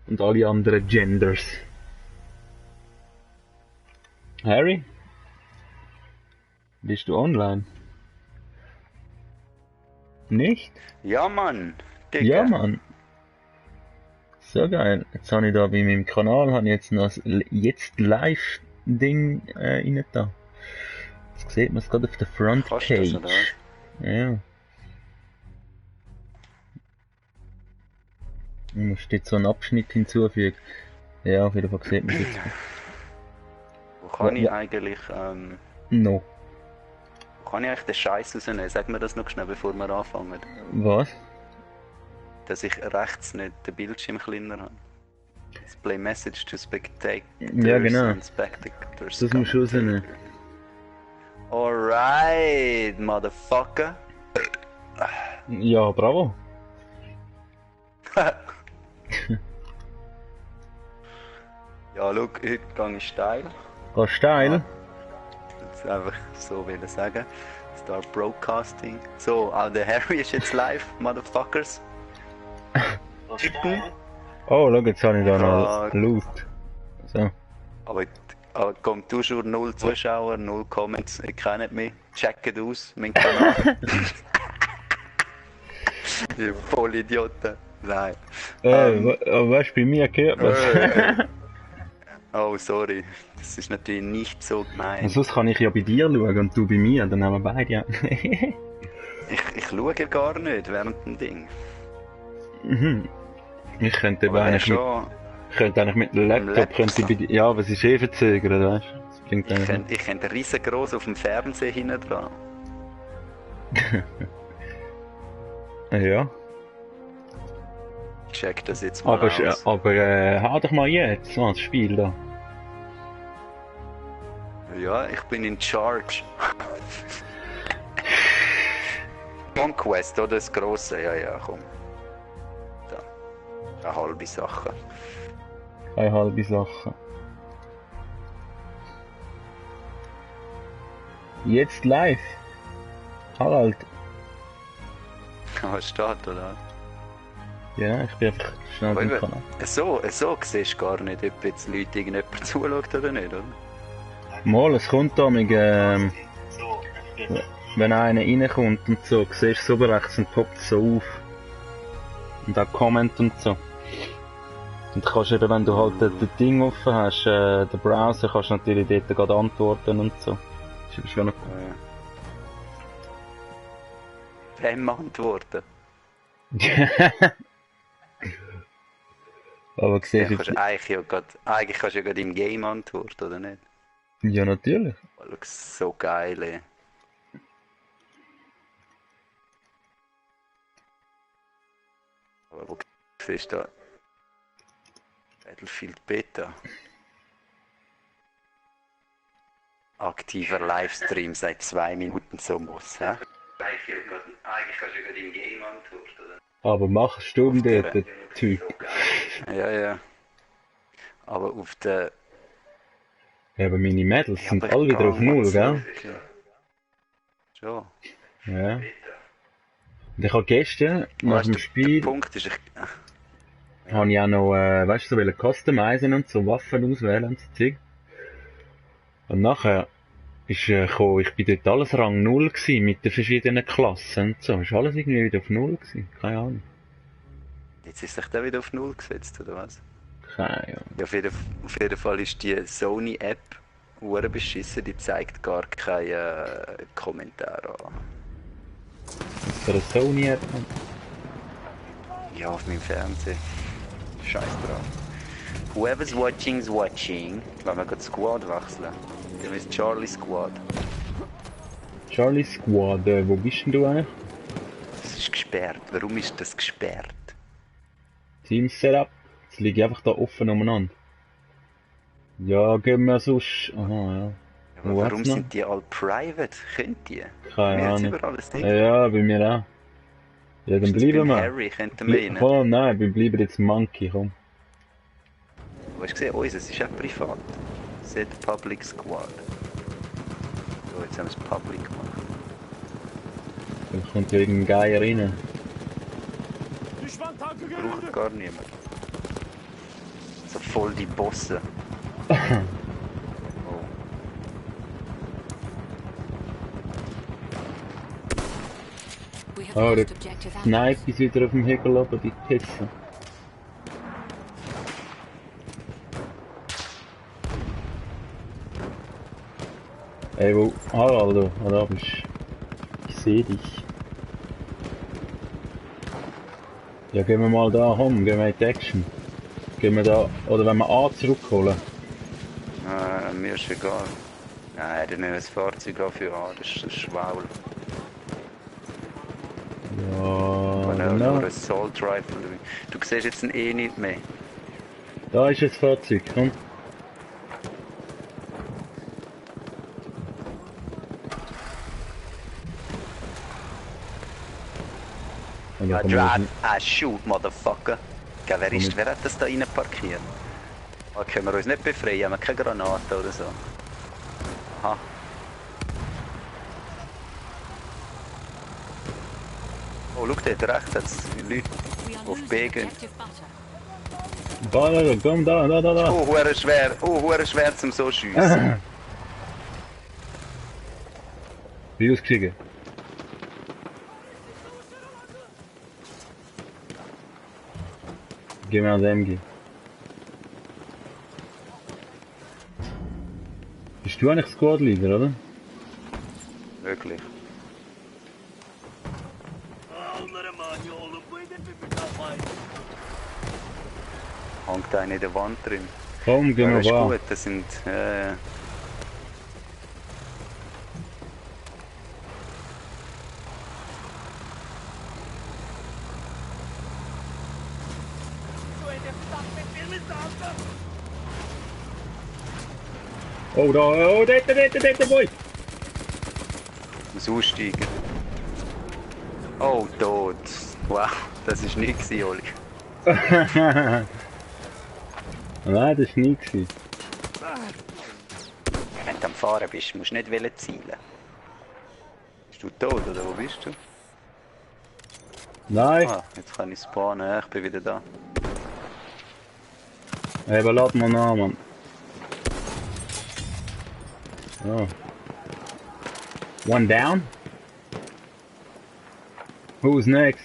Und alle anderen Genders. Harry? Bist du online? Nicht? Ja, Mann. Digga. Ja, Mann. So geil. Jetzt habe ich da bei meinem Kanal jetzt noch ein jetzt Live-Ding rein da. Das sieht man es gerade auf der Frontpage. Kannst du das, oder was? Ja. Du musst jetzt so einen Abschnitt hinzufügen. Ja, auf jeden Fall sieht man es jetzt. Wo kann ich Ja. eigentlich, No. wo kann ich eigentlich den Scheiß rausnehmen? Sag mir das noch schnell, bevor wir anfangen. Was? Dass ich rechts nicht den Bildschirm kleiner habe. Display Message to Spectators Ja, genau. and Spectators. Das musst du rausnehmen. Alright, Motherfucker. Ja, bravo. Ja, schau, heute gehe ich steil. Gehst steil? Jetzt einfach so will ich sagen. Start Broadcasting. So, auch der Harry ist jetzt live, Motherfuckers. Typen. Oh, schau, jetzt habe ich da Ja. noch Loot. So. Aber kommt du schon 0 Zuschauer, 0 Comments, ihr kennt mich. Checkt aus, mein Kanal. Ihr Vollidioten. Nein. Weißt du, bei mir gehört was? Oh, sorry. Das ist natürlich nicht so gemeint. Sonst kann ich ja bei dir schauen und du bei mir, dann haben wir beide ja. Ich schaue gar nicht während dem Ding. Mhm. Ich könnte eben Aber eigentlich mit, schon, ich könnte eigentlich mit dem Laptop, Laptop. könnte ich bei dir, ja, aber es ist eh verzögert, weißt du? Das bringt eigentlich ich könnte riesengroß auf dem Fernseher hinten dran. ja. Ich check das jetzt mal Aber, aus. hau doch mal jetzt, so das Spiel da. Ja, ich bin in charge. Conquest, oder das grosse? Ja, ja, komm. Da. Eine halbe Sache. Keine halbe Sache. Jetzt live. Harald. Was steht, oder? Ja, ich bin einfach schnell Aber beim eben, Kanal. so siehst du gar nicht, ob jetzt Leute irgendjemand zuschaut oder nicht, oder? Mal, es kommt da mit, wenn einer reinkommt und so, siehst du so oben rechts und poppt so auf. Und auch Comment und so. Und kannst eben, wenn du halt das Ding offen hast, den Browser, kannst du natürlich dort gerade antworten und so. Das ist schon noch cool. Wem antworten? Aber siehst Ja, du kannst eigentlich kannst du ja gerade im Game antworten, oder nicht? ja, natürlich. Oh, schau, so geil, ey. Aber wo siehst du da? Battlefield Beta. Aktiver Livestream seit 2 Minuten so muss, hä? Eigentlich kannst du ja gerade im Game antworten, oder? Aber mach stumm dort, der Typ. Ja, ja. Aber auf der... Ja, aber meine Medals Ja, sind aber alle wieder auf Null, gell? Schon. Ja. Und ich habe gestern, nach dem Der Spiel, Punkt ist, habe ich auch noch, weißt du, so wollen customizen und so Waffen auswählen und so Zeug. Und nachher ist gekommen, ich bin dort alles Rang 0 gewesen, mit den verschiedenen Klassen und so. Ist alles irgendwie wieder auf 0 gewesen. Keine Ahnung. jetzt ist sich der wieder auf 0 gesetzt, oder was? Keine Ahnung. Ja, auf jeden Fall ist die Sony-App hure beschissen, die zeigt gar keine Kommentare an. Für eine Sony-App. Ja, auf meinem Fernseher. Scheiß drauf. Whoever's watching's watching. Wenn wir gerade Squad wechseln. Dann ist Charlie Squad. Charlie Squad, wo bist denn du eigentlich? Das ist gesperrt. Warum ist das gesperrt? Team Setup. Jetzt liege ich einfach da offen umeinander. Ja, gehen wir sonst. Aha, ja. Ja, Wo aber warum hat's noch? sind die all private? Könnt die? Keine Wir jetzt Ahnung. überall das Ding. Ja, bei mir auch. Ja, dann Ist das bleiben beim wir. Harry könnten wir rein. Komm, nein, wir bleiben jetzt Monkey, komm. Du hast gesehen, unseres ist auch privat. Set Public Squad. So, jetzt haben wir es Public gemacht. Dann kommt ja irgendein Geier rein. Braucht gar niemand. So voll die Bosse. Oh. Oh, der Snipe ist wieder auf dem Hügel oben, die Pisse. Ey, wo? Haraldo, da bist du. Ich seh dich. Ja, gehen wir mal da rum, gehen wir in die Action. Gehen wir da, oder wenn wir A zurückholen. Mir ist egal. Nein, dann nehmen wir das Fahrzeug an für A, das ist schwaul. Ja, Nur ein Assault Rifle. Du siehst jetzt ein E nicht mehr. Da ist das Fahrzeug, komm. Ja, drive, shoot, motherfucker. Wer hat das da rein parkiert? Oh, können wir uns nicht befreien, haben wir keine Granaten oder so. Aha. Oh, schau dort rechts, hat es Leute auf B gehen. Komm, da. Oh, hure schwer zum so schiessen. Wie ausgestiegen? Gehen wir an den MG. Bist du eigentlich Squad Leader, oder? Wirklich. Hängt einer in der Wand drin. Komm, gehen wir ist wahr. gut, das sind... Oh, da, oh, dort, Boy! muss aussteigen. Oh, tot. Wow, das war nichts, Oli. Nein, das war nie. Wenn du am Fahren bist, musst du nicht zielen. Bist du tot oder wo bist du? Nein. Ah, jetzt kann ich spawnen, ja, ich bin wieder da. Eben, lad mal nach, Mann. Oh. One down? Who's next?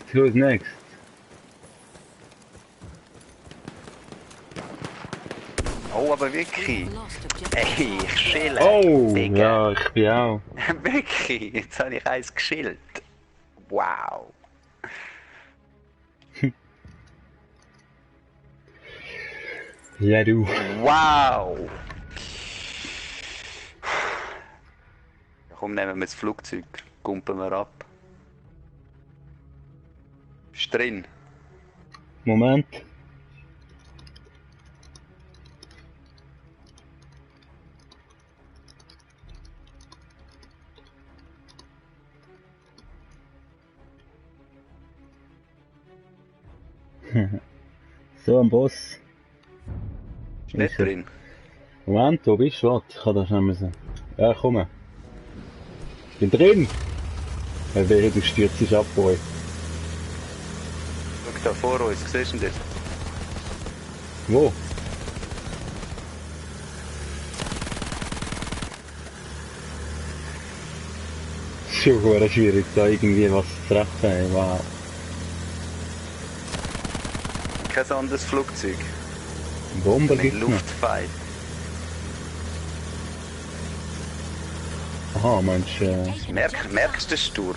Oh, aber wirklich. Ey, ich schille. Oh, Digga. ja, ich bin auch. Wirklich, jetzt habe ich eins geschillt. Wow. Ja, du. Wow. Komm, nehmen wir das Flugzeug, kumpen wir ab. Bist drin? Moment. So, ein Boss. Ist nicht drin. Moment, wo bist du? Warte, ich kann das nicht mehr sehen. Ja, komm. Ich bin drin! Ja, wehe, du stürzt dich ab, Boy. Schau da vor uns, siehst du das? Wo? Es ist schon schwierig, da irgendwie was zu treffen, ey. Wow. Kein anderes Flugzeug. Bomber Mit gibt's noch. Luftfight. Aha, meinst du, Merkst du den Sturm?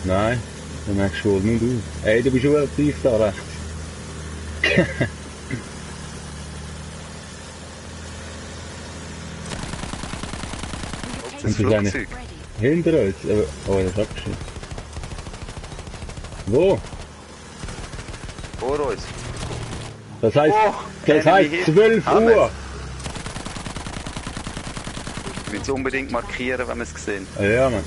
Nein, dann merkst du wohl nicht du. Ey, du bist schon relativ da rechts. Das Und das ist eine- Flugzeug. Hinter uns. Oh, das ist abgeschnitten. Wo? Vor uns. Das heisst, Oh, das Enemy heisst hit. 12 Haben wir Uhr. Ich will es unbedingt markieren, wenn wir es sehen. Ja, Mann.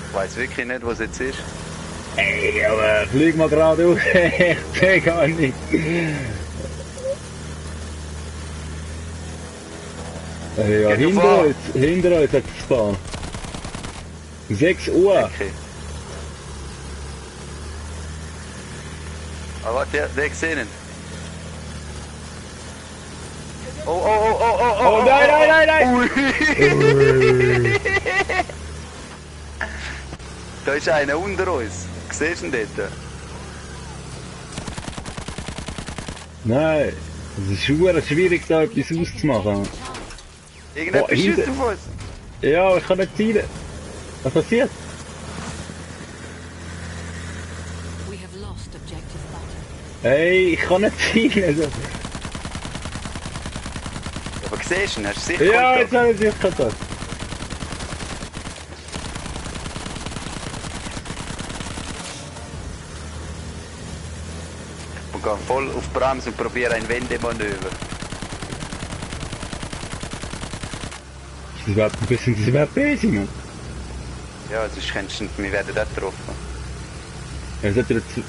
Ich weiß wirklich nicht, was jetzt ist. Ey, aber flieg mal geradeaus. Ich seh gar nicht. Ja, Geh du vor. hinter uns hat es gespawnt. 6 Uhr. Okay. Aber warte, der gesehen ihn. Oh, nein! Ui. Da ist einer unter uns. Siehst du ihn dort? Nein, es ist schwer schwierig, da etwas auszumachen. Irgendetwas schießt auf uns. Ja, ich kann nicht zielen. Was passiert? Hey, ich kann nicht zielen. Aber siehst du ihn? Hast du sicher Ja, Kontakt? jetzt habe ich sicher Kontakt. Und gehe voll auf die Bremse und probiere ein Wendemanöver. Das ist überhaupt ein bisschen das überhaupt böse, Mann. Ja, sonst kennst du nicht, wir werden dort getroffen. Er sollte dazu.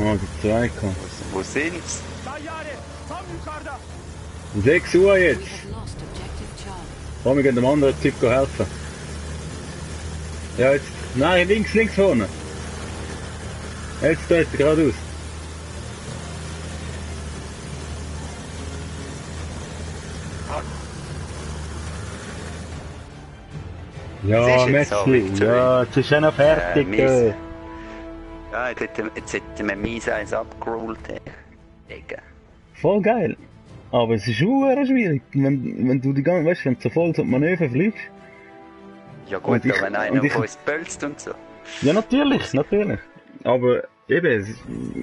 Oh, die zwei kommen. Wo sind's? 6 Uhr jetzt. Komm, wir gehen dem anderen Typ helfen. Ja, jetzt. Nein, links vorne. Jetzt dort, geradeaus. Ja, Messi. Ja, jetzt ist er noch fertig. Ja, jetzt hätten wir mies eins abgerollt. Digga. Voll geil. Aber es ist schon schwierig, wenn du die ganze, weißt, wenn du so voll so die Manöver fliegst. Ja gut, aber wenn einer auf uns bölzt und so. Ja, natürlich. Aber eben,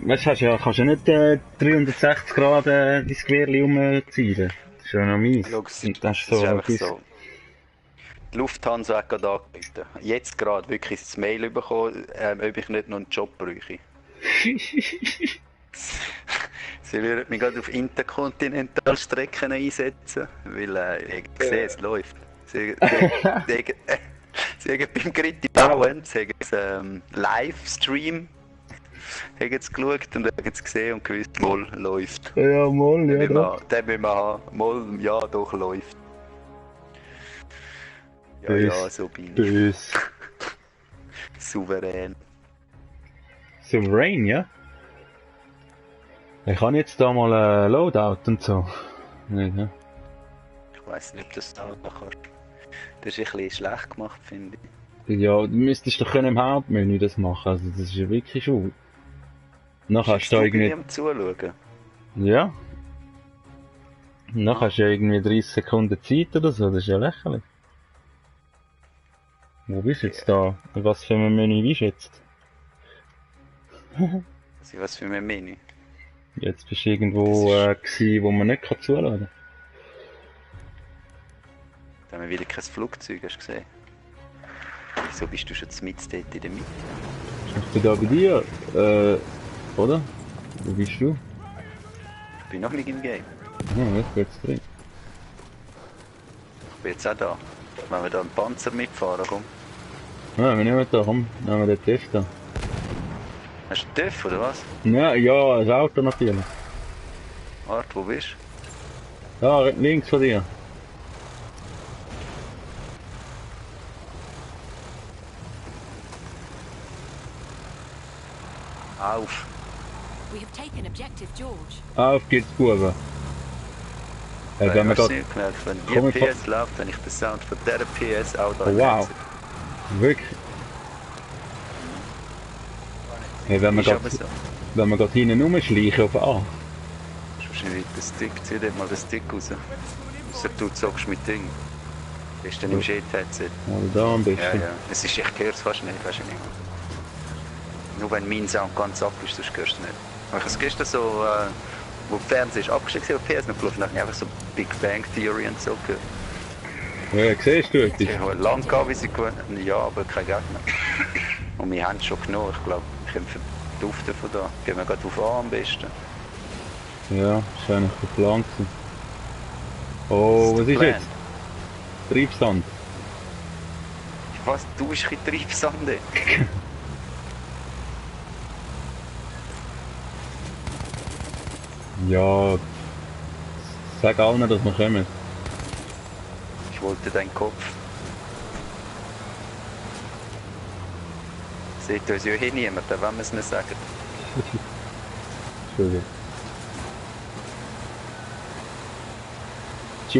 weißt du, kannst ja nicht 360 Grad dein Gewehr umziehen. Das ist ja noch mies. Das ist ist einfach so. Die Lufthansa hat gerade angerufen. Jetzt gerade wirklich das Mail bekommen, ob ich nicht noch einen Job bräuchte. Sie würden mich gerade auf Interkontinentalstrecken einsetzen, weil ich sehe, es läuft. Sie haben beim Gritti bauen, sie haben Livestream haben sie geschaut und haben es gesehen und gewusst, Moll läuft. Ja, Moll, ja. Den müssen wir haben. Moll, ja, doch läuft. Ja, Bös, ja, so bin ich. Bös. Souverän. Souverän, ja? Ich kann jetzt da mal ein Loadout und so. Nicht, ne? Ich weiss nicht, ob das da kannst. Das ist ein bisschen schlecht gemacht, finde ich. Ja, du müsstest doch im Hauptmenü das machen, also das ist ja wirklich schon. Nachher hast du da irgendwie... am Zuschauen? Ja. Nachher hast du ja irgendwie 30 Sekunden Zeit oder so, das ist ja lächerlich. Wo bist du jetzt da? Was für ein Menü bist du jetzt? Was für ein Menü? Jetzt bist du irgendwo gewesen, wo man nicht zuladen kann. Da haben wir wieder kein Flugzeug, hast du gesehen? Wieso bist du schon mitten dort in der Mitte? Ich bin da bei dir, oder? Wo bist du? Ich bin noch nicht im Game. Ah, jetzt geht's drin. Ich bin jetzt auch da. Wenn wir da einen Panzer mitfahren, komm. Ja, wir nehmen da, komm, nehmen wir den TÜV da. Hast du einen TÜV, oder was? Ja, das Auto natürlich. Warte, wo bist du? Da, links von dir. Auf! Auf geht's, Buben. Wenn wir nicht gemerkt, wenn die PS läuft, wenn ich den Sound von der PS auch da wow. Wirklich? Hey, wenn wir gerade hinten rumschleichen auf A. Das ist wahrscheinlich der Stick, zieh dir mal den Stick raus. Außer du zockst mit Ding. Bist du dann im Shit-Headset? Oder da am besten. Ja. Es ist, ich höre es fast nicht, weißt du nicht. Nur wenn mein Sound ganz ab ist, sonst hörst du es nicht. Ich habe es gestern so, wo der Fernseher ist abgeschickt auf PS noch gelaufen, habe ich einfach so Big Bang Theory und so gehört. Ja, siehst du etwas? Ich habe lange gehabt, wie sie gewohnt haben. Ja, aber kein Gegner. Und wir haben es schon genug, ich glaube, wir können verduften von da. Gehen wir gerade auf an am besten. Ja, ist eigentlich geplant. Oh, was ist jetzt? Treibsand. Was? Du bist ein Treibsand? Ja, sag allen, dass wir kommen. Ich wollte deinen Kopf. Seht uns ja hier niemand, wenn wir es nicht sagen. Entschuldigung.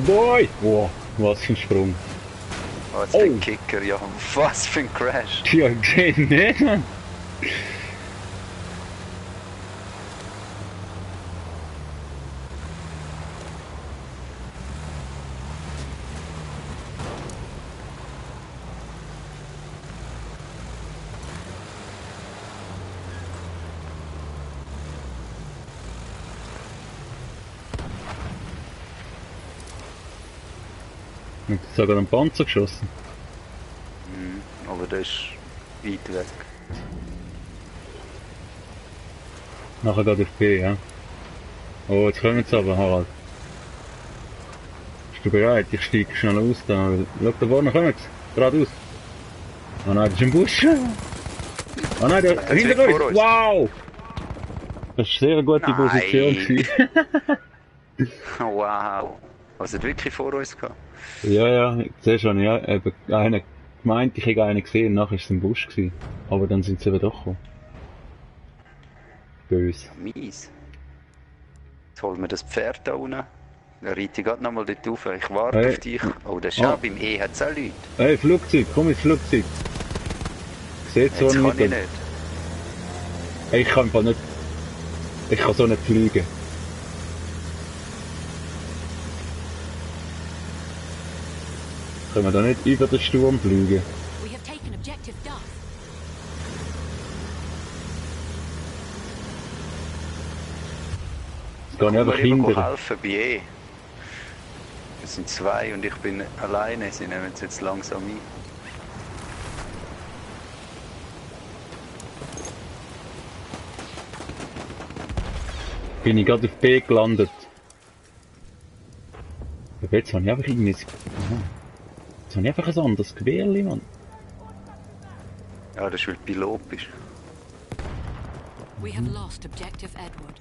Boy! Wow, was für ein Sprung. Oh, jetzt ein Kicker, ja. Was für ein Crash. Ja, gesehen, nicht, Mann. Und sogar einen Panzer geschossen. Aber der ist weit weg. Nachher geht auf B, ja. Oh, jetzt kommen sie aber, Harald. Bist du bereit? Ich steige schnell aus da. Schau, da vorne kommen sie. Geradeaus. Oh nein, das ist ein Busch. Oh nein, der hinter uns. Wow! Das war eine sehr gute Position. Wow. Was hat wirklich vor uns gehabt? Ja, ja, zuerst habe ich ja eben einen gemeint, ich hätte einen gesehen, nachher war es ein Busch gewesen. Aber dann sind sie eben doch gekommen. Böse. Mies. Jetzt holen wir das Pferd da unten. Dann reite ich gerade nochmal dort rauf. Ich warte auf dich. Oh, das ist beim E hat es auch Leute. Hey, Flugzeug, komm ins Flugzeug. Seht so Jetzt einen kann ich nicht. Hey, ich kann einfach nicht. Ich kann so nicht fliegen. Können wir da nicht über den Sturm fliegen? We have taken objective Duff. Das kann ich einfach hindern. Helfen bei E. Es sind zwei und ich bin alleine. Sie nehmen es jetzt langsam ein. Bin ich gerade auf B gelandet. Aber jetzt habe ich einfach irgendwie... Jetzt habe ich einfach ein anderes Gewehrli, Mann. Ja, das ist, weil du Pilot bist. We have lost objective Edward.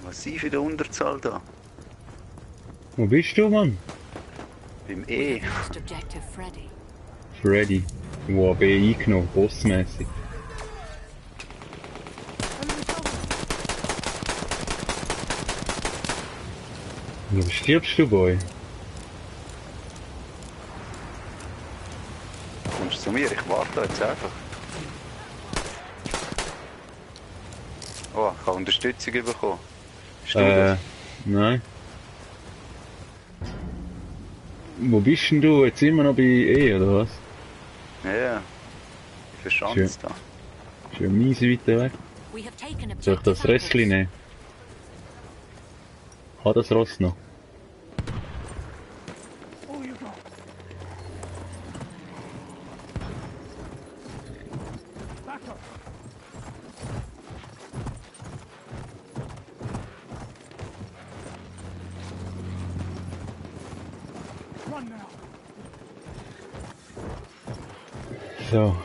Was sind für die Unterzahl da? Wo bist du, Mann? Beim We E. have lost objective Freddy. Freddy. Wow, B eingenommen, bossmäßig. Wo stirbst du, Boy? Kommst du zu mir? Ich warte jetzt einfach. Oh, ich habe Unterstützung bekommen. Bist du das? Nein. Wo bist denn du? Jetzt immer noch bei E, oder was? Ja. Ich verschanzt da. Ist ja mies weiter weg. We have taken Soll ich objective das Rössli apples. nehmen? Hat das Ross noch? So,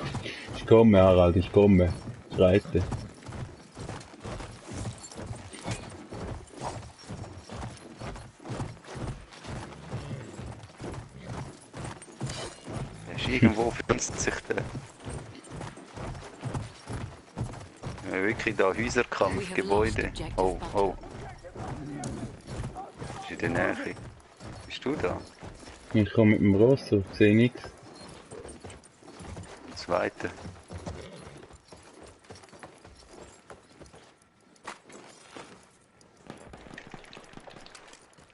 ich komme, Harald, ich komme. Schreite. Irgendwo pflanzt sich der. Ja, wirklich da Häuserkampf, Gebäude. Oh, oh. Ist in der Nähe. Bist du da? Ich komme mit dem Ross, ich sehe nichts. Ein zweiter.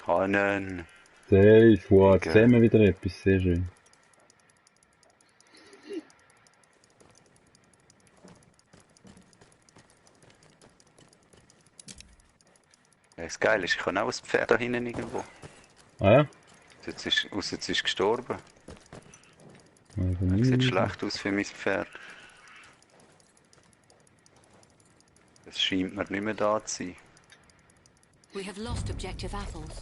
Hannen. Safe, wow, jetzt Okay. sehen wir wieder etwas, sehr schön. Ja, das Geile ist, ich habe auch ein Pferd da hinten irgendwo. Ah ja? Jetzt ist, jetzt ist gestorben. Also Das sieht nie- schlecht aus für mein Pferd. Es scheint mir nicht mehr da zu sein. We have lost objective apples.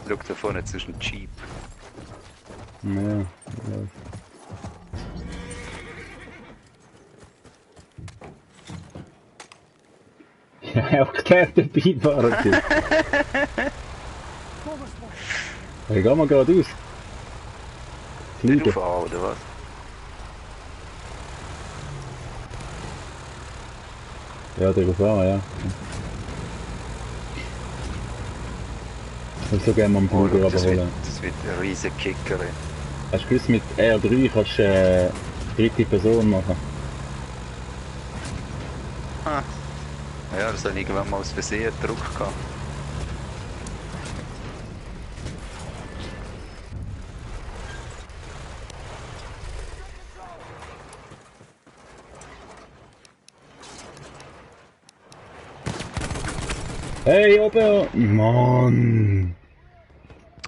Schau da vorne, jetzt ist ein Jeep. Ja, ja. Ja, auch der dabei war. Hey, geh mal geradeaus. Nicht Fliegen. auf A, oder was? Ja, der auf A, ja. Ich würde so gerne mal einen Oh, Flüger schau, abholen. das wird ein riesen Kicker. Ey. Hast du gewusst, mit R3 kannst du dritte Person machen? Ah. Ja, das habe ich irgendwann mal aus Versehen gedruckt gehabt. Hey, oben! Mann!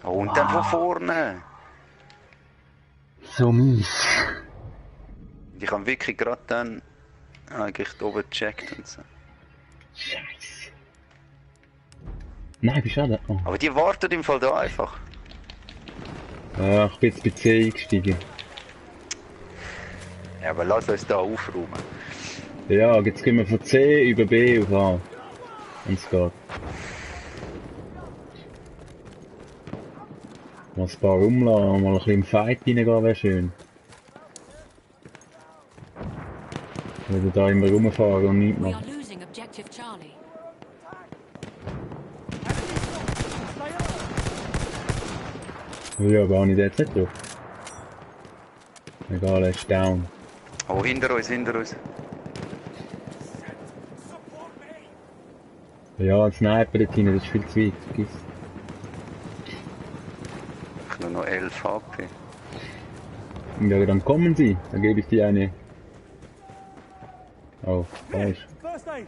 Oh, und dann von vorne. So mies. Ich habe wirklich gerade dann eigentlich oben gecheckt und so. Scheiße. Nein, bist du auch da? Oh. Aber die warten im Fall da einfach. Ja, ich bin jetzt bei C eingestiegen. Ja, aber lass uns da aufräumen. Ja, jetzt gehen wir von C über B auf A. Und es geht. Mal ein paar rumlassen, mal ein bisschen im Fight reingehen wäre schön. Wenn wir da immer rumfahren und nichts We are machen. losing objective Charlie. Ja, gar nicht jetzt nicht drauf. Egal, er ist down. Oh, hinter uns, hinter uns. Ja, ein Sniper dort hinten, das ist viel zu weit. Vergiss. Ich habe nur noch 11 HP. Ja, dann kommen sie. Dann gebe ich dir eine. Oh, falsch. First aid.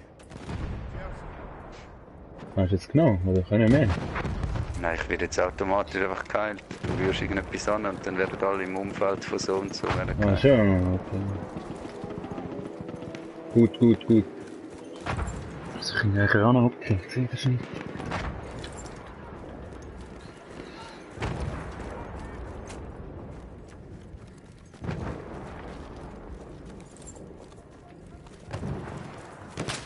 Hast du jetzt genommen? Oder können wir mehr? Nein, ich werde jetzt automatisch einfach geheilt. Du rührst irgendetwas an und dann werden alle im Umfeld von so und so werden Ah, geheilt. schon, okay. Gut, gut, gut. Also ich kann ja ran hocken, ich sehe das nicht.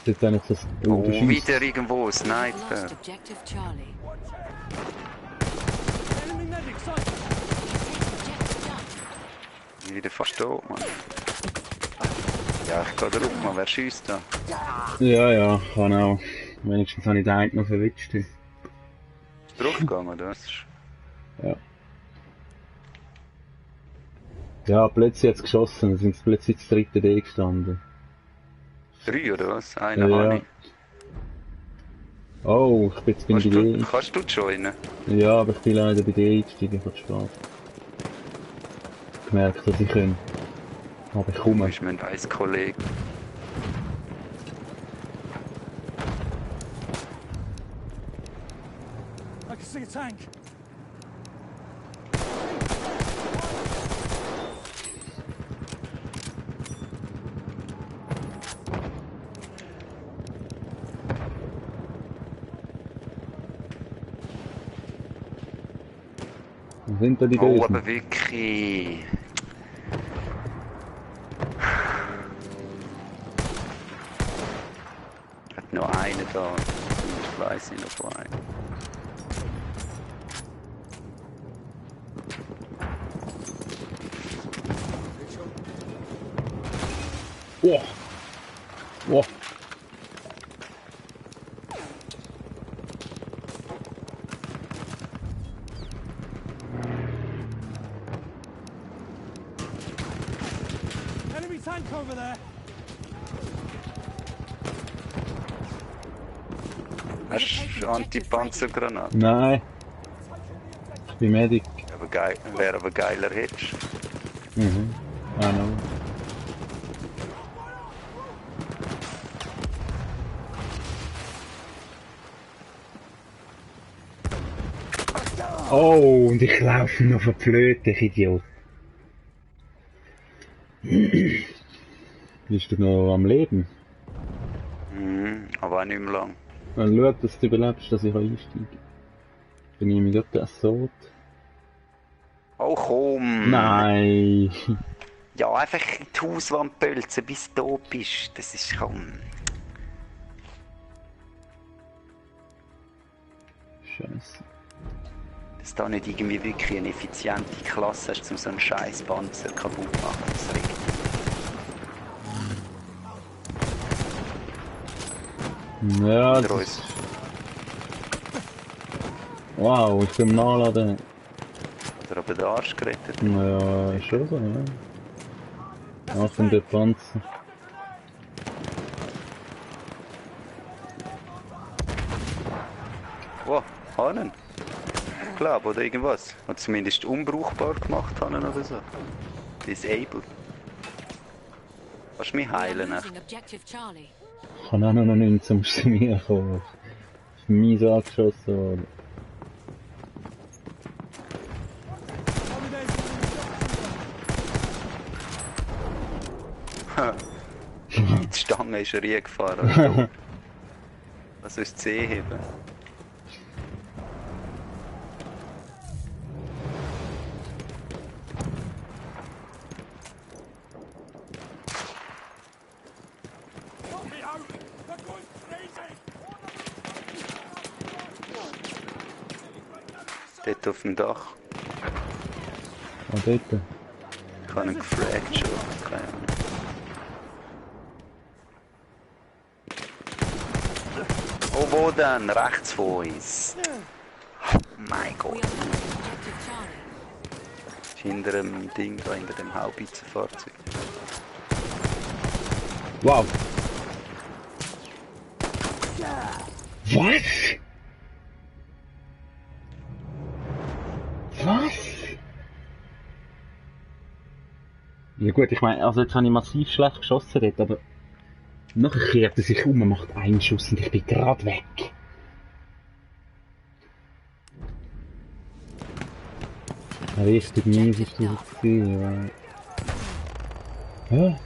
Jetzt eigentlich das... Oh, du schießt. wieder irgendwo, We have Sniper. lost objective Charlie. Enemy medic sighted. Objective Duff. Wieder fast tot, Mann. Ja, ich gehe drauf, Mann. Wer schießt da? Ja, ja, kann auch. Wenigstens habe ich den einen noch verwitscht. Ist draufgegangen, oder was? Ja. Ja, plötzlich hat es geschossen, dann sind sie plötzlich das dritte D gestanden. 3 oder was? Einer Ja. habe ich. Oh, ich bin jetzt bei D. Kannst du joinen? Ja, aber ich bin leider bei D eingestiegen, von Spaß. Gemerkt, dass ich kann. Aber ich Du komme. bist mein Eiskollege. I can see a tank. Wo sind da die Oh, Bösen? aber wirklich. Hat noch einen da. Ich weiss nicht noch von einem. Wow. Wow. Enemy tank over there. Hast du Anti-Panzergranaten? Nein. Ich bin Medic. Aber geil, wäre aber geiler hättest. Mhm. Ah, no. Oh, und ich laufe noch von Flöte, ich Idiot. Bist du noch am Leben? Mhm, aber auch nicht mehr lang. Dann schau, dass du überlebst, dass ich einsteige. Bin ich mir gerade tot? Oh komm! Nein! Ja, einfach in die Hauswand pölzen, bis du tot bist. Das ist komm. Scheiße. Dass da nicht irgendwie wirklich eine effiziente Klasse hast, um so einen scheiß Panzer kaputt zu machen. Das regt mich. Ja, Hinter das uns. ist... Wow, ich bin am Nachladen. Oder aber den Arsch gerettet. Ja, ist schon so, ja. Achtung, der Panzer. Wow, Hahnen. Klar, oder irgendwas. Hat zumindest unbrauchbar gemacht, Hahnen oder so. Disabled. Kannst du mich We are heilen? Echt? losing objective Charlie. Ich kann auch noch nicht zum Schmieren kommen. Ich bin mies angeschossen worden. Die Stange ist reingefahren. Also, was soll das C heben? Dort auf dem Dach. Ah, dort. Ich habe ihn gefragt schon. Keine Ahnung. Oh, wo denn? Rechts von uns. Mein We Gott. are losing objective Charlie. Ist hinter dem Ding da, hinter dem Haubitzenfahrzeug. Wow! Was? Was? Ja gut, ich meine, also jetzt habe ich massiv schlecht geschossen dort, aber nachher kehrt er sich um und macht einen Schuss und ich bin gerade weg. Richtig mies ist das gewesen, ja. Hä?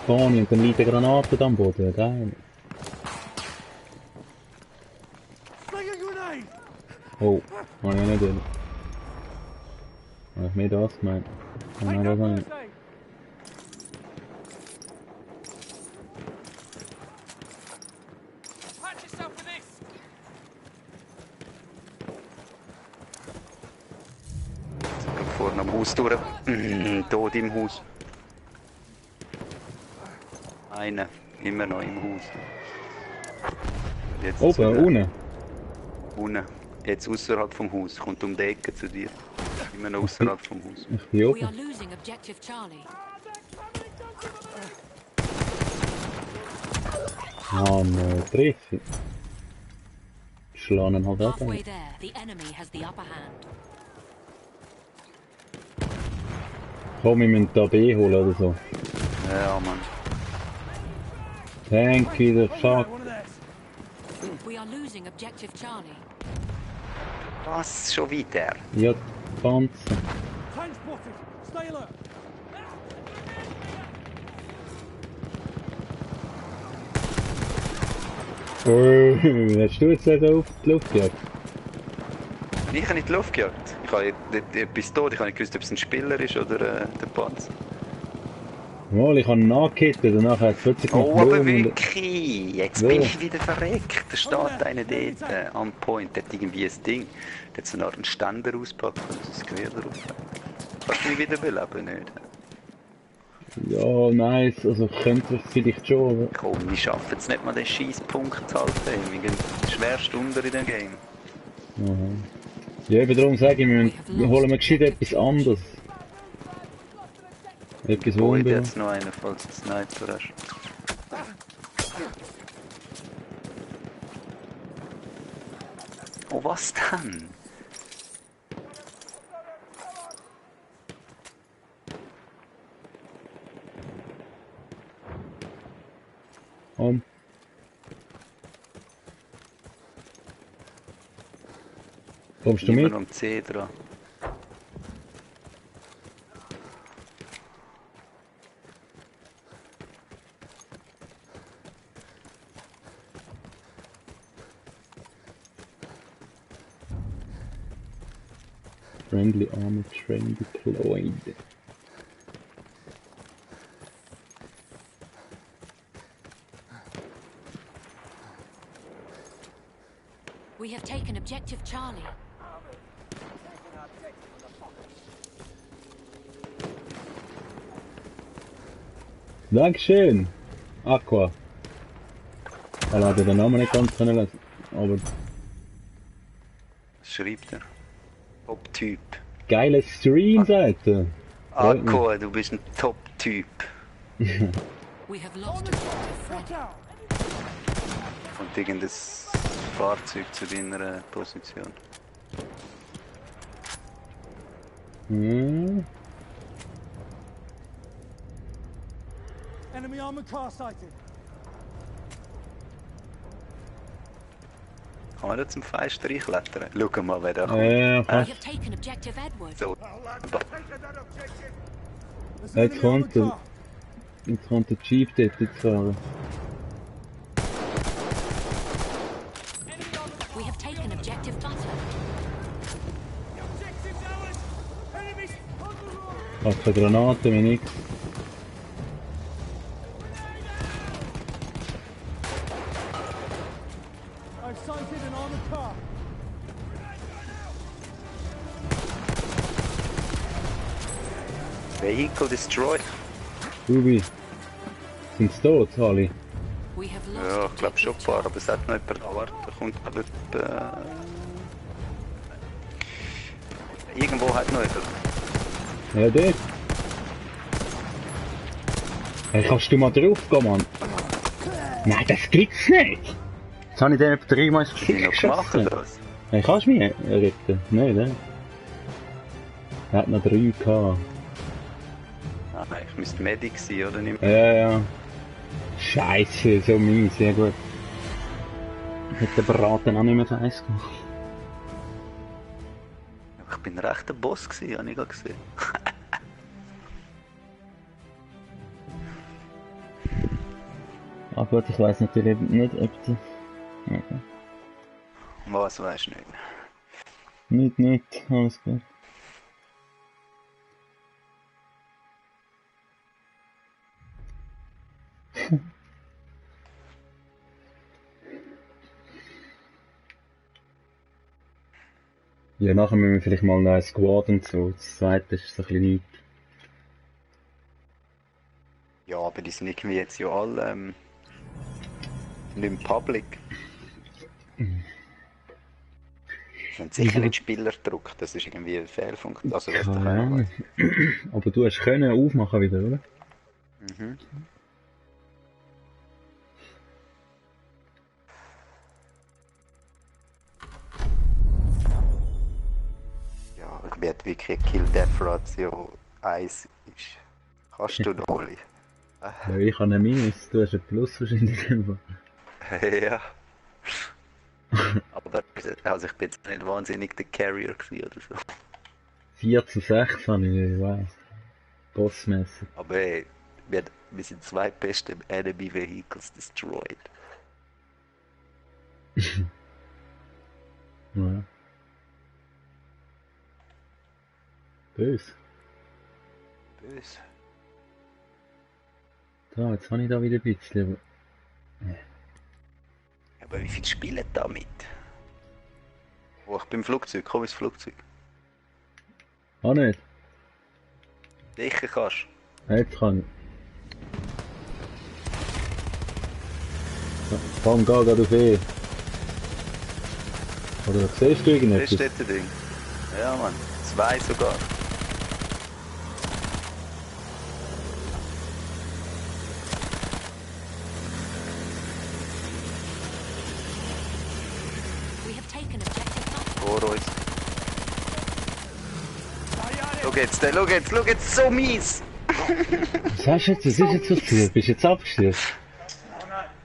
Toni, und dann liegt eine Granate da am Boden, geil. Fling a grenade! Oh, habe ich nicht will. Habe ich mehr das gemeint? Nein, das nicht. First aid. Patch yourself with this! Jetzt vorne am Haus durch. Tot im Haus. Einer. Immer noch im Haus. Jetzt Oben, wieder unten. unten. Jetzt außerhalb vom Haus. Kommt um die Ecke zu dir. Immer noch außerhalb vom Haus. Ich bin We oben. are losing objective Charlie. Ah, no, treffe. Schlagen halt auch Halfway ein. there, the enemy has the upper hand. Komm, wir müssen da B holen oder so. Ja, Mann. Tank wieder, Over there, fuck. one of theirs. We are losing objective Charlie. Was? Schon wieder? Ja, Panzer. Tank spotted. Stay alert. Oh, hast du jetzt also auf die Luft gejagt? Ich habe nicht die Luft gejagt. Ich habe etwas tot. Ich habe nicht gewusst, ob es ein Spieler ist oder der Panzer. Mal, ich habe ihn angehittet und nachher hat es plötzlich Oh, Boom aber und- wirklich! Jetzt Wo? bin ich wieder verreckt. Da steht einer dort am Point. Der hat irgendwie ein Ding. Der hat so eine Art einen Ständer auspackt und das Gewehr drauf. Kannst du mich wieder beleben? Nicht? Ja, nice, also könnte es vielleicht schon, aber... Komm, wir schaffen es nicht mal den Scheisspunkt zu halten. Wir gehen schwer Stunden in dem Game. Aha. Ja, eben darum sage ich, wir holen wir gescheit etwas anderes. Etwas Gebäude Wunder. jetzt noch einer, falls du einen Sniper hast. Oh, was denn? Komm. Kommst du Immer mit? noch am C dran. Friendly armored train deployed. We have taken objective Charlie. Dankeschön. Aqua. Ich habe den Namen nicht ganz können lesen. Aber Was schreibt er? Top-Typ. geiler Stream, sagt er. Freut mich. Aqua, du bist ein Top-Typ. We have lost objective Freddy. Look out! Und irgendein Fahrzeug zu deiner Position. Hm. Enemy armored car sighted. Kann man da zum Fenster reinklettern? Schau mal, wer da kommt. We Kannst. have taken objective Edward. So. There's Jetzt an enemy armored kommt er. car. Jetzt kommt der Jeep dort jetzt fahren. We have taken objective butter. Objective's ours! Enemies on the road! Hat keine Granaten, wie nix. I've sighted an armored car. Vehicle destroyed. Ruby. Sind sie tot, alle? We have lost Ja, ich glaube schon ein objective paar, aber es hat noch jemand da. Warte, da kommt aber irgendwo hat noch jemand. Ja, dort. Hey, kannst du mal drauf gehen, Mann? Nein, das gibt's nicht! Jetzt habe ich den etwa 3 Mal ins Hast du noch Gesicht gemacht geschossen. oder was? Hey, kannst du mich retten? Nein, ne? Er hat noch 3 gehabt. Ah, ich müsste Medic sein, oder nicht? Ja. Scheiße, so mies, sehr gut. Ich hätte den Braten auch nicht mehr heiß gemacht. Ich bin recht ein Boss gewesen, habe ich gerade gesehen. Ah gut, ich weiss natürlich nicht, ob du... Okay. Was weisst du nicht? Nicht, alles gut. Ja, nachher müssen wir vielleicht mal noch ein Squad und so. Das zweite ist so ein bisschen nichts. Ja, aber die sind irgendwie jetzt ja alle nicht mehr public. Das sind sicher nicht Spielerdruck, das ist irgendwie ein Fehlfunktion. Also das Keine doch Ahnung. Aber du hast können aufmachen wieder, oder? Mhm. Ja, ich werde wirklich Kill Death Ratio 1 ist. Kannst du noch, Oli? Ja, ich habe einen Minus, du hast einen Plus wahrscheinlich. Ja. Aber also ich bin jetzt nicht wahnsinnig der Carrier gewesen oder so. 4 zu 6 habe ich, wow. Bossmäßig. Aber hey, wir sind zwei beste Enemy Vehicles destroyed. Ja. Böse. Böse. Da, jetzt habe ich da wieder ein bisschen. Aber wie viel spielen damit? Oh, ich bin im Flugzeug, komm ins Flugzeug. Ah, nicht? Sicher kannst Jetzt kann ich. Ja, komm, geh gerade auf E. Oder siehst du du. irgendetwas? Das steht der Ding. Ja, Mann. 2 sogar. We have taken objective butter. Vor uns. Schau jetzt, so mies! Was hast du jetzt? Was ist jetzt passiert? Bist du jetzt abgestürzt?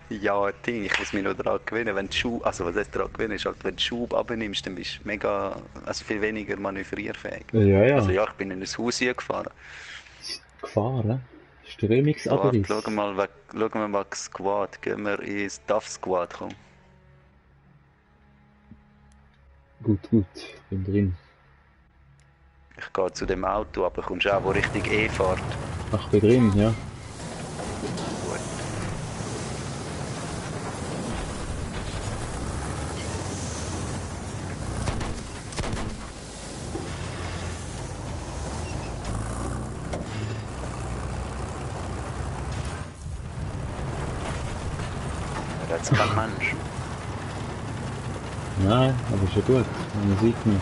Ja, Ding, ich muss mich noch daran gewöhnen, wenn du Schub, also was heißt daran gewöhnen, ist halt, wenn du Schub abnimmst, dann bist du mega, also viel weniger manövrierfähig. Ja. Also ja, ich bin in ein Haus hier gefahren. Gefahren? Warte, Strömungsabriss. schau mal, weg Squad, gehen wir ins Duff Squad, komm. Gut, bin drin. Ich gehe zu dem Auto, aber kommst auch, wo Richtung E fährt. Ach, bin drin, ja. Gut. jetzt kein Mensch. Nein, aber ist ja gut. Man sieht nicht.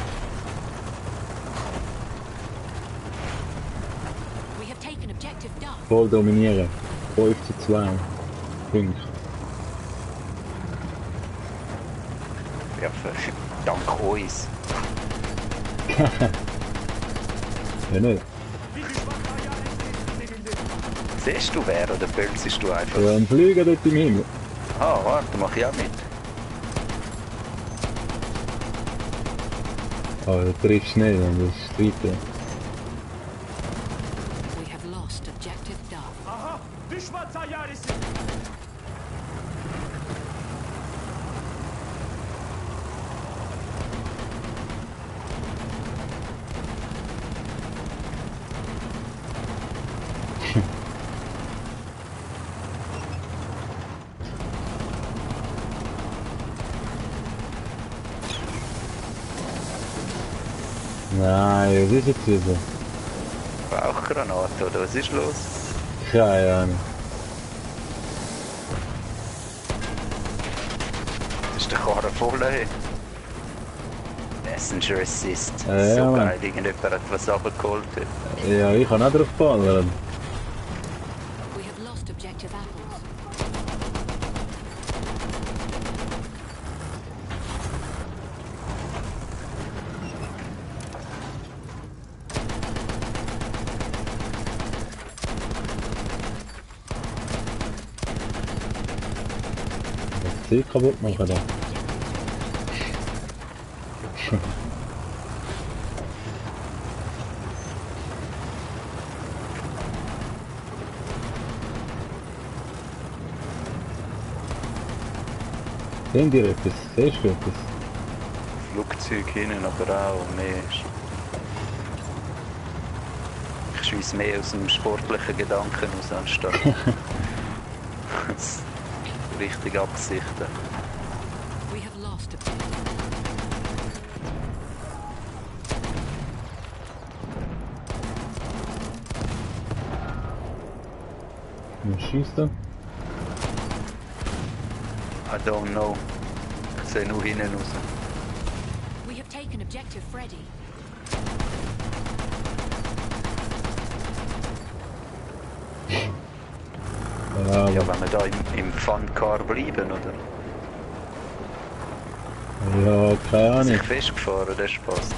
We have taken objective Duff. Voll dominieren. 5:2. Punkte. Ja, dank uns. Ja nicht. Siehst du wer oder bölzest du einfach? Ja, ein Flieger dort im Himmel. Ah, warte, mach ich auch mit. Aber du triffst nicht, und das ist Streiten. We have lost objective Duff. Aha! Düşman tayyaresi! Nein, was ist jetzt wieder? Rauchgranate, oder was ist los? Keine Ahnung. Ist der Karren voll, hey? Messenger Assist. Ja, So Mann. geil, irgendjemand hat was abgeholt. Ja, ich kann auch drauf ballern. We have lost objective apples. Das Ziel kaputt machen da. Sehen dir etwas? Siehst du etwas? Flugzeug hinten, aber auch mehr. Ich schieße mehr aus dem sportlichen Gedanken aus, anstatt richtig abgesichten. We have lost objective. Was schießt da? I don't know. Ich sehe nur hinten raus. We have taken objective Freddy. Ja, Ja, aber, wenn wir da im Funcar bleiben, oder? ja, keine Ahnung. Sich festgefahren, der Spaß.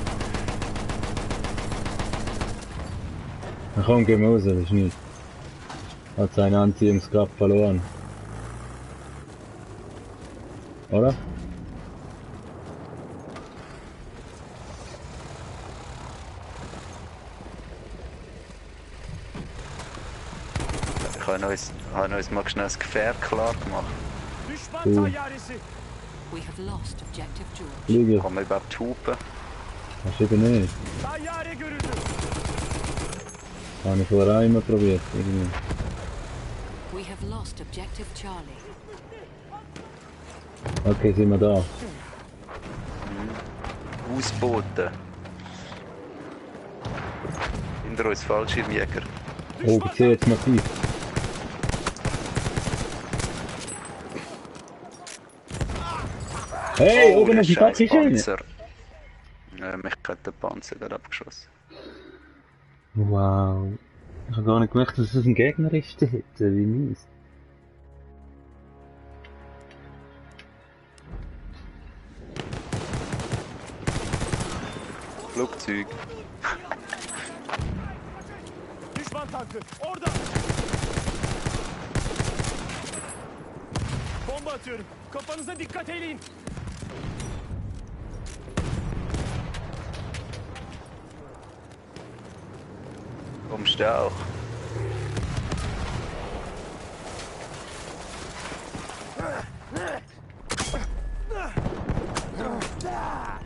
Na komm, geh mal raus, das ist nicht. Hat seine Anziehungskraft verloren. Oder? Ich habe uns mal schnell das Gefährt klar gemacht. Düşman tayyaresi! We have lost objective George. Flieger, Kann man überhaupt hupen? hast du eben nicht. Tayyare görüldü! Habe ich vorher auch immer probiert, irgendwie. We have lost objective Charlie. Okay, sind wir da. Ausboten. Hinter uns Fallschirmjäger. Oh, ich sehe jetzt massiv. Hey, oben der auf dem Dach scheiß ist einer. Panzer. Mich hat der Panzer gerade abgeschossen. Wow. Ich habe gar nicht gemerkt, dass es ein Gegner ist dort. Wie mies. Flugzeug. Düşman tankı! Orada! Bomba atıyorum. Kafanıza dikkat eyleyin. Kommst du auch?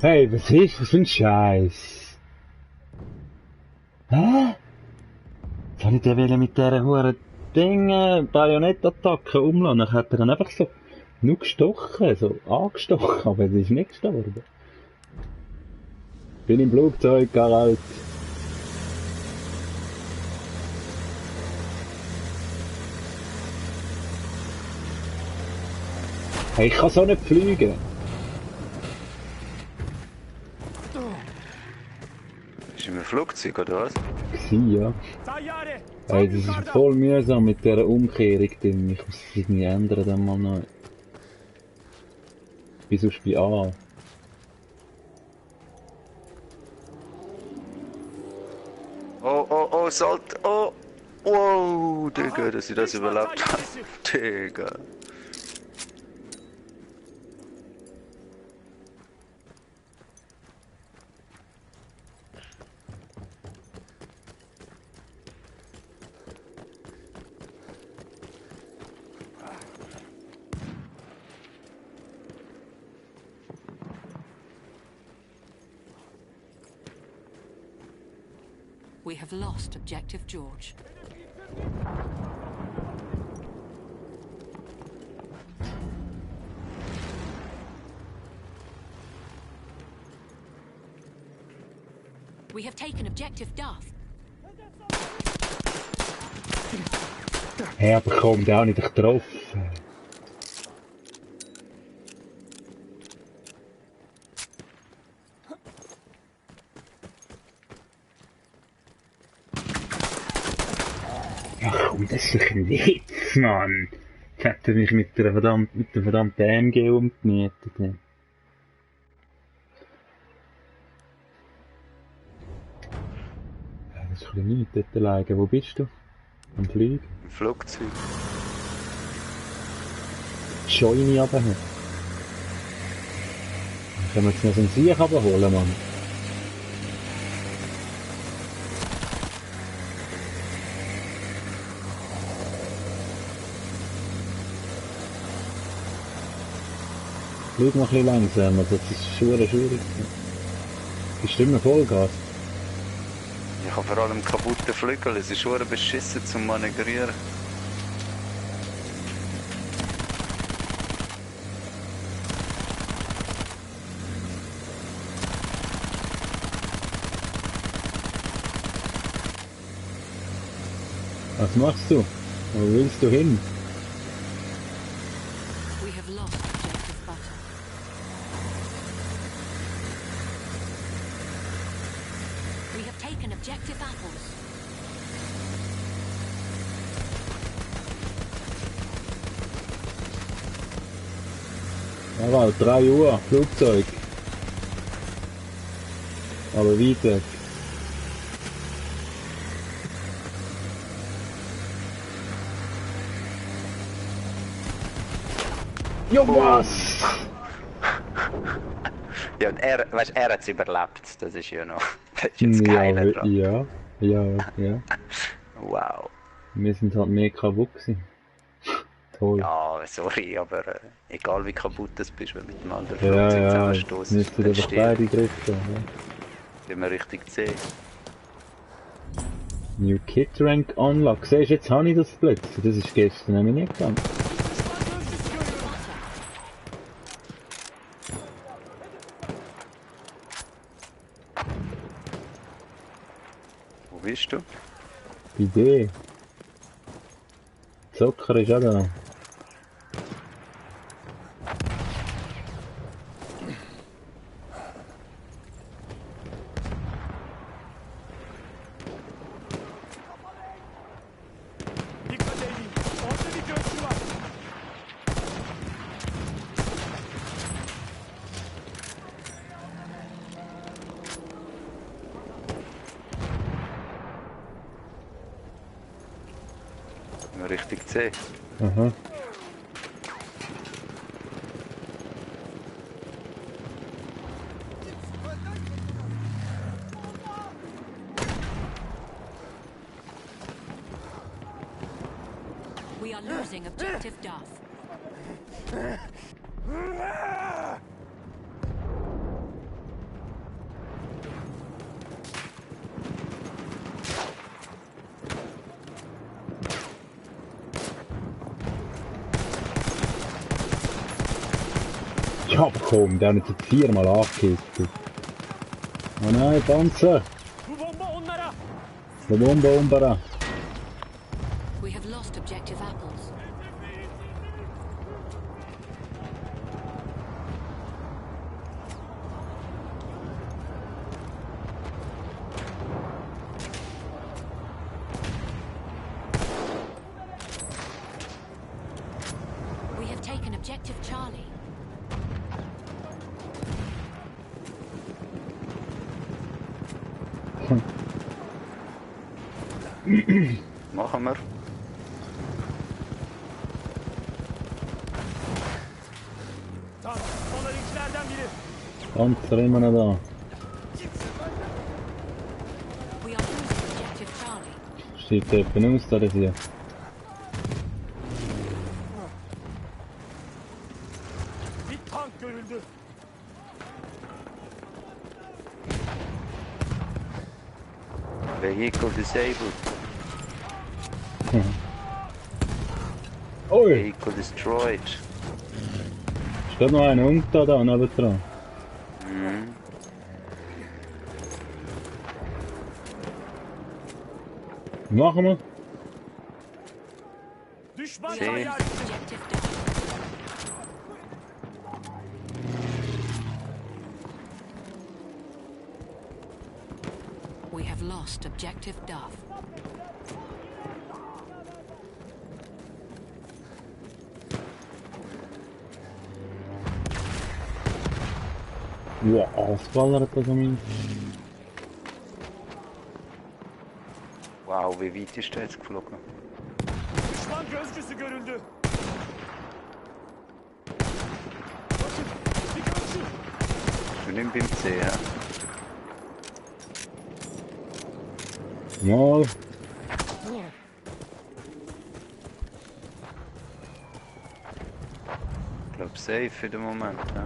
Hey, was ist das für ein Scheiß? Hä? Jetzt habe ich den mit dieser hohen Bajonettattacke umlassen. Dann hat er dann einfach so nur gestochen, so angestochen, aber er ist nicht gestorben. Bin im Flugzeug, Geralt. Hey, ich kann so nicht fliegen. Bist du im Flugzeug oder was? Ja. Tayyare! Hey, Tam das ist yukarıda! voll mühsam mit dieser Umkehrung. Ding. Ich muss das irgendwie ändern dann mal noch. Wie sonst bei A. Oh, oh, oh, Salt, oh! Wow, Digga, Aha, dass ich das Düşman überlebt habe. tayyaresi! Digga. We have lost Objective George. We have taken Objective Duff. Hey, aber komm, der habe ich dich getroffen. Ach komm, das ist doch ein Witz, Mann. Jetzt hat er mich mit der verdammten AMG umgenietet. Ja, das ist ein bisschen nichts dort alleine. Wo bist du? Am Fliegen? Im Flugzeug. Joini runterholen. Können wir jetzt noch so einen Sieg runterholen, Mann? Flieg noch ein bisschen langsamer, das ist schwierig. Bist du immer Vollgas? Ich habe vor allem kaputte Flügel, es ist schon beschissen zum Manövrieren. Was machst du? Wo willst du hin? We have lost Objective Butter. We have taken Objective Apples. Jawohl, 3 Uhr, Flugzeug. Aber weit weg. Jo, was? Ja, und er, weißt, er hat es überlebt, das ist ja noch, das ist jetzt Geile dran. Ja. Wow. Wir sind halt mehr kaputt gewesen. Toll. Ja, sorry, aber egal wie kaputt du bist, wenn du mit dem anderen Ja, Flugzeug ja, zusammenstoßt, müssten dann einfach stirbt beide drücken. Ja. wenn man richtig sehen. New Kit Rank Unlock. Siehst du, jetzt habe ich das plötzlich. Das ist gestern nämlich nicht gegangen. Wo bist du? Die Idee. Zucker ist auch da. Dikkat edin! Orada bir göççü var! Wenn man richtig sehen. Aha. We are losing Objective Duff. Ja, komm, der hat jetzt 4-mal angekickt. Oh nein, Panzer! Bu bomba onlara! La bomba umbara! We have lost Objective Apples. Machen wir. Tank, sola linkslerden biri. Panzer immer noch da. We are losing objective Charlie. Steigt jemand aus, da hier. Bir tank görüldü. Vehicle disabled. Ui! Vehicle destroyed. Steht noch einer unten da neben dran. Mhm. Machen wir. Düşman Şey- sayar. Objective Duff. We have lost objective Duff. Ja, was ballert das an mich? Wow, wie weit ist der jetzt geflogen? Düşman gözcüsü görüldü. Bakın, bir gözcü. Du nimmst beim C, ja? Mal. Ich glaube safe für den Moment, ja?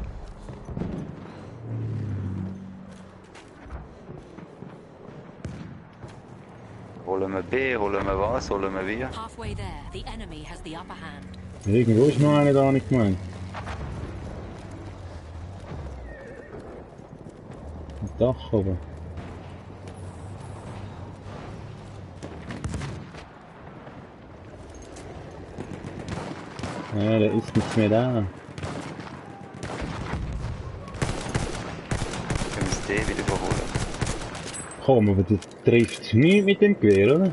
Holen wir B, holen wir was, holen wir wie? Halfway there, the enemy has the upper hand. Irgendwo ist noch einer da, nicht gemeint. Am Dach oben. Ja, da ist nichts mehr da. Können wir das D wieder überholen? Komm, aber das trifft nicht mit dem Gewehr, oder?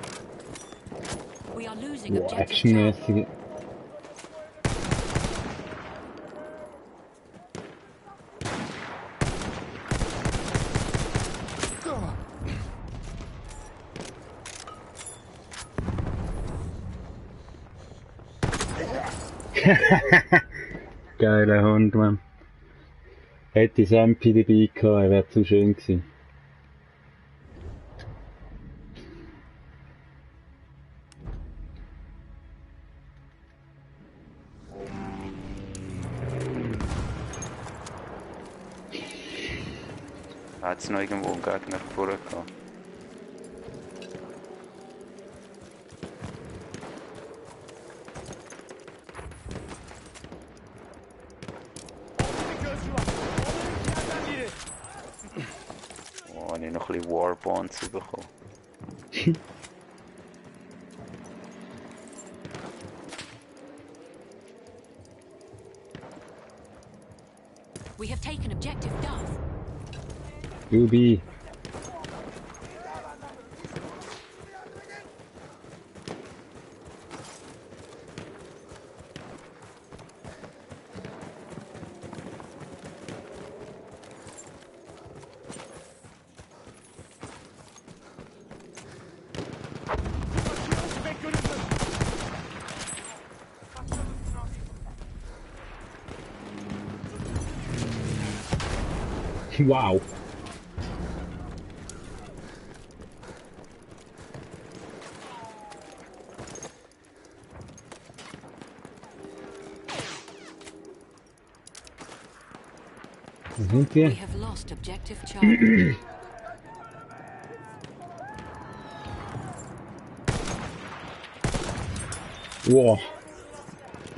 We are losing Boah, objective Charlie. actionmäßig. Geiler Hund, Mann. Hätte ich MP dabei gehabt, wäre zu schön gewesen. Hat es noch irgendwo einen Gegner vorgehabt? Bir gözcü var. Sola linkslerden biri. Oh, habe ich noch ein bisschen Warbonds bekommen. We have taken objective Duff. Jubi. Tüfek görüldü. Wow. Wo sind We wir? have lost objective Charlie. Wow.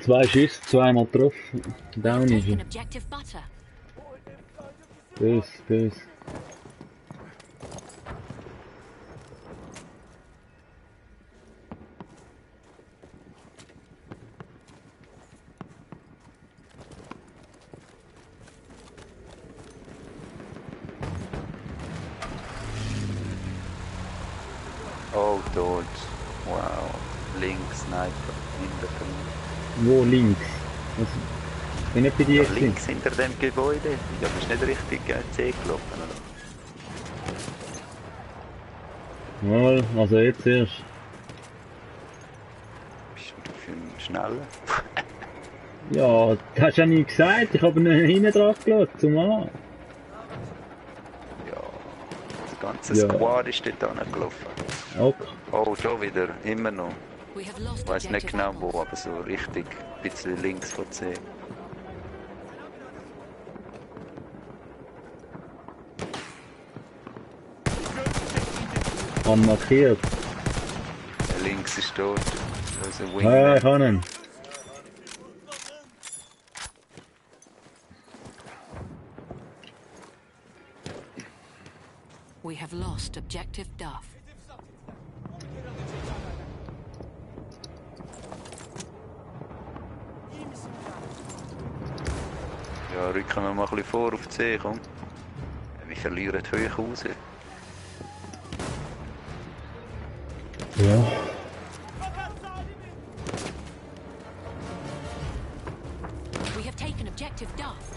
2 Schüsse, zweimal getroffen. We Down have ist taken er. objective Butter. Bös, bös. Oh, dort. Wow. Links, Sniper, hinter dem. Wo links? Was? Bin ich bei dir? Links hinter dem Gebäude. Ja, bist nicht richtig C gelaufen, oder? Mal, also jetzt erst. für einen Schnellen. Ja, das hast du ja nie gesagt. Ich habe ihn hinten drauf gelassen, zum An. Ja, das ganze Ja. Squad ist dort angelaufen. Okay. Oh, schon wieder, immer noch. We have lost Ich weiß nicht objective genau wo, apples. aber so richtig ein bisschen links von C. Anmarkiert. Links ist tot. Also Ja, Wingman. ich habe ihn. We have lost objective Duff. Ja, rücken wir mal ein bisschen vor auf C, komm. Wir verlieren hoch raus. Ja. We have taken objective Duff.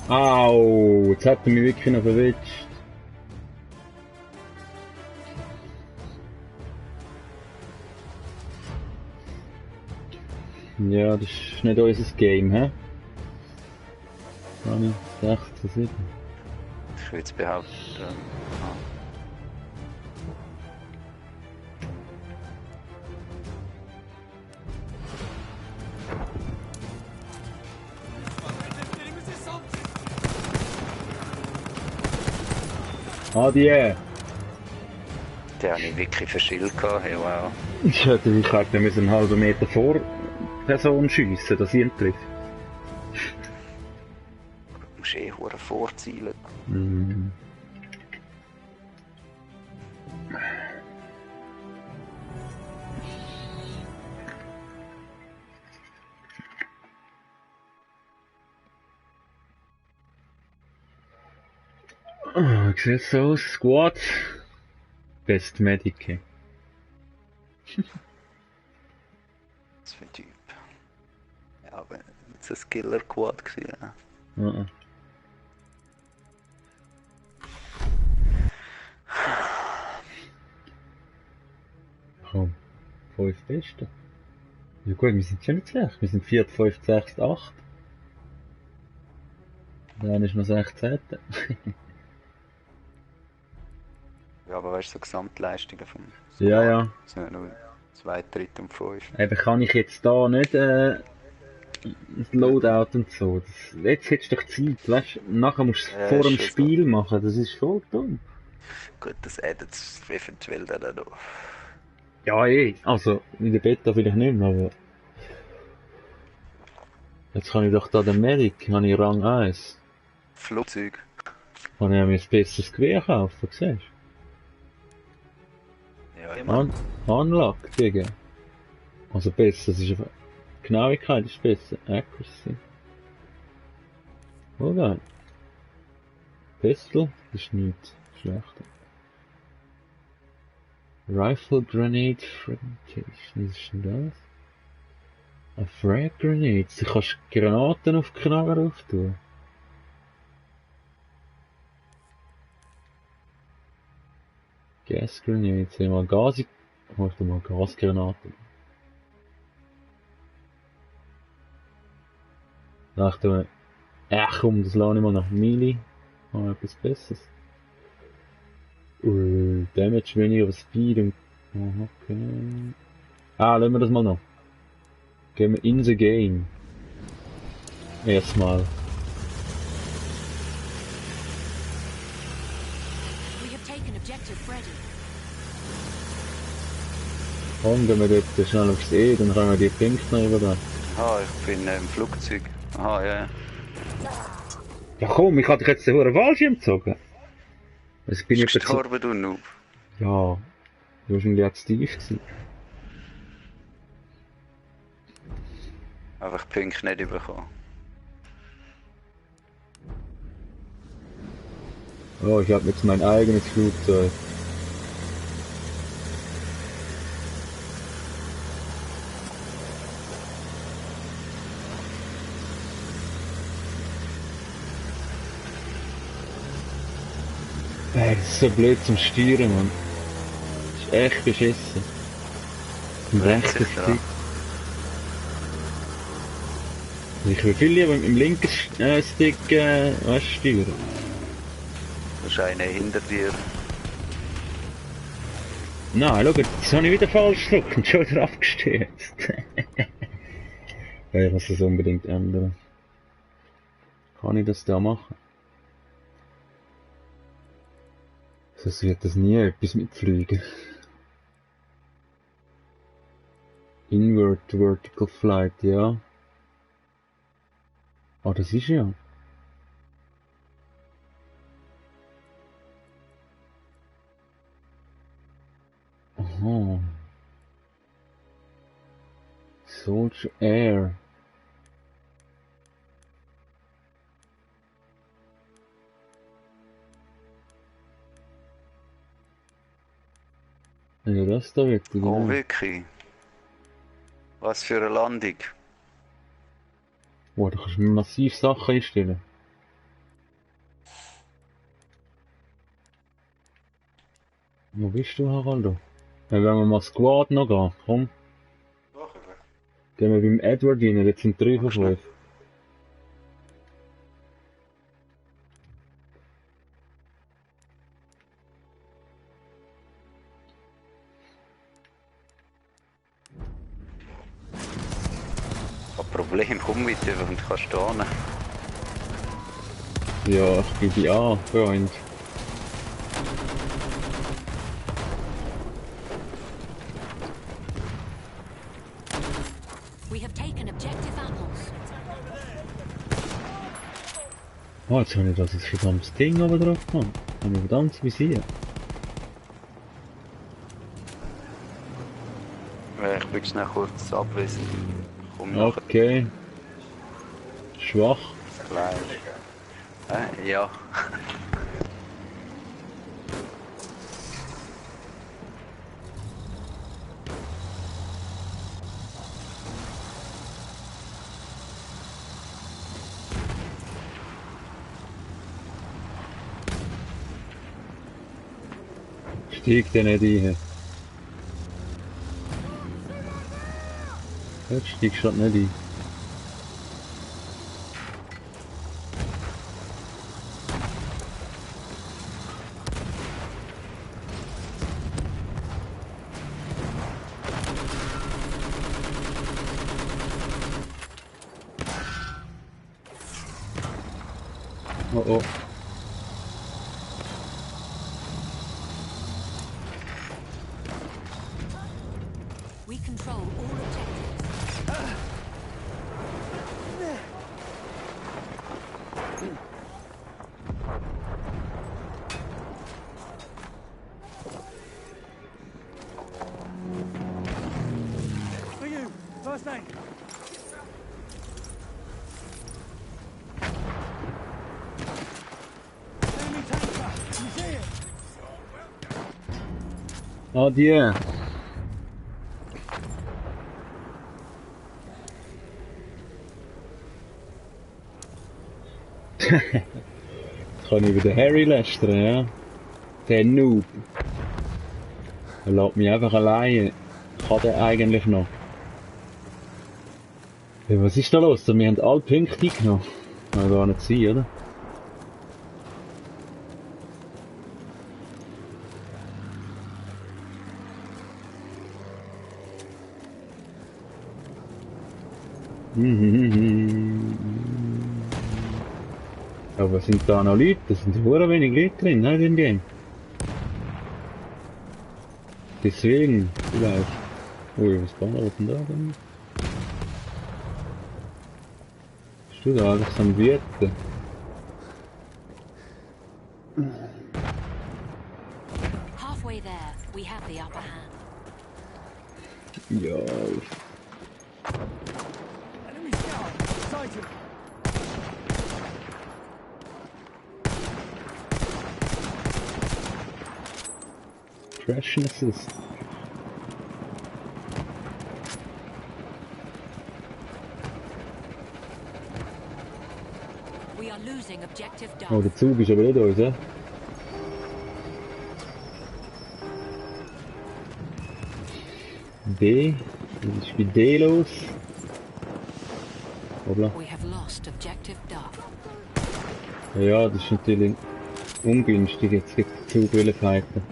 Au, jetzt hat er mich wirklich noch verwitscht. Ja, das ist nicht unser Game, hä? Gar nicht 16, 7. Ich würde jetzt behaupten. Adieu! Der habe ich wirklich verschillt gehabt, hey, wow. Ich hätte mich halt wir müssen einen halben Meter vor die Person schiessen, dass sie ihn trifft. Du musst eh hure vorzielen. Mhm. Oh, wie sieht's so aus? Squad. Best Medic. Was für ein Typ. Ja, aber es war ein Killer-Quad gewesen, ja. Uh-uh. Komm, 5 Beste. Ja gut, wir sind schon nicht schlecht. Wir sind 4, 5, 6, 8. Dann ist noch 16. Ja, aber weißt du, so Gesamtleistungen vom Ja, ja. sind ja nur 2 Drittel und 5. Eben kann ich jetzt da nicht das Loadout und so. Jetzt hättest du doch Zeit, weißt du? Nachher musst du es Ja, vor dem ist schon Spiel machen, das ist voll dumm. Gut, das addet es eventuell dann auch noch. Ja, also in der Beta vielleicht nicht mehr, aber jetzt kann ich doch da den Medic, habe ich Rang 1. Flugzeug. Kann ich mir ein besseres Gewehr kaufen, siehst Ja, du? immer. Unlock, Digga. Also besser, das ist einfach... Genauigkeit ist besser, Accuracy. Oh geil. Pistol ist nicht schlechter. Rifle Grenade Fragmentation, was ist denn das? Ein Frag Grenade, du kannst Granaten auf die Knarre auftun. Gas Grenade, sehen wir mal Gas... Warte mal, Gasgranaten. Dachte mir, komm, das lasse ich mal nach Melee. Mal etwas Besseres. Damage weniger, aber Speed und... Oh, okay. Lassen wir das mal noch. Gehen wir in the game. Erstmal. We have taken objective Freddy. Komm, gehen wir dort schnell aufs E, dann können wir die Punkte noch übergeben. Aha, ich bin im Flugzeug. Aha, ja. Ja komm, ich hatte dich jetzt den hohen Fallschirm gezogen. Also ich bin Bist du etwa zu... gestorben, du Noob? Ja, wahrscheinlich jetzt tief gewesen. Einfach Punkte nicht bekommen. Oh, ich habe jetzt mein eigenes Flugzeug. Das ist so blöd zum Steuern, Mann. Das ist echt beschissen. Im Lenkt rechten sich dran. Stick. Ich will viel lieber mit dem linken Stick, weißt, steuern. Da ist einer hinter dir. Nein, schau, jetzt habe ich wieder falsch gedrückt und schon wieder abgestürzt. Ja, ich muss das unbedingt ändern. Kann ich das da machen? Sonst wird das nie etwas mit Fliegen. Invert Vertical Flight, ja. Ah, das ist ja. Aha. Soldier Air. Ja, das da wirklich, Oh, ja. wirklich? Was für eine Landung. Oh, da kannst du massiv Sachen einstellen. Wo bist du, Haraldo? Wenn wir mal Squad noch gehen, komm. Gehen wir beim Edward rein, jetzt sind 3 von 5. Kein Problem, komm mit dir und kannst stehen. Ja, ich gebe die an, Freund. We have taken objective apples. Ah, jetzt habe ich das verdammtes Ding oben drauf gehabt. Habe ich verdammt Visier. Ich bin schnell kurz abwesend. Komm nachher Okay. Schwach. gleich. Ja. Steig den nicht ein. Jetzt steigst du halt nicht ein. Oh oh. We control all objectives. For you, first name. Enemy tanker. You see it? Adieu. Jetzt kann ich über den Harry lästern, ja? Der Noob. Er lässt mich einfach alleine. Kann der eigentlich noch? Ja, was ist da los? Wir haben alle Punkte eingenommen. Kann gar nicht sein, oder? Aber sind da noch Leute? Es sind sehr wenig Leute drin, ne, in dem Game. Deswegen, vielleicht. Ui, was war denn da denn? Bist du da alles am Wirten? Halfway there, we have the upper hand. Ja, Enemy scout. Sighted. Crash and Assist. We are losing objective Oh, Duff. der Zug ist aber nicht uns, ja? D. Was ist bei D los? Hoppla. We have lost objective Duff. Ja, das ist natürlich ungünstig, jetzt gegen den Zug wollen fighten.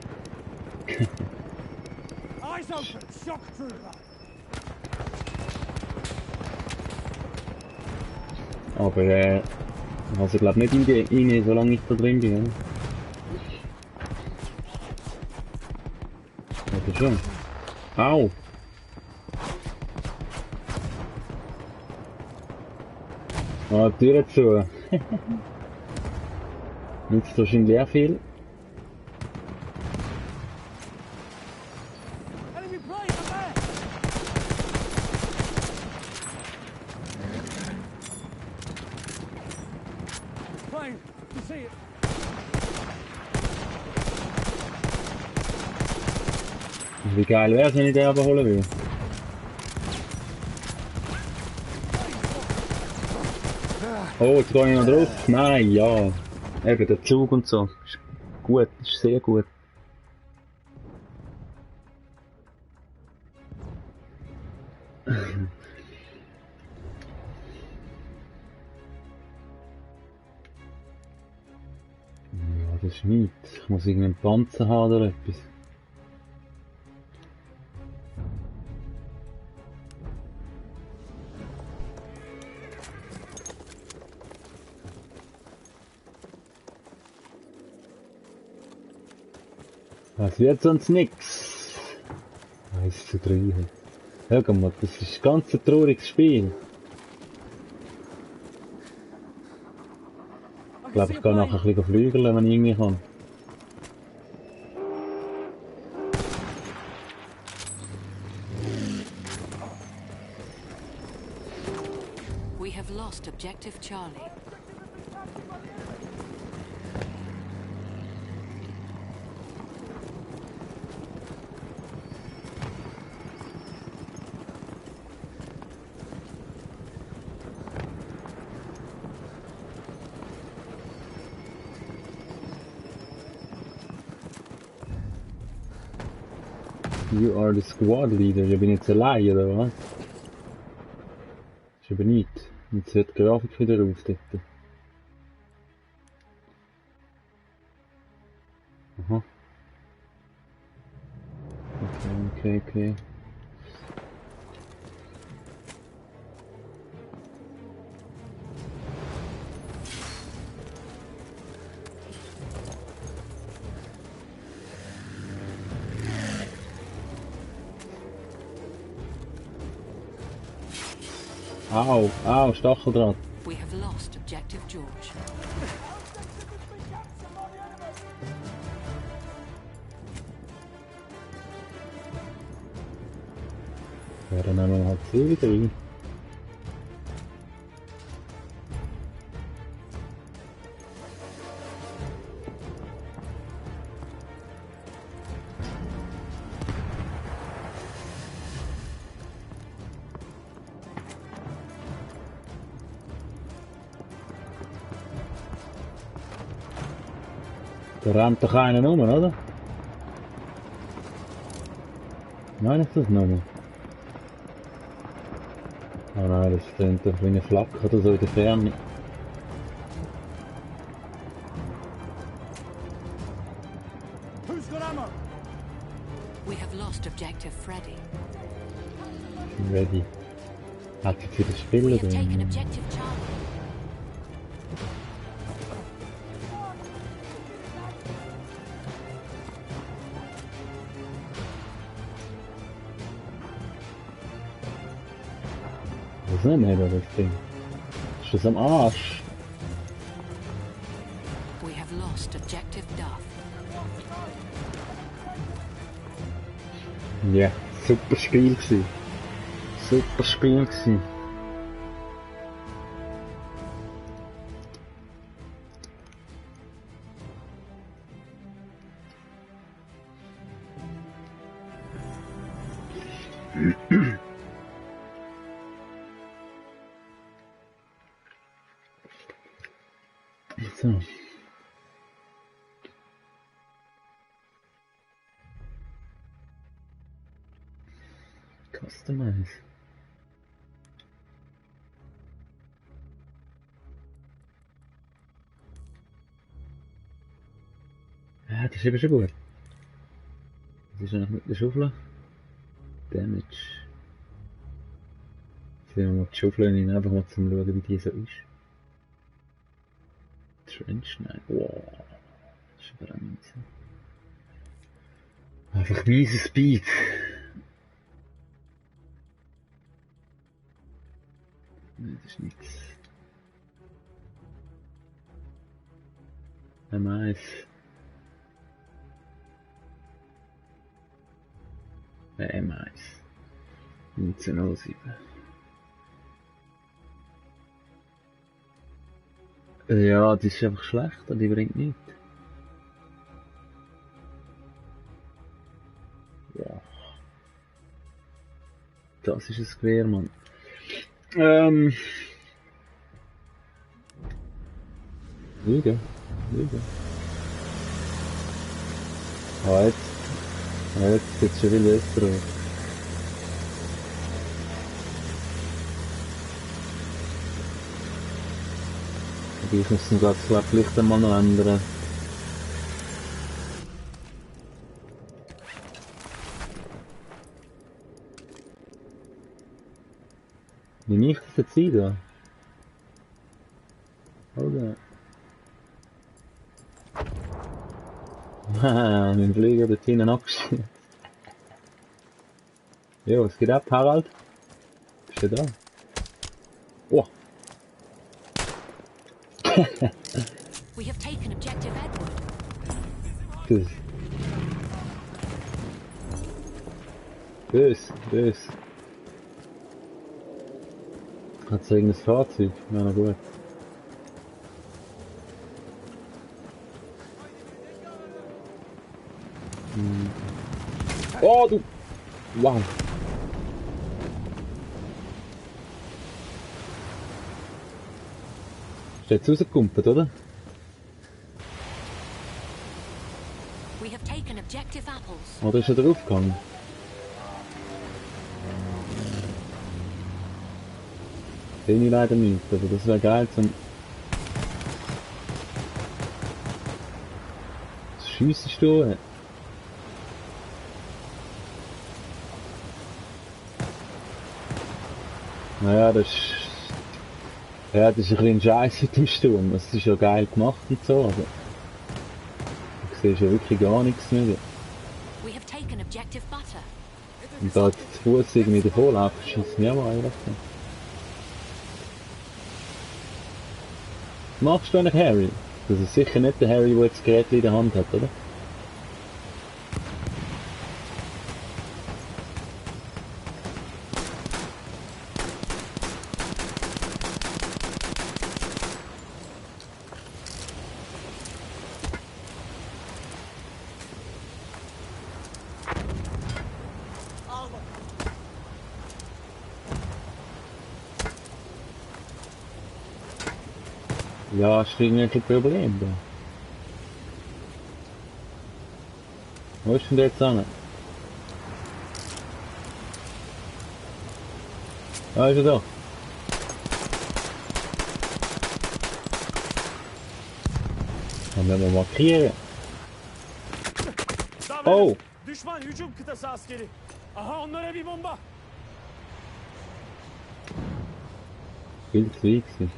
Eyes open. Shock trooper. Aber also glaube nicht rein, solange ich da drin bin, oder? Oder schon? Au! Ah, die Tür zu. Nützt wahrscheinlich auch viel. Enemy plane up there. Plane. You see it. Wie geil wär's, wenn ich den überholen will? Oh, jetzt gehe ich noch drauf. Nein, ja. Eben, der Zug und so. Ist gut, ist sehr gut. Ja, das ist nichts. Ich muss irgendeinen Panzer haben oder etwas. Das wird sonst nix. 1:3. Schau mal, das ist ganz ein trauriges Spiel. Ich glaube, ich gehe nachher ein bisschen flügeln, wenn ich irgendwie kann. We have lost objective Charlie. You are the squad leader. Ich bin jetzt allein, oder was? Ist aber nichts. Jetzt hört die Grafik wieder auf dort. Aha. Okay. Au, Stacheldraht. We have lost objective George. Ja, dann nehmen wir halt sie wieder rein. Da rennt doch einer rum, oder? Nein, ist das nochmal? Ah nein, das klingt doch wie eine Flak oder so in der Ferne. Who's got ammo? We have lost objective Freddy. Ready. Hat jetzt wieder We Spieler have taken drin? objective Charlie. Was nicht mehr, das Ding? Ist das am Arsch? We have lost objective Duff. Ja, super Spiel gewesen. Super Spiel gewesen. So. Customize. Ja, das ist eben schon gut. Was ist eigentlich mit der Schaufel? Damage. Jetzt sehen wir mal die Schaufel rein, einfach mal zum schauen, wie die so ist. Trench, nein. Wow. Das ist aber auch miese. Einfach miese Speed. Nein, das ist nichts. M1. M1. 1907. Ja, die ist einfach schlecht, die bringt nichts. Ja. Das ist ein Gewehr, Mann. Lüge. Ah, jetzt sieht es schon viel besser aus. Aber ich muss den Glatzklapp vielleicht einmal noch ändern. Wie nehme ich das jetzt ein, da? Oder? Haha, mein Flieger dort hinten abgeschossen. Jo, was geht ab, Harald? Bist du da? Oh! We have taken objective Edward. Bös. Hat so irgendein Fahrzeug? Ja, na gut. Oh, du! Wow! Ist der jetzt rausgekumpelt, oder? We have taken objective apples. Oder ist er draufgegangen? Sehe ich leider nicht, aber das wäre geil zum... Was schiessest du? Naja, das ist... Ja, das ist ein bisschen scheiße mit dem Sturm. Es ist ja geil gemacht und so, aber... Du siehst ja wirklich gar nichts mehr. We have taken objective butter. Und da jetzt zu Fuß irgendwie davor laufen, schießt mich auch mal einfach. Was machst du eigentlich, Harry? Das ist sicher nicht der Harry, der jetzt das Gerät in der Hand hat, oder? Ja, ist irgendwelche Probleme da. Wo ist denn der jetzt an? Ah, ist er da? Dann werden wir markieren. Oh! Düşman hücum kıtası askeri. Aha onlara bir bomba. Viel zu weit gewesen.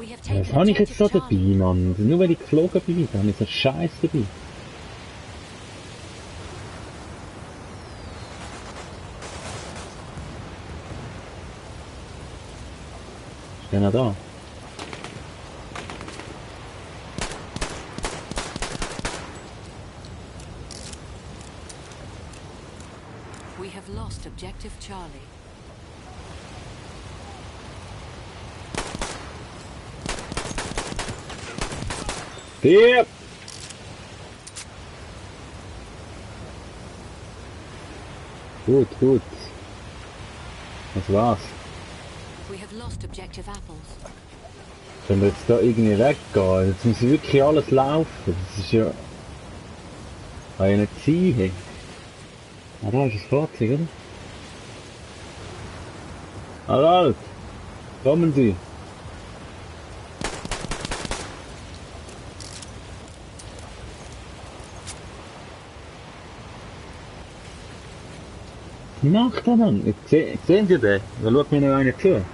We have Was taken habe ich jetzt so objective dabei, Charlie. Mann? Nur weil ich geflogen bin, da habe ich so Scheiß dabei. Ist der noch da? We have lost objective Charlie. Stirb! Gut. Was war's? We have lost objective apples. Wenn wir jetzt da irgendwie weggehen, jetzt muss wirklich alles laufen. Das ist ja... Kann ja nicht sein, hey. Ah, da ist das Fahrzeug, oder? Harald! Kommen Sie! Was macht er, Mann? Sehen Sie den? Da schaut mir noch einer zu.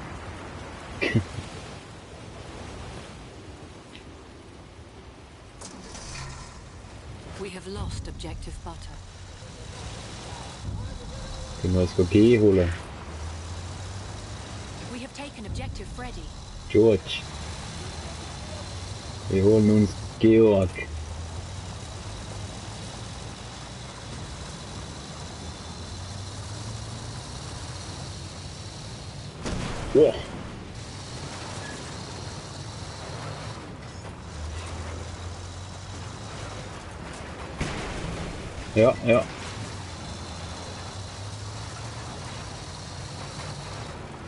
We have lost objective butter. Ich muss G holen. We have taken objective Freddy. George. Wir holen uns Georg. Wow. Ja, ja.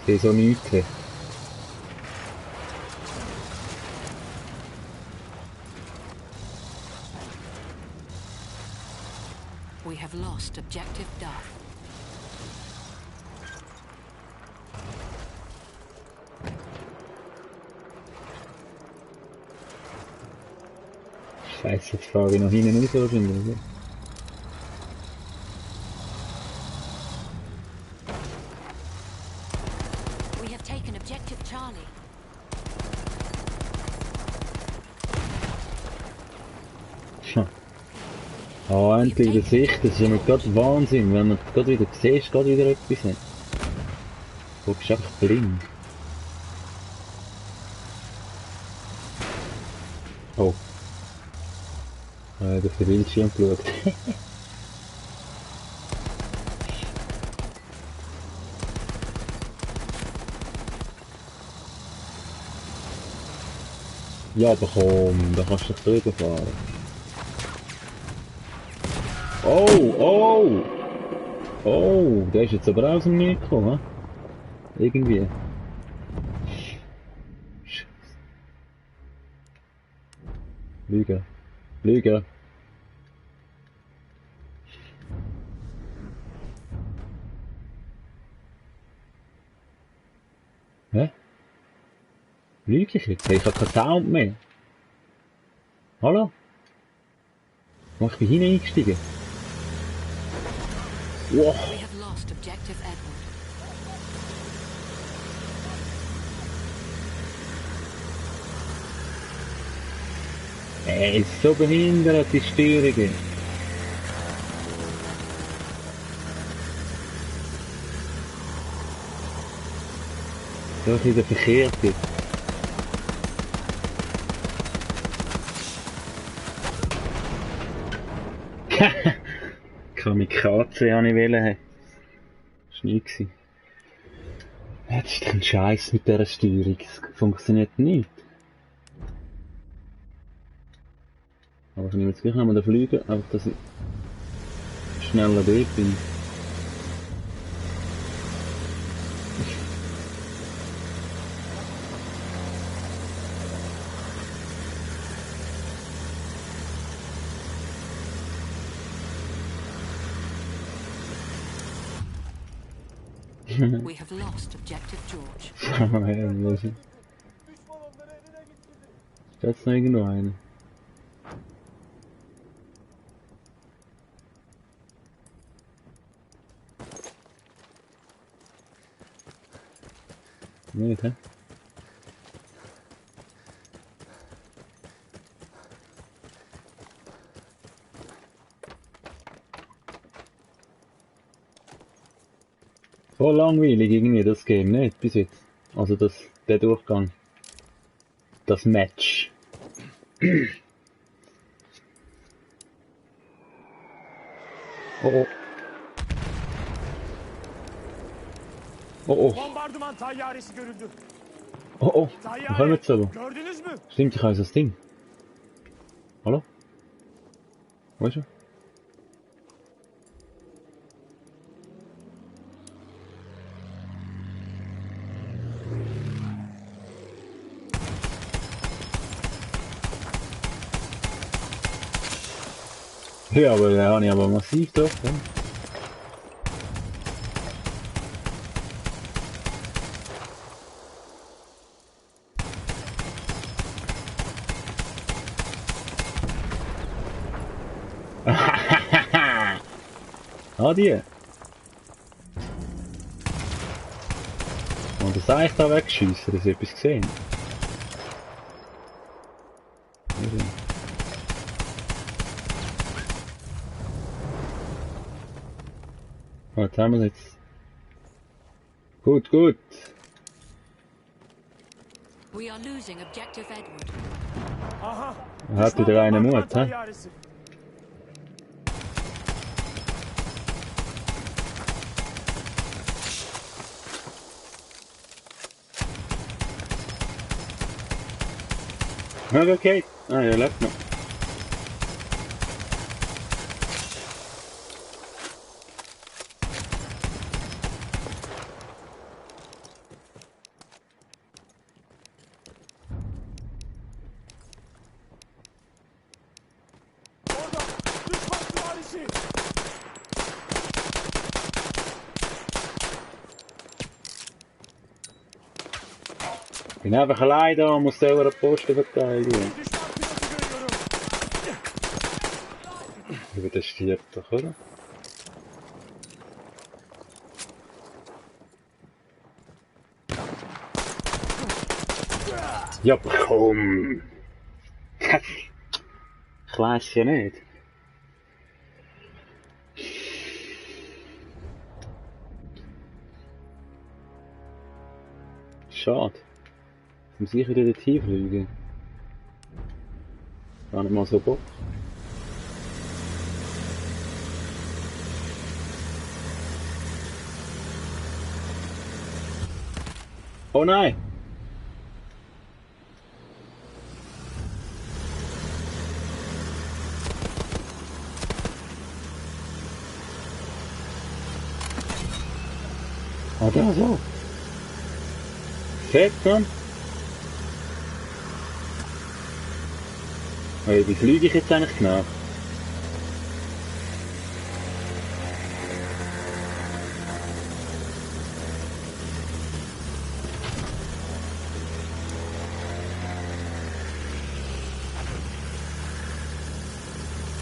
Ich sehe so nichts. We have lost objective Duff. Scheiße, jetzt fahre ich noch hinten raus wahrscheinlich. We have taken objective Charlie. Tja. Ah, endlich in der Sicht, das ist ja nicht gerade Wahnsinn, wenn man gerade wieder siehst, gerade wieder etwas hat. Du bist einfach blind. Oh. Auf den Bildschirm geschaut. Ja, aber komm, da kannst du doch drüber fahren. Oh, oh! Oh, der ist jetzt aber aus dem Nichts gekommen, hä? Irgendwie. Scheiße. Lüge. Lüge. Hä? Lüge ich jetzt? Ich habe keinen Sound mehr. Hallo? Oh, ich bin hinein eingestiegen. Wow. We have lost objective Edward. Ist so behindert, die Steuerungen. So ist wieder verkehrt jetzt. Kamikaze habe ich wollen. Das war nie gewesen. Das ist doch ein Scheiß mit dieser Steuerung. Es funktioniert nicht. Aber ich nehme jetzt gleich nochmal den Flüger, einfach dass ich schneller dort bin. We have lost objective George. Wo ist er? Steht's noch irgendwo einer? Nicht, hä? So langweilig irgendwie das Game nicht, bis jetzt. Also der Durchgang. Das Match. Oh oh. Oh oh. Bombardıman tayyaresi görüldü. Oh oh. Wir kommen jetzt aber. Gördünüz mü? Stimmt, ich habe das Ding. Hallo? Wo ist er? Ja, aber da habe ich aber massiv getroffen. Ah, die. Und das Eis da wegschiessen, das etwas gesehen. Was haben wir jetzt? Gut, gut. We are losing objective Edward. Aha. Hat wieder einen Mut, hä? Tayyaresi. Okay. Ah, er lebt noch. Orada. Düşman süvarisi. Ich bin einfach allein da und muss selber einen Posten verteidigen. Düşman pilotu görüyorum. Aber der stirbt doch, oder? Ja, aber komm! Ich weiß ja nicht. Schade. Jetzt muss ich wieder dorthin fliegen. Gar nicht mal so Bock. Oh nein! Ah, da so. Fett, Mann. Hey, wie fliege ich jetzt eigentlich genau?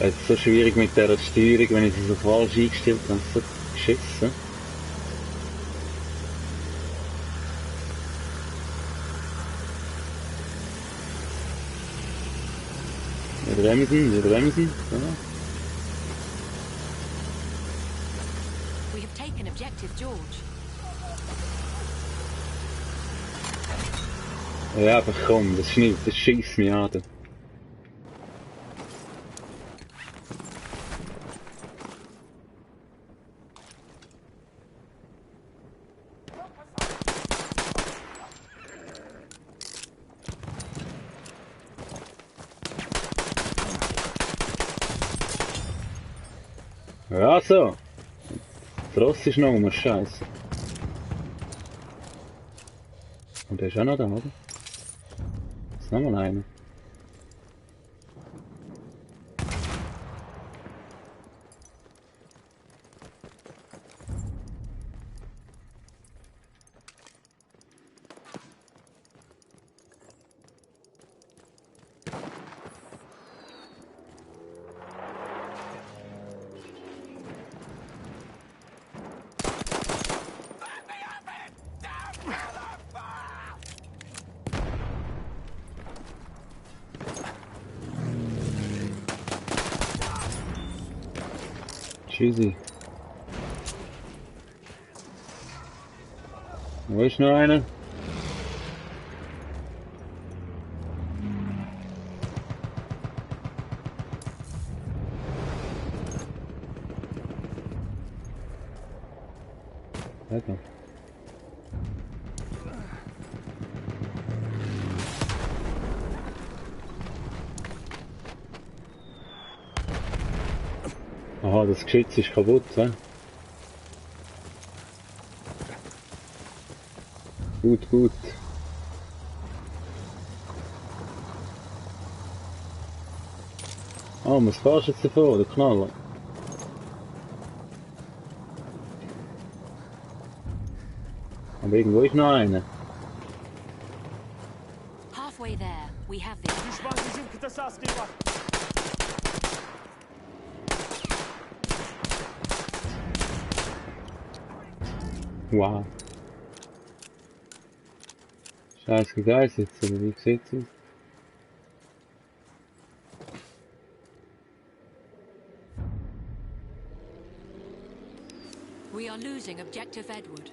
Es ist so schwierig mit der Steuerung, wenn ich sie so falsch eingestellt habe, so geschissen. Wir bremsen, ja. We have taken objective George. Ja, aber komm, das schießt mich an. Ja, so. Der Ross ist noch um, Scheiße. Und der ist auch noch da, oder? Ist noch mal einer. Tschüssi. Wo ist noch einer? Weiter. Aha, das Geschütz ist kaputt, hä? Gut, gut. Oh, was fährst du jetzt davor, der Knaller? Aber irgendwo ist noch einer. Halfway there, we have the Düşman hücum kıtası askeri var. Wow. Scheiße Geist jetzt, oder wie sieht's aus? We are losing objective Edward.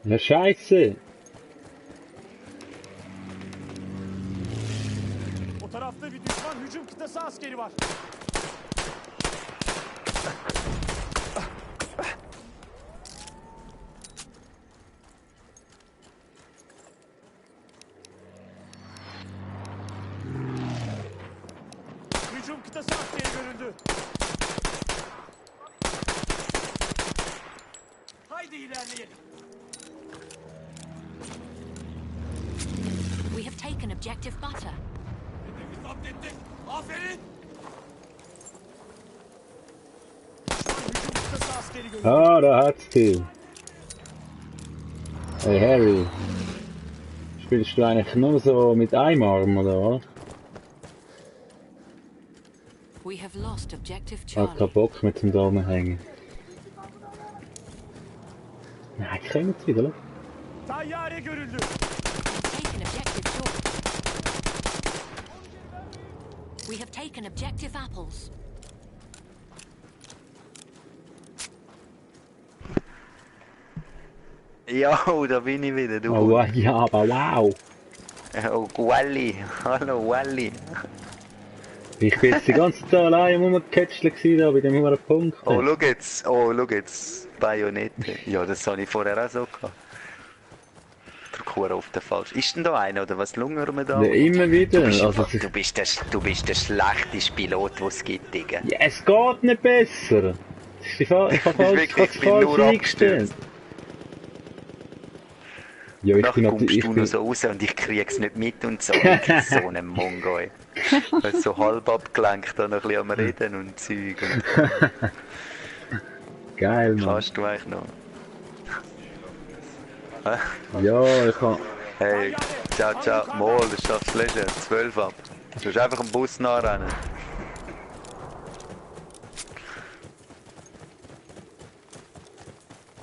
Ja, Scheiße! O tarafta bir düşman hücum kıtası askeri var. Hücum kıtası askeri görüldü. Haydi ilerleyelim. We have taken objective butter. Hedefi zapt ettik. Aferin. Düşman hücum kıtası askeri görüldü. Ah, da hat's die. Hey Harry. Spielst du eigentlich nur so mit einem Arm, oder was? We have lost objective Ich hab Charlie. keinen Bock mehr zum da hängen. Nein, ich komme jetzt wieder, schau. Tayyare görüldü. Taken objective George. We have taken objective apples. Ja, da bin ich wieder, du. Oh, ja, aber wow! Oh, Wally. Hallo, Wally. Ich bin jetzt die ganze Zeit allein rumgecatcht da bei dem hohen Punkt. Oh, schau jetzt. Bayonette. Ja, das habe ich vorher auch so gehabt. Drück auf den falsch. Ist denn da einer, oder was lungern wir da? Ja, immer wieder. Du bist, Also, du bist der schlechteste Pilot, den es gibt, Digga. ja, es geht nicht besser. Ich habe wirklich, ich bin falsch nur eingestellt. Ja, ich Danach bin kommst natürlich. du noch so raus und ich krieg's nicht mit und so. Ich bin so ein Mongol. So halb abgelenkt, da noch ein bisschen am Reden und Zeug. Und Geil, Mann. kannst du eigentlich noch? Ja, ich kann. Hey, ciao, ciao, Mol, das schaffst du Leisure, 12 ab. Du musst einfach am Bus nachrennen.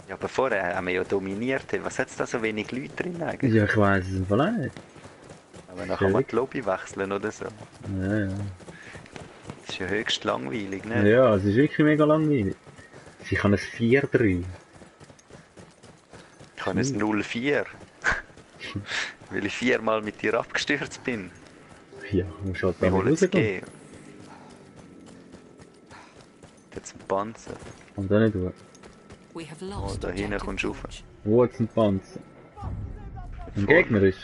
Ja, aber vorher haben wir ja dominiert. Was hat es da so wenig Leute drin eigentlich? Ja, ich weiss es im Fall auch nicht. Aber dann kann man die Lobby wechseln oder so. Ja, ja. Das ist ja höchst langweilig, ne? Ja, es ist wirklich mega langweilig. Ich habe ein 4-3. Ich habe ein 0-4. Weil ich 4-mal mit dir abgestürzt bin. Ja, du musst halt da Wir mal holen es rausgehen. gehen. Jetzt ein Panzer. Und dann nicht durch. We have Oh, lost da hinten objective kommst du rauf. George. Wo ist ein Panzer? Ein Gegner ist.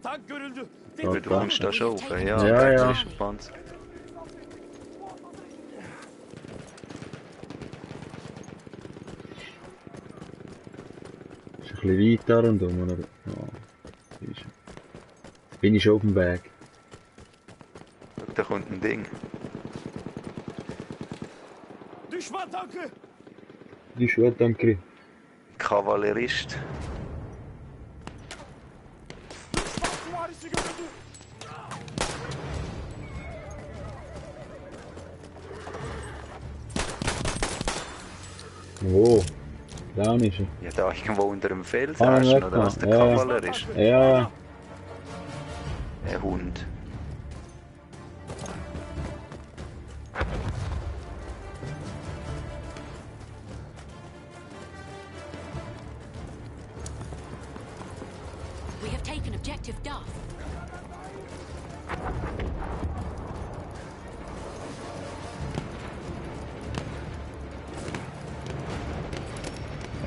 Tank görüldü. Ja, Du kommst da schon rauf, ja. Ja, da ja. ist ein Panzer. Ist ein bisschen weit da rundum, oder? Ja. Bin ich schon auf dem Weg. Schau, da kommt ein Ding. Düşman tankı. Die Schuhe danke. Kavallerist. Düşman süvarisi görüldü. Wo? Da ist er. Ja, da irgendwo unter dem Fels Ah, herrschen, weg oder da. was der Ja. Kavallerist? Ja, Ein Hund. We have taken objective Duff.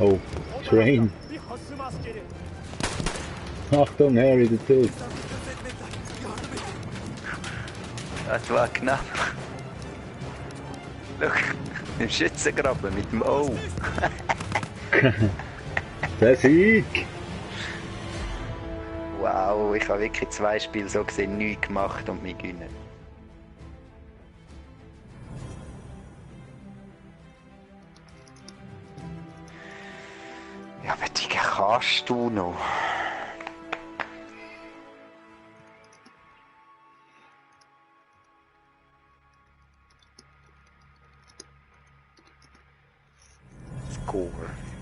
oh, Train. Bir hasım askeri. Achtung, Harry, der Tod. Das war knapp. Schau, im Schützengraben mit dem O. Der Sieg! Wow. ich habe wirklich 2 Spiele so gesehen nichts gemacht und mich gewinnen. Ja, aber Digga, kannst du noch? Score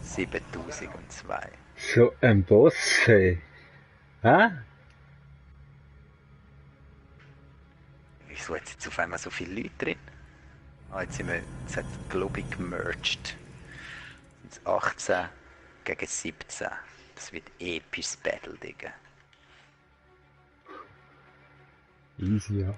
7002. So ein Boss, hey. Hä? Wieso hat jetzt auf einmal so viele Leute drin? Ah, jetzt hat glaube ich gemerged. Jetzt 18 gegen 17. Das wird episches Battle, Digga. Easy, ja.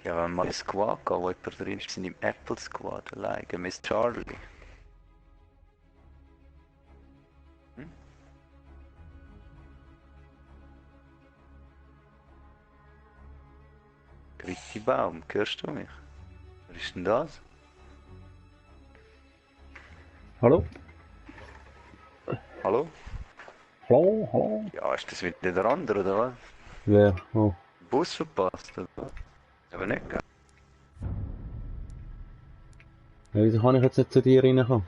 Ja, wenn mal ein Squad geht, wo jemand drin ist, sind im Apple Squad alleine, Miss Charlie. Hm? Dritte Baum, hörst du mich? Was ist denn das? Hallo? Hallo? Hallo? Hallo? Ja, ist das wieder der andere, oder was? Wer? Oh. Bus verpasst, oder was? Aber nicht, gell? Ja, wieso kann ich jetzt nicht zu dir reinkommen?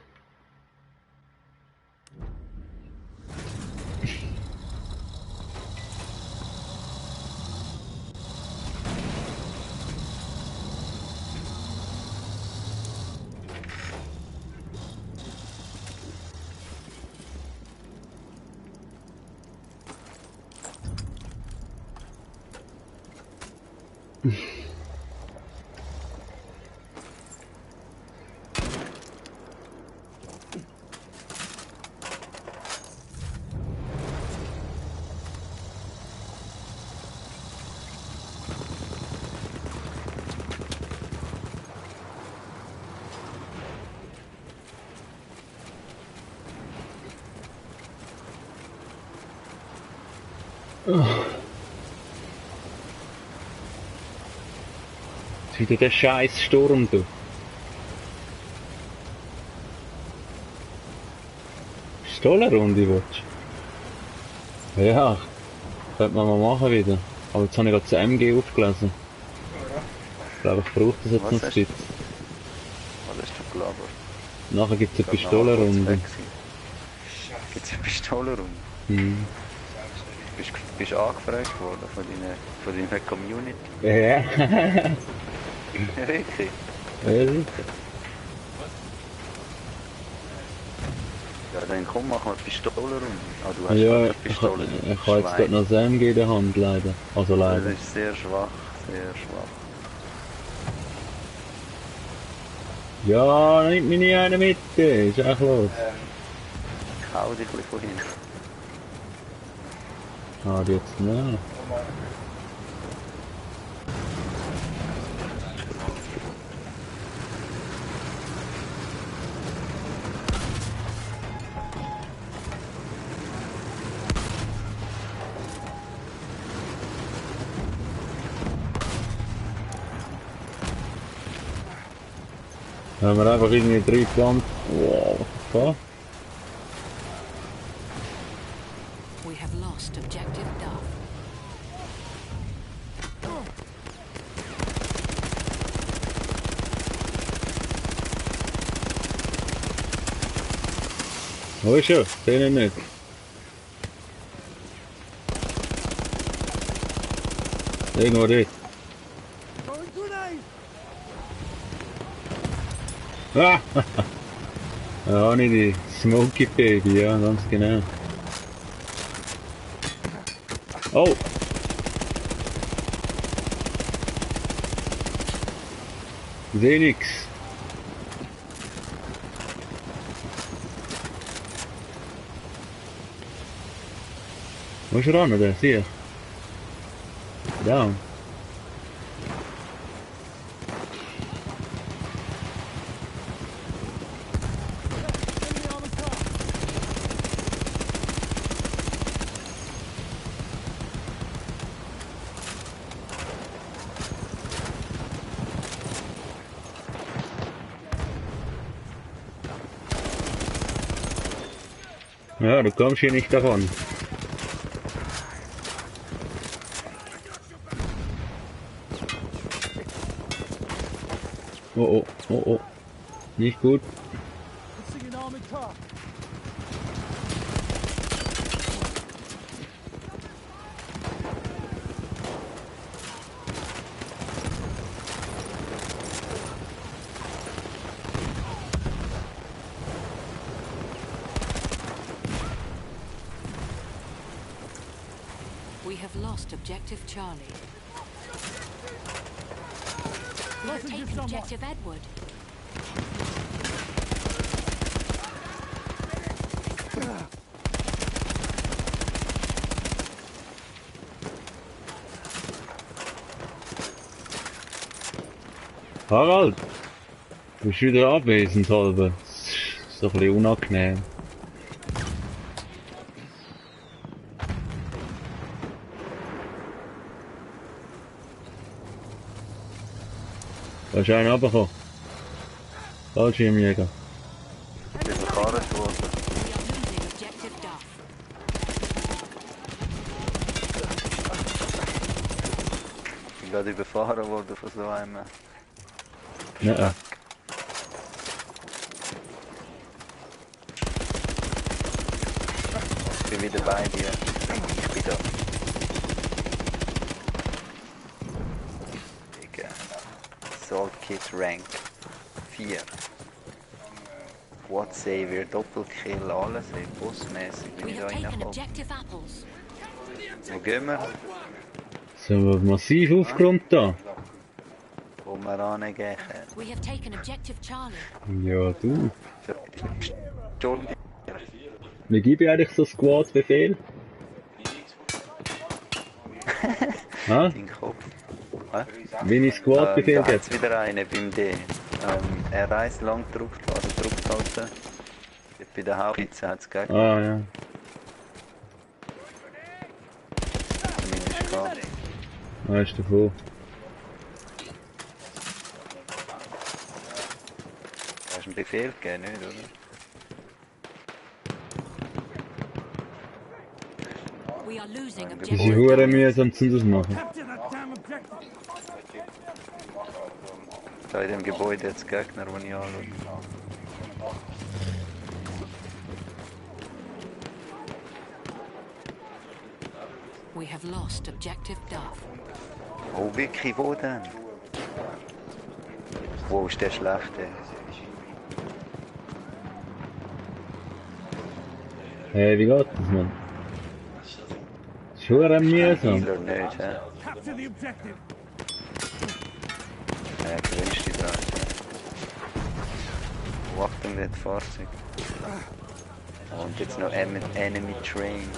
Jetzt wieder der scheiß Sturm, du. Stollenrunde willst du? Ja, könnte man mal machen wieder. Aber jetzt habe ich gerade das MG aufgelesen. Ich glaube, ich brauche das jetzt Was noch hast Zeit. Was hast du gelabert? Nachher gibt es eine Ich glaub, nachher Pistolenrunde. kurz weg sein. Gibt's eine Pistolenrunde? Hm. Bist du angefragt worden von deiner Community? Ja. Ja, wirklich? Ja, sicher. Ja, dann komm, machen wir eine Pistolenrunde. Ah, du hast Ja, keine ich Pistole. habe jetzt gerade noch das MG in der Hand, leider. Also Das leider. ist sehr schwach, sehr schwach. Ja, nimmt mich nicht einer mit, ist echt los. Hau dich ein bisschen von hinten. Ah, die jetzt, ne? Haben wir einfach irgendwie 3 Pflanzen. Wow, was ist das? We have lost objective Duff. Wo ist er? Den nicht. Irgendwo dort. Going to knife! Ah! Ja, nicht die Smoky Baby, ja, ganz genau. Oh! Ich seh nix. Wo ist er ran, der? Sieh. Down. Enemy armored car. Ja, du kommst hier nicht davon. Oh oh, oh oh. Nicht gut. Missing an armored car. We have lost objective Charlie. We have Lost taken someone. objective Edward. Harald! Du bist wieder abwesend, halber. Das ist doch ein bisschen unangenehm. Da ist einer runtergekommen. Fallschirmjäger. Ich bin verkarrt worden. We are losing objective Duff. Ich bin gerade überfahren worden von so einem. Ja. Ich bin wieder bei dir. Ich bin da. Digga. Assault Kit Rank 4. Quad Savior, Doppelkill, alles, ey, bossmäßig bin We ich da have taken reingekommen. objective Apples. Wo gehen wir? Sind wir massiv aufgeräumt da? Wo wir rangehen. We have taken objective Charlie. Ja, du. Schon Wie gebe ich eigentlich so Squad-Befehl? Ha? in den Kopf. Hä? Wie ich Squad-Befehl Da gebe? hat's wieder einen beim D. Er reist lang gedrückt, also gedrückt halten. Bei der Hauptspitze hat es gegeben. Ah, ja. Zumindest gehabt. Weißt du davon? Du hast einen Befehl gegeben, nicht, oder? We are losing Die objective sind hure mühsam zum das machen. Capture that damn objective. Da in dem Gebäude jetzt Gegner, die ich anschaue. We have lost objective Duff. Oh, wirklich, wo denn? Wo ist der Schlechte? Hey, wie geht das, Mann? Ist hure mühsam. Healer nicht, hä? Capture the objective. Ja, gewünscht die Frage. Achtung, das Fahrzeug. Und jetzt noch Enemy Train.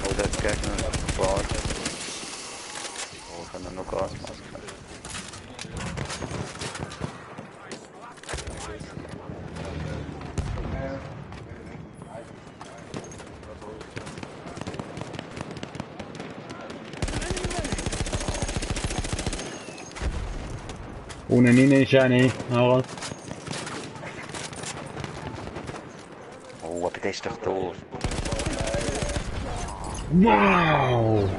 Oh, da ist Gegner gefahren. Oh, ich habe noch Gasmaske. Unten rein ist eine, Harald. Oh, aber der ist doch doof. Wow!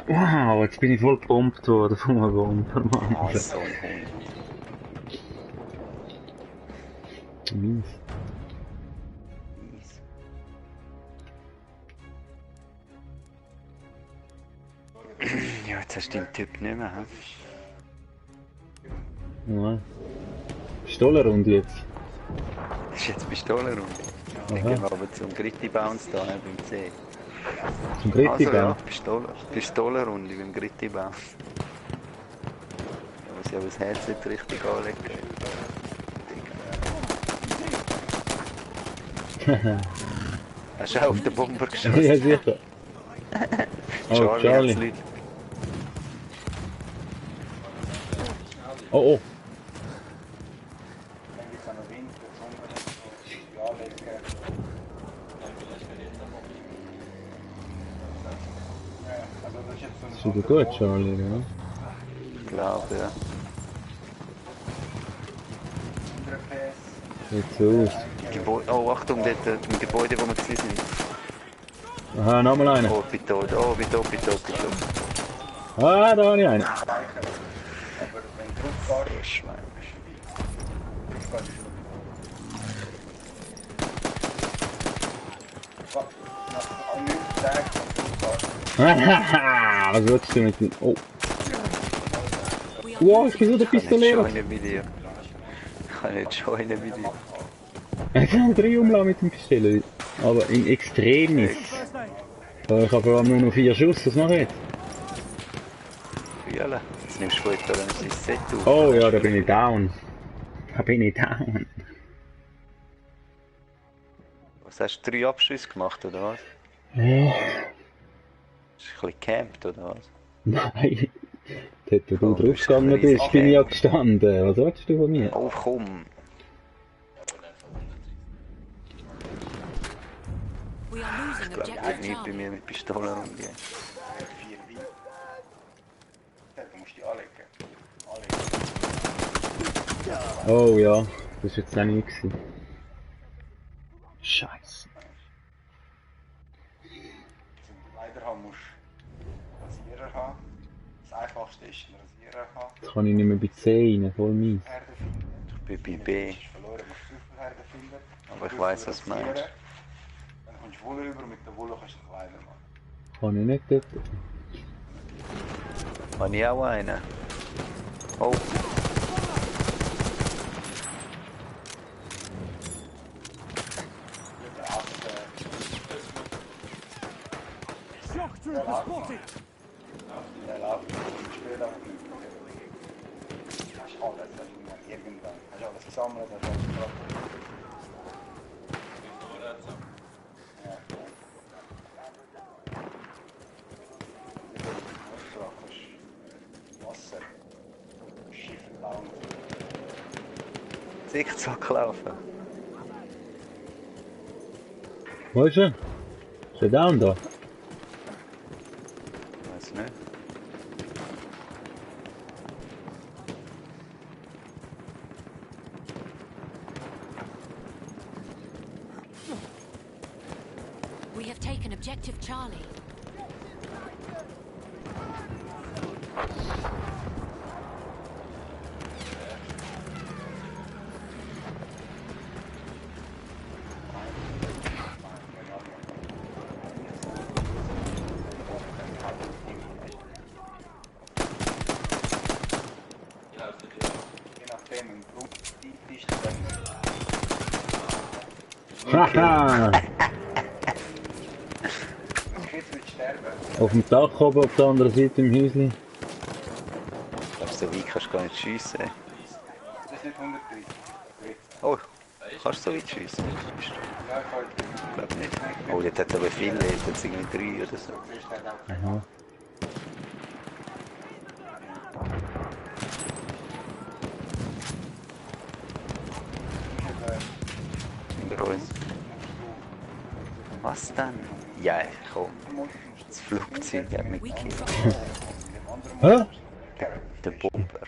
Wow, jetzt bin ich voll gepumpt worden von einem Bomber, Oh, Mann. so ein Hund. Mies. Mies. Ja, jetzt hast du den Typ nicht mehr, hä? Ja. Pistolenrunde jetzt. Das ist jetzt Pistolenrunde. Dann Aha. gehen wir aber zum Gritty Bounce da beim C. Zum dritten Also ja, Bau. Pistolenrunde beim Gritty Bounce. Da muss ich aber das Herz nicht richtig anlegen. Hast du auch auf den Bomber geschossen? Ja, sicher. Oh, Charlie hat's Charlie. Leute. Oh, oh. Das ist wieder gut, Charlie, ja. Ich glaube, ja. Sieht so aus. Oh, Achtung, dort im Gebäude, wo wir gewesen sind. Aha, nochmal einer. Oh, bitte, oh, bitte. Ah, da habe ich einen. Schwein. Hahaha, was willst du mit dem... Oh. We are Wow, ich bin so der Ich kann nicht Pistolero. joinen bei dir. Ich kann nicht joinen bei dir. Ich kann 3 umlassen mit dem Pistolen. Aber in Extremis. First aid. Ich habe vor allem nur noch 4 Schuss, was mache ich jetzt? Fühlen. Jetzt nimmst du später ein Set auf. Oh ja, da bin ich down. Da bin ich down. Was hast du, 3 Abschüsse gemacht, oder was? Ja. Hast du ein bisschen gecampt, oder was? Nein. Dort, wo Oh, du draufgegangen bist, bin ich ja gestanden. Was willst du von mir? Oh, komm. we are losing Ich glaube, objective geht nicht bei Charlie. mir mit Pistolen umgehen. Oh ja, das war jetzt auch nicht gewesen. Scheiße. Leider haben musst du Rasierer haben. Das einfachste ist einen Rasierer haben. Jetzt kann ich nicht mehr bei C rein, voll mies. Herde finden. Ich bin bei Wenn B. du verloren musst du Süffelherde finden. Aber ich weiss, was du meinst. Dann kommst du Wolle über, mit der Wolle kannst du Kleider machen. Kann ich nicht dort. Habe ich auch einen? Oh, Shock trooper spotted. Der läuft später auch nicht. Hast alles, das ist irgendwann. Hast alles gesammelt, hast alles gebracht. Ja. Wasser. Schiffe bauen. Zickzack laufen. Wo ist er? Ist er down da? Weiß nicht. We have taken objective Charlie. Je nachdem, im Grund die ist dann. Haha! Jetzt wird sterben. Auf dem Dach oben, auf der anderen Seite im Häuschen. Ich glaube, so weit kannst du gar nicht schiessen. Das ist nicht 130. Oh, kannst du so weit schiessen? Ja, ich wollte. Ich glaube nicht. Oh, jetzt hat er aber viele, jetzt hat es irgendwie 3 oder so. Aha. Über uns. Was dann? Ja, komm. Das Flugzeug hat mich We gekillt. control. Hä? Der Bomber.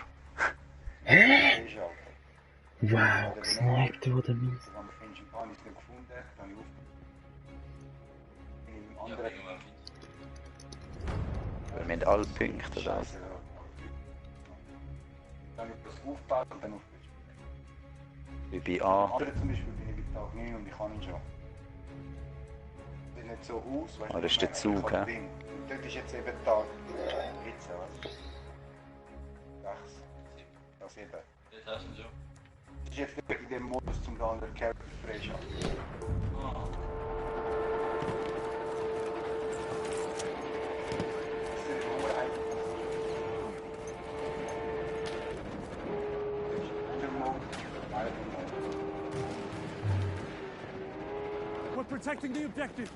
Wow, gesniped wurde mies. Wenn wir in Japan ist nicht gefunden, dann auf. Im anderen. Wir haben alle Punkte, oder was? Dann wird das aufgebaut und dann aufgespielt. Wie bei A. Andere zum Beispiel bin ich bei Tag 9 und ich kann ihn schon. Sieht nicht so aus, weißt Ah, das ist der Zug, hä? Und dort ist jetzt eben da. Jetzt, was? 6. Da 7. Das hast du schon. Das ist jetzt in dem Modus zum da den Character freischalten. Das ist nur einfach. Das ist Untermode, Mode. We're protecting the objective.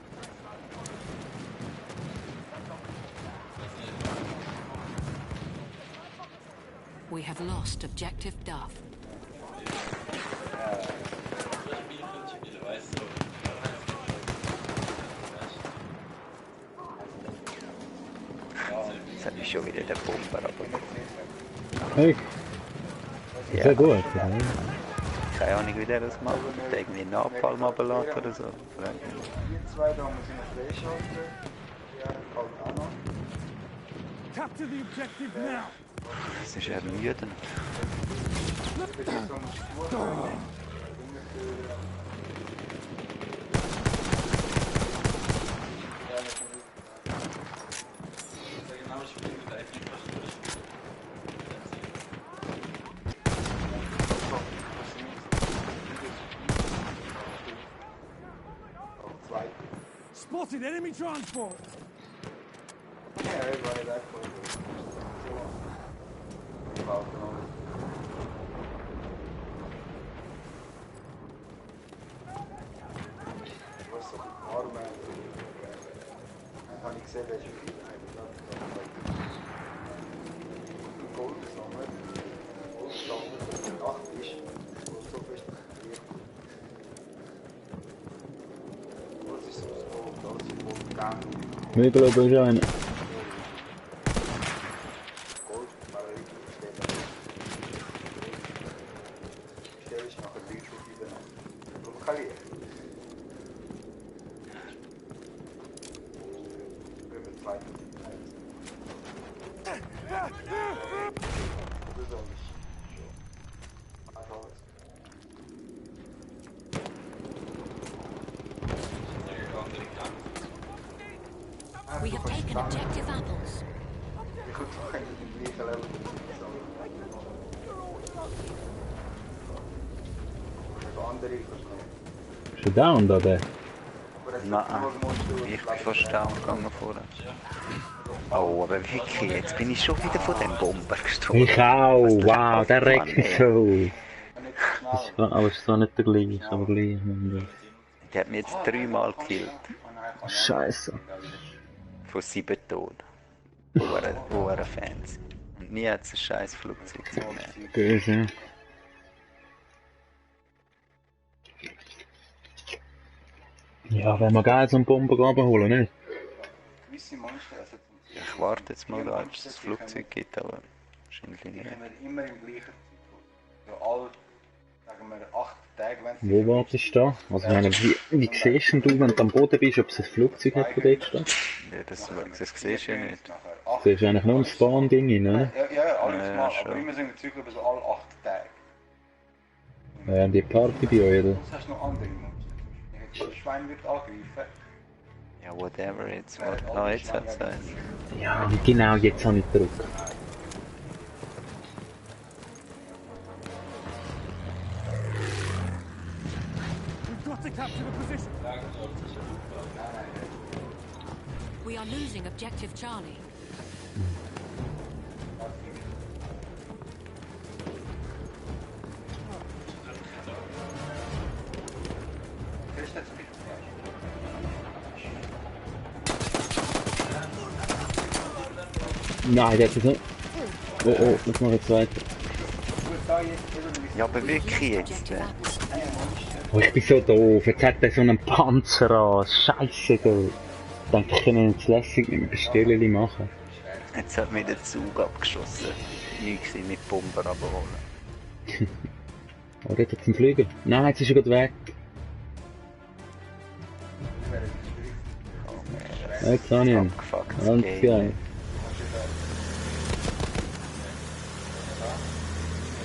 We have lost objective Duff. Das Spielprinzip, weißt du. Jetzt habe ich schon wieder den Bomber abbekommen. Hey. Ja. Sehr gut. Ja. Keine Ahnung, wie der das macht. Der irgendwie einen Napalm runterlässt oder so. Die zwei da muss ich noch freischalten. Ja, kommt auch noch. Capture the objective now. Das ist ermüdend. Bitte so musst du tun. Genau, ich spiele gleich einfach durch. Spotted enemy transport. Ja, ich war nicht einfach. Was so Arme. Dann habe ich gesehen, welche Spiele Gold gesammelt. Gold gesammelt, dass die Nacht ist. Und so fest konzentriert. Was ist so das Gold? Das ist Gold gegangen. Mögel oben ist einer. Gold, Marek, stell ich nachher die Schuhe wieder lokalieren. Über 2. Das ist auch nicht schon. Ach, alles. We have taken objective apples. Ich würde doch eigentlich im gleichen Level zusammen. Oder andere, ich weiß nicht. Schon down da der. Aber es Nein, musst du ich bin fast down gegangen vorher. Oh, aber wirklich, jetzt bin ich schon wieder von dem Bomber gestorben. Ich auch. Was der Wow, der Kaufmann, regt mich ey. so. nicht so schnell. Aber es ist zwar nicht der gleiche, aber gleich. Der hat mich jetzt 3-mal gekillt. Scheiße. Von 7 Toten. Hohe Fans. Und nie hat es ein scheiß Flugzeug gesehen. Böse. Ja, wenn wir geil so einen Bomber runterholen, nicht? Gewisse Monster, also Ich warte jetzt mal, da, ob es das Flugzeug gibt, aber wahrscheinlich die nicht. haben wir immer im gleichen Zyklus. So all, sagen wir, 8 Tage, wenn Wo wartest du da? Also, ich meine, wie siehst denn du, wenn du am Boden bist, ob es ein Flugzeug hat, das dort steht? Ja, das siehst du ja nicht. Du siehst eigentlich nur ein Spawn-Ding rein, ne? Ja, alles Ja, mal, schon. aber immer so im Zyklus über so alle 8 Tage. Ja, die Party bei euch, oder? Sonst hast du noch andere Monster. Ein Schwein wird angegriffen. Ja, whatever jetzt. Ah, jetzt hat es eins. Ja, genau, jetzt habe ich gedrückt. We've got to capture the position. We are losing objective Charlie. Kriegst du jetzt mit? Nein, der hat es nicht. Oh, oh, das mache ich jetzt weiter. Gut, da jetzt wieder Ja, aber wirklich jetzt. Objective apples. Oh, ich bin so doof. Jetzt hat er so einen Panzer an. Scheiße, du. Ich denke, ich kann jetzt lässig mit dem Bestellen machen. Jetzt hat mir der Zug abgeschossen. Ich war mit Bomber abholen. Oh, dort hat es einen Flügel. Nein, jetzt ist er gerade weg. Jetzt habe ich ihn. Abgefucktes Ganz Game. geil.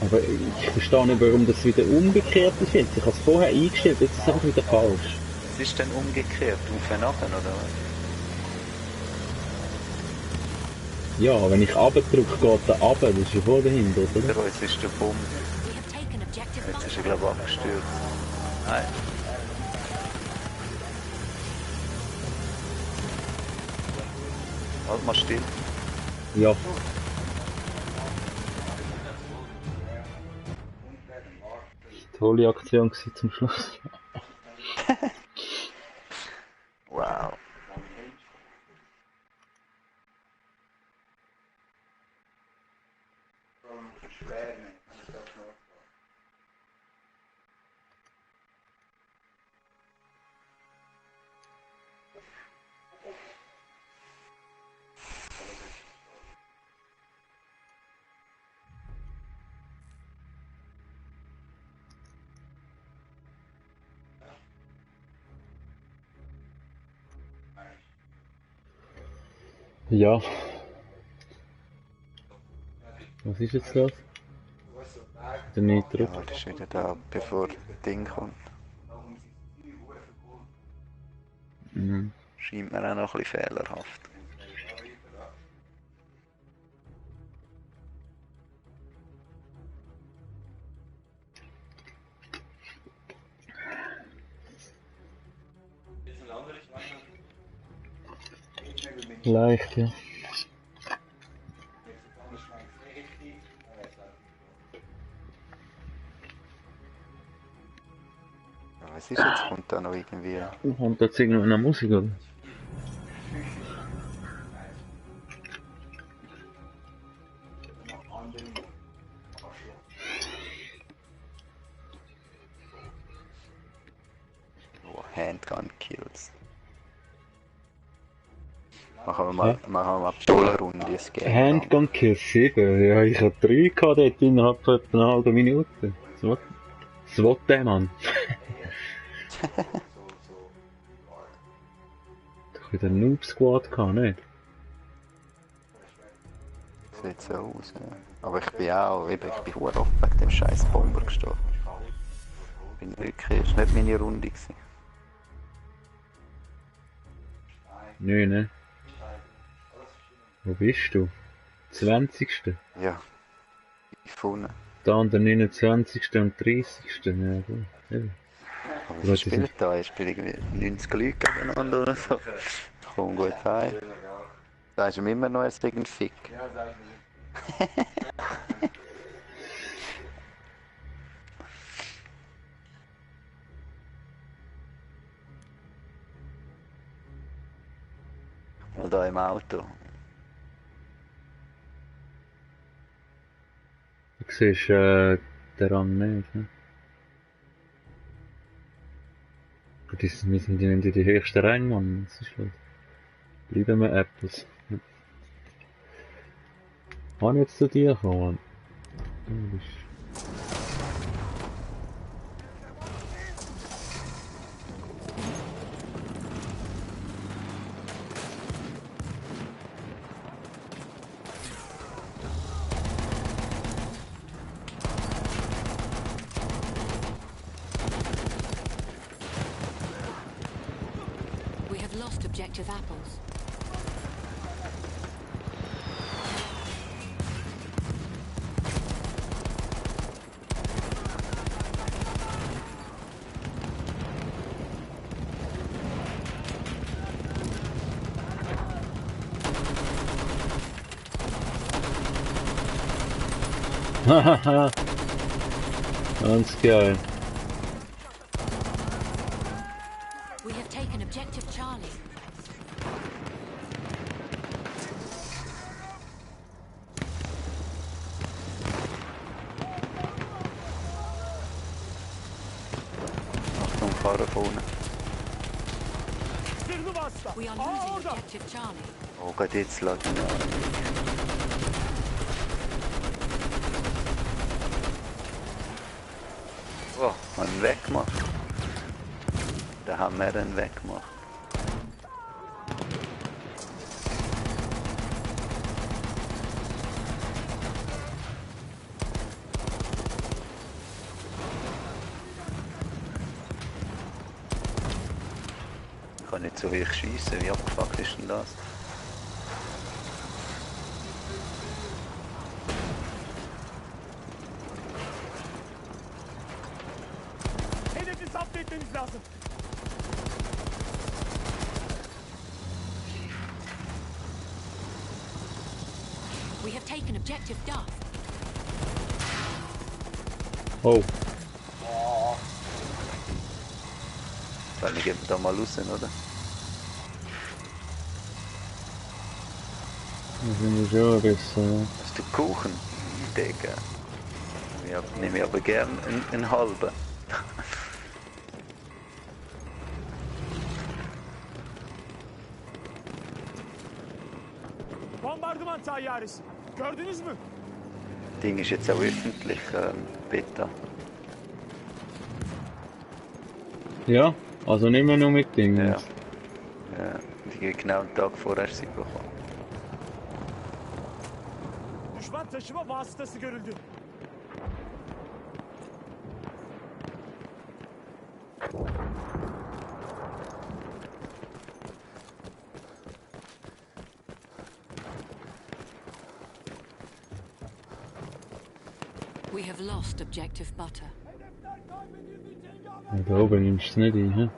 Aber ich verstehe nicht, warum das wieder umgekehrt ist jetzt. Ich habe es vorher eingestellt, jetzt ist es einfach wieder falsch. Es ist dann umgekehrt, auf und nachher, oder was? Ja, wenn ich runterdrücke, geht der runter, das ist ja voll dahinter, oder? Hinter uns ist der Bumm. We have taken objective Jetzt ist er, Butter. glaube ich, abgestürzt. Nein. Halt mal still. Ja. Tolle Aktion gewesen zum Schluss. Wow. Schwer, ne? Ich kann das noch. Ja. Was ist jetzt das? Der Nitro. Ja, das ist wieder da, bevor das Ding kommt. Mhm. Scheint mir auch noch ein bisschen fehlerhaft. Leicht, ja. Ja, was ist jetzt? Kommt da noch irgendwie... Kommt jetzt irgendeine Musik, oder? Oh, Handgun Kills. Machen wir mal Pistolrunde, es geht. Handgun Kill 7. Ja, ich hatte 3 gehabt dort innerhalb von etwa einer halben Minute. SWAT der Mann. Doch wieder Noob Squad gehabt, nicht? Sieht so aus, ja. Aber ich bin auch, ich bin verdammt oft wegen dem scheiß Bomber gestorben. Bin wirklich, es war nicht meine Runde gewesen. Nö, ne? Wo bist du? 20. Ja. Gefunden. Da an der 29. und 30. Ja, gut. Ja. Aber Leute was spielt da? Ich spiele irgendwie 90 Leute gegeneinander oder so. Ich komme gut heim. Sagst du mir immer noch, als wegen Fick? Ja, sag ich mir. Mal da im Auto. Du siehst den Rang nicht, ne? Gut, wir sind nicht in die höchsten Ränge, Mann. Das ist halt... Bleiben wir Apples. Ja. Kann ich jetzt zu dir kommen? Du bist... We have lost objective apples. Hahaha. Ganz geil. We have taken objective Charlie. Achtung, Fahrer vorne. Birini bastı. We are Aa losing orada. objective Charlie. Oh, gerade jetzt laden wir an. Oh, einen weggemacht. Da haben wir einen weggemacht. Ich kann nicht so hoch schiessen, wie abgefuckt ist denn das? We have taken objective Duff. Oh, Oh, Weil ich gebe da mal raus, oder? das finde ich schon besser. Hast du Kuchen? Digga. Nehme ich aber gern einen halben. Bombardıman tayyaresi. Gördünüz mü? Ding ist jetzt auch öffentlich, Beta. Ja, also nicht mehr nur mit Dingen. Ja. Ja, die genau einen Tag vorher sie bekommen. Düşman taşıma vasıtası görüldü. We have lost objective Butter. Ja, da oben nimmst du es nicht ein, hä?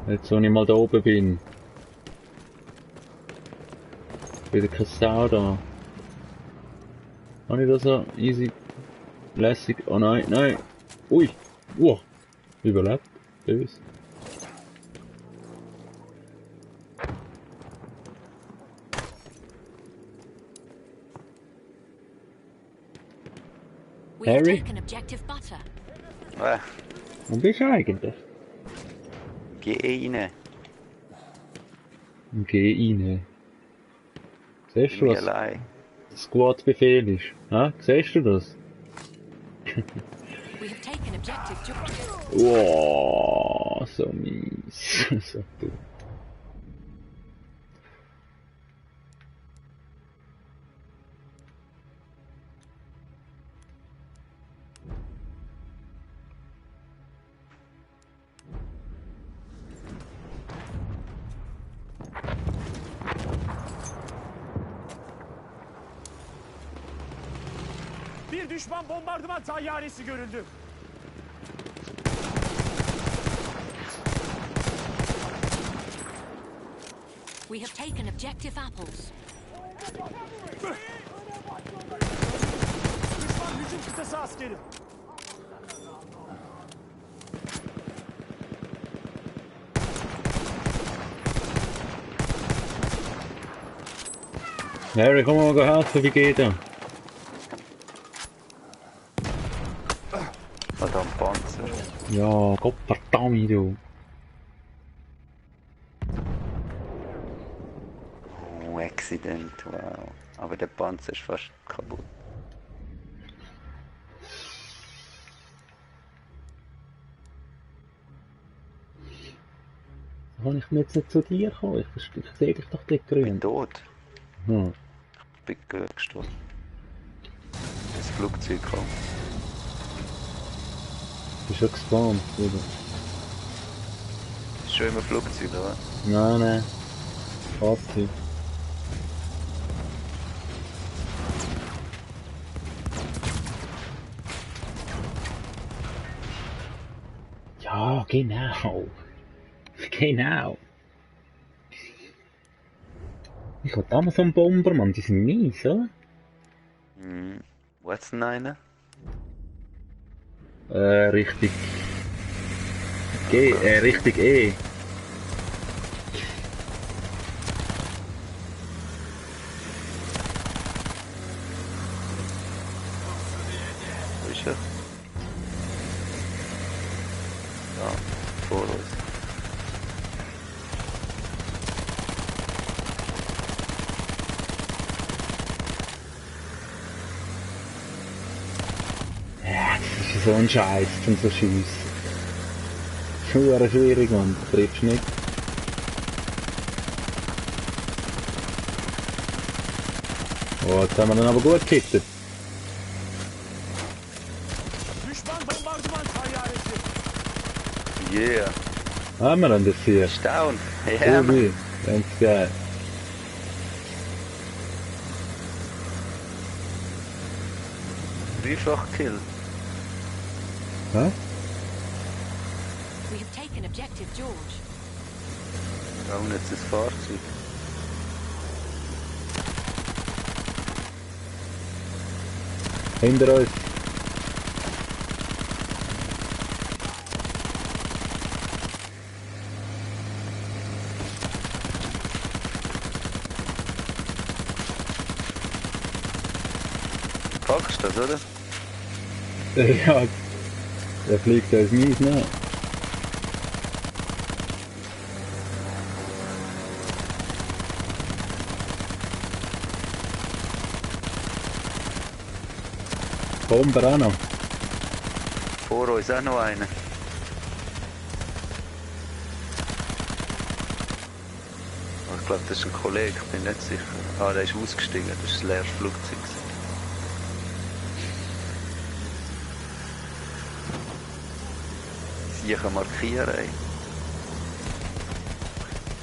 Jetzt, wo ich mal da oben bin. Wieder keine Sau da. Habe ich das so easy lässig? Oh nein, nein! Ui! Wow! Überlebt. Böse. We have Harry? taken objective Butter. Wo bist du eigentlich? Geh rein. Geh rein. Siehst du, Bin ich was allein. Squad-Befehl ist? Hä? Siehst du das? We have taken objective Georgia. Wow, so mies. So dumm. Bir düşman bombardıman tayyaresi görüldü. We have taken objective Apples. Düşman hücum kıtası askeri. Harry, komm mal helfen, wie geht er? Verdammt Panzer. Ja, Gott verdammt, du. Oh, Accident, wow. Aber der Panzer ist fast kaputt. Kann ich jetzt nicht zu dir kommen? Ich sehe dich doch dort Ich bin grün. tot. Hm. Ich bin gestorben. Das Flugzeug kam. Bist schon gespawnt, oder? Ist schon immer Flugzeug, oder? Nein, nein. Fahrzeug. Ja, genau. Genau. Ich hatte damals so einen Bombermann, die sind mies, oder? Hm. Wo hat's denn einen? Richtig. Richtig E. Wo ist er? Da, vor uns. Ja, das ist so ein Scheiß zum so schiessen. Schon schwierig, Mann. Du triffst nicht. Oh, jetzt haben wir dann aber gut gehittet. Düşman bombardıman tayyaresi. Yeah. Haben wir dann das hier? Down. Ja, man. Cool. Ganz geil. Dreifach Kill. Hä? We have taken objective George. Da unten jetzt das Fahrzeug. Hinter uns. Packst du das, oder? Ja, der fliegt uns mies nach. Bomber auch noch. Vor uns auch noch einer. Oh, ich glaube, das ist ein Kollege, ich bin nicht sicher. Ah, der ist ausgestiegen, das ist ein leeres Flugzeug. Sicher markieren, ey.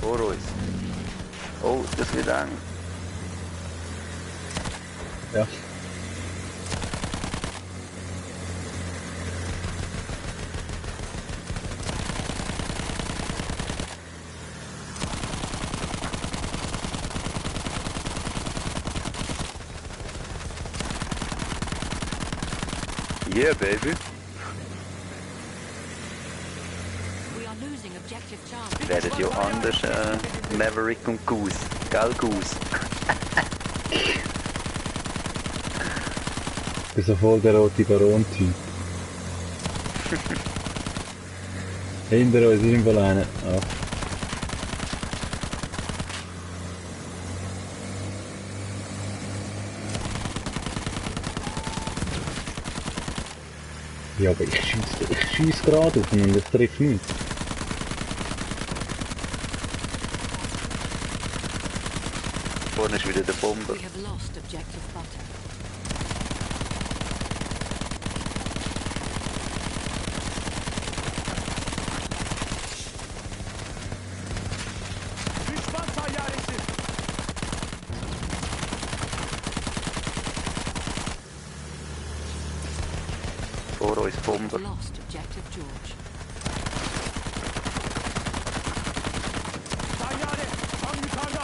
Vor uns. Oh, das wird eng. Ja. Yeah, baby. We are losing objective Charlie. Werdet ja anders, Maverick und Goose. Gell, Goose? Ich bin so voll der rote Baron-Typ. Hinter uns ist im Fall einer. Ach. Ja, aber ich schieß gerade auf ihn und das trifft nicht. Vorne ist wieder der Bomber. We have lost objective butter. Düşman tayyaresi. Vor uns We Bomber. have lost objective George. Tayyare. Tam yukarıda.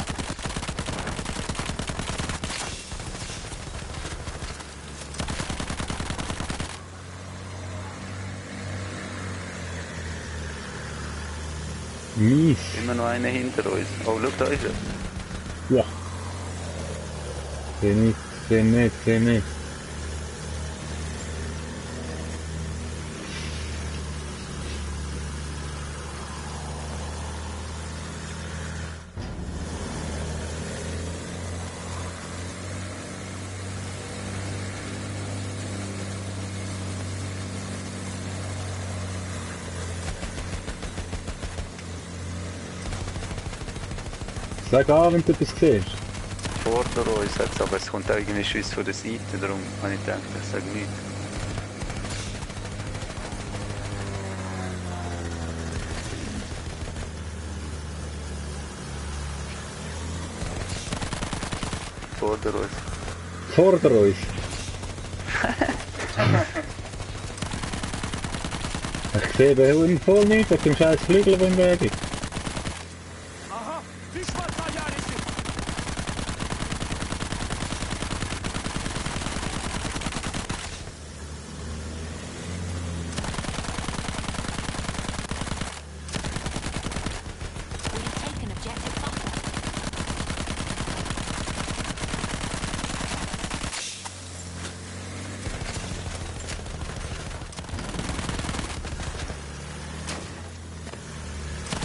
Mies. Immer noch einer hinter uns. Oh, schau, da ist er. Ja. Seh nicht, seh nicht, seh nicht. Sag an, wenn du etwas siehst. Vor uns jetzt, aber es kommt auch irgendwie Schuss von der Seite, darum habe ich gedacht, ich sage nichts. Vor uns. Vorder uns. Ich sehe den voll nicht, auf dem scheiß Flügel, der im Weg ist. Aha. Düşman tayyaresi. We have taken objective butter.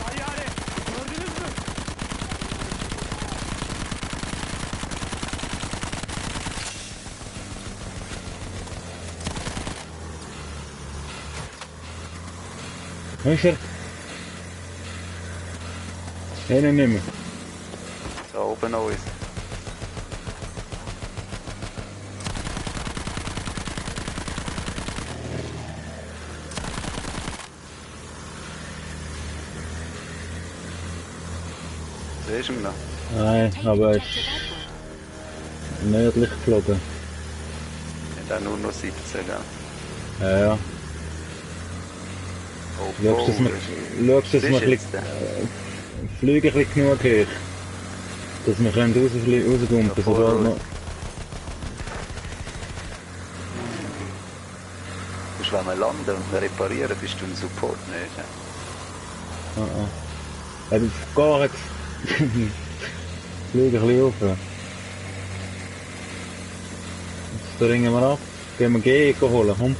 Tayyare. Gördünüz mü? Wo ist er? Einen nicht mehr. Da oben noch ist. Siehst du ihn noch? Nein, Take aber er objective ist Edward. nördlich geflogen. Hat auch nur noch 17, gell? Ja, ja. Oh, Schaust, dass wir, Was dass wir ist ein jetzt bisschen, denn? fliegen ein bisschen genug hoch. Dass wir können rausgumpen, Ja, voll sobald wir... raus. Sonst, wenn wir landen und reparieren, bist du ein Support, nicht? Ja, das geht jetzt. Fliegen ein bisschen hoch. Jetzt springen wir ab. Gehen wir G holen, komm.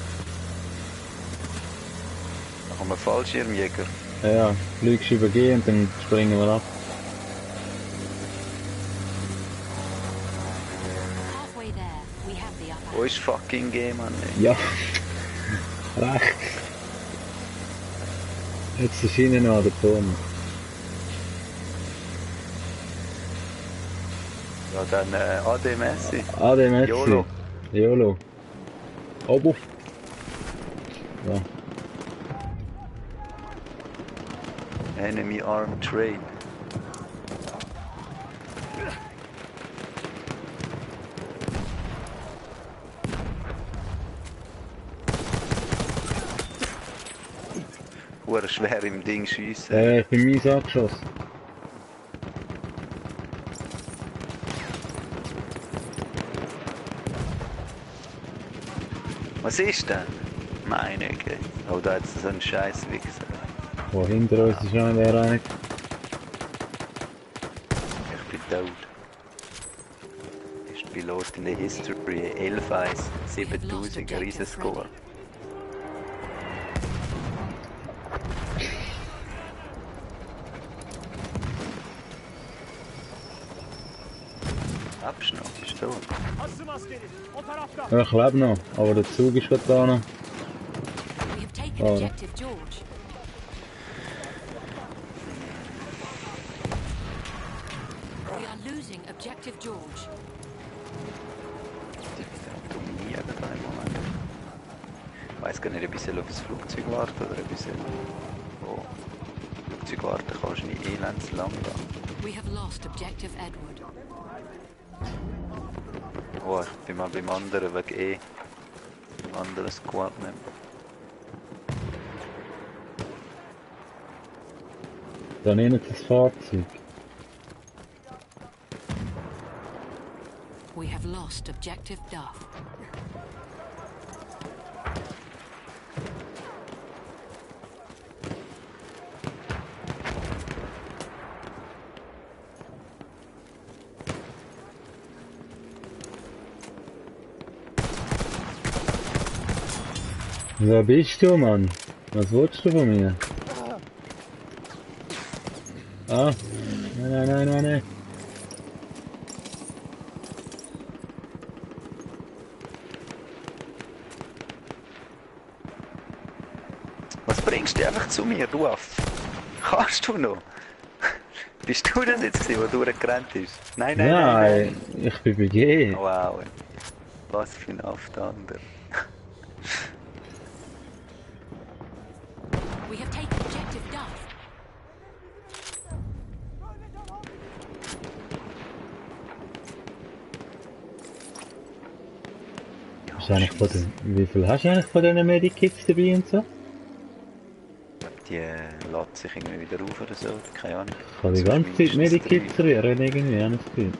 Dann haben wir Fallschirmjäger. Ja, fliegst über G und dann springen wir ab. Halfway there, we have the upper Wo ist fucking G, Mann? Ja. Recht. Jetzt ist hinten noch an der Turm. Ja, dann AD Messi. AD Messi. YOLO. YOLO. Obu. Ja. Enemy Armed Train. Hure schwer im Ding schiessen. Ich bin mies angeschossen. Was ist denn? Meine Güte. Oh, da hat es so einen Scheiß Wichser. Wo hinter uns ist schon der eine. Ich bin tot. Ist Pilot in der History 11-1, 7000, Riesenscore. Abschnitt ist tot. Asım askeri. O tarafta. Ja, ich lebe noch, aber der Zug ist gerade da noch. We have taken Oh. objective George. We are losing objective George. Dominieren da im Moment. Ich weiss gar nicht, ob ich auf das Flugzeug warten oder ob ich oh. Flugzeug warten kannst du nicht elends lang gehen. We have lost objective Edward. Oh, ich bin mal beim anderen wegen beim anderen Squad nicht. Da nimmt das Fahrzeug. We have lost objective Duff. Wer bist du, Mann? Was willst du von mir? Ah, nein. Was bringst du einfach zu mir, du Aff? Kannst du noch? Bist du das jetzt gewesen, der durchgerannt ist? Nein. Nein, ich bin bei G. Wow. Was für ein Aff der andere. We have taken objective Duff. Wie viel hast du eigentlich von diesen Medikits dabei und so? Die lädt sich irgendwie wieder auf oder so, keine Ahnung. Ich habe die ganze Zeit Medikits rühren irgendwie, habe ich das Gefühl.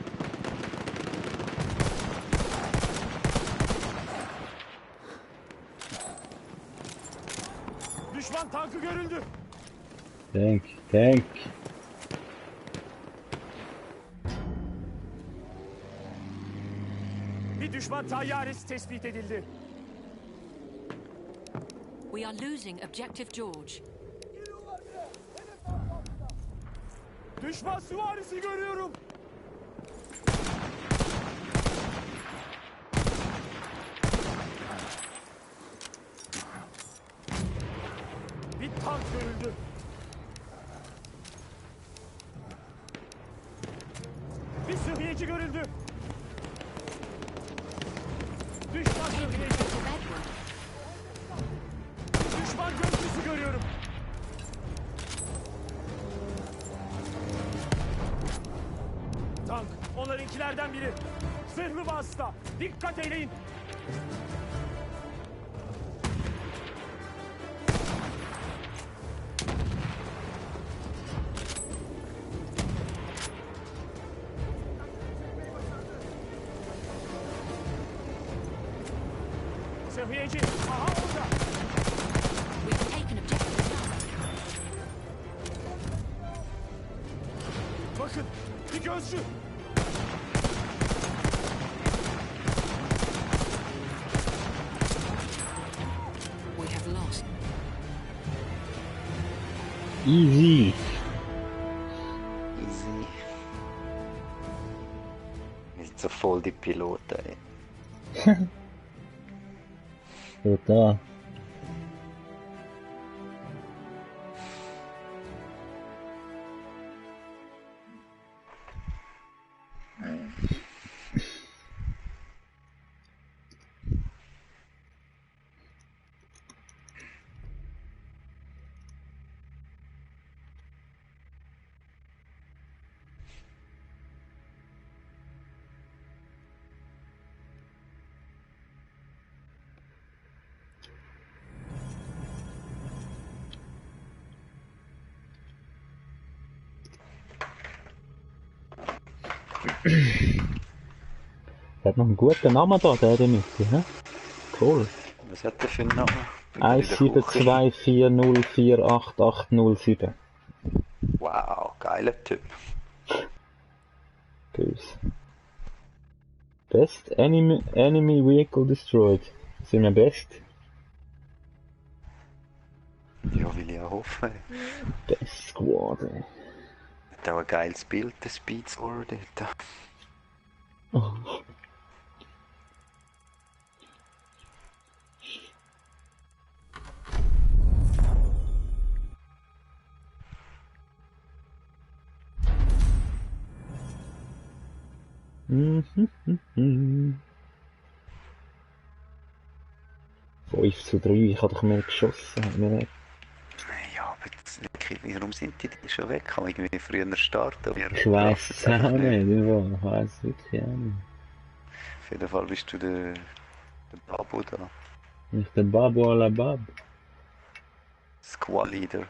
Düşman tankı görüldü. Tank. Bir düşman tayyaresi tespit edildi. We are losing objective George. Düşman süvarisi görüyorum. Bir tank görüldü. Bir sıhhiyeci görüldü. Düşman sıhhiyeci. Objective Edward. Düşman gözcüsü görüyorum. Tank, onlarınkilerden biri. Zırhlı vasıta. Dikkat eyleyin. 指挥一句，好好护着。 We've taken objective Charlie. Bakın, bir gözcü. We have lost. Easy. Easy. Wir sind so voll die Piloten, ey. Total. Der hat noch einen guten Namen da, der in der Mitte, hä? Cool. Was hat der für einen Namen? Bin gerade in der Küche. 17240488007. Wow, geiler Typ. Tschüss. Best enemy vehicle destroyed. Sind wir best? Ja, will ich auch hoffen. Best Squad, ey. Hat auch ein geiles Bild, der Speedscore dort. Oh. Mhm. 5:3, ich habe doch mehr geschossen. Hat mir nicht. Ja, aber jetzt, warum sind die schon weg? Kann man irgendwie früher starten? Ich weiss es auch nicht, ich weiss es wirklich auch nicht. Auf jeden Fall bist du der Babu da. Ich bin Babu à la Bab. Squad Leader.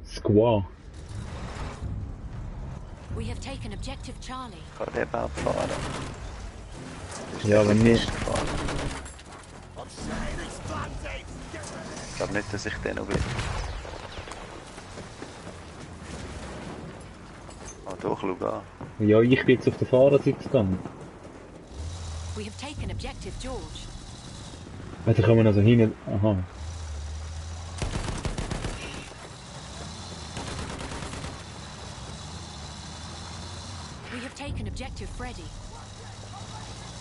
Squaw. We have taken objective Charlie. Kann der überhaupt fahren? Ja, wenn nicht. Ich glaube nicht, dass ich den noch will. Ah, doch, schau an. Ja, ich bin jetzt auf der Fahrerseite gegangen. We have taken objective George. Da kann man also hinten. Aha. We have taken objective Freddy.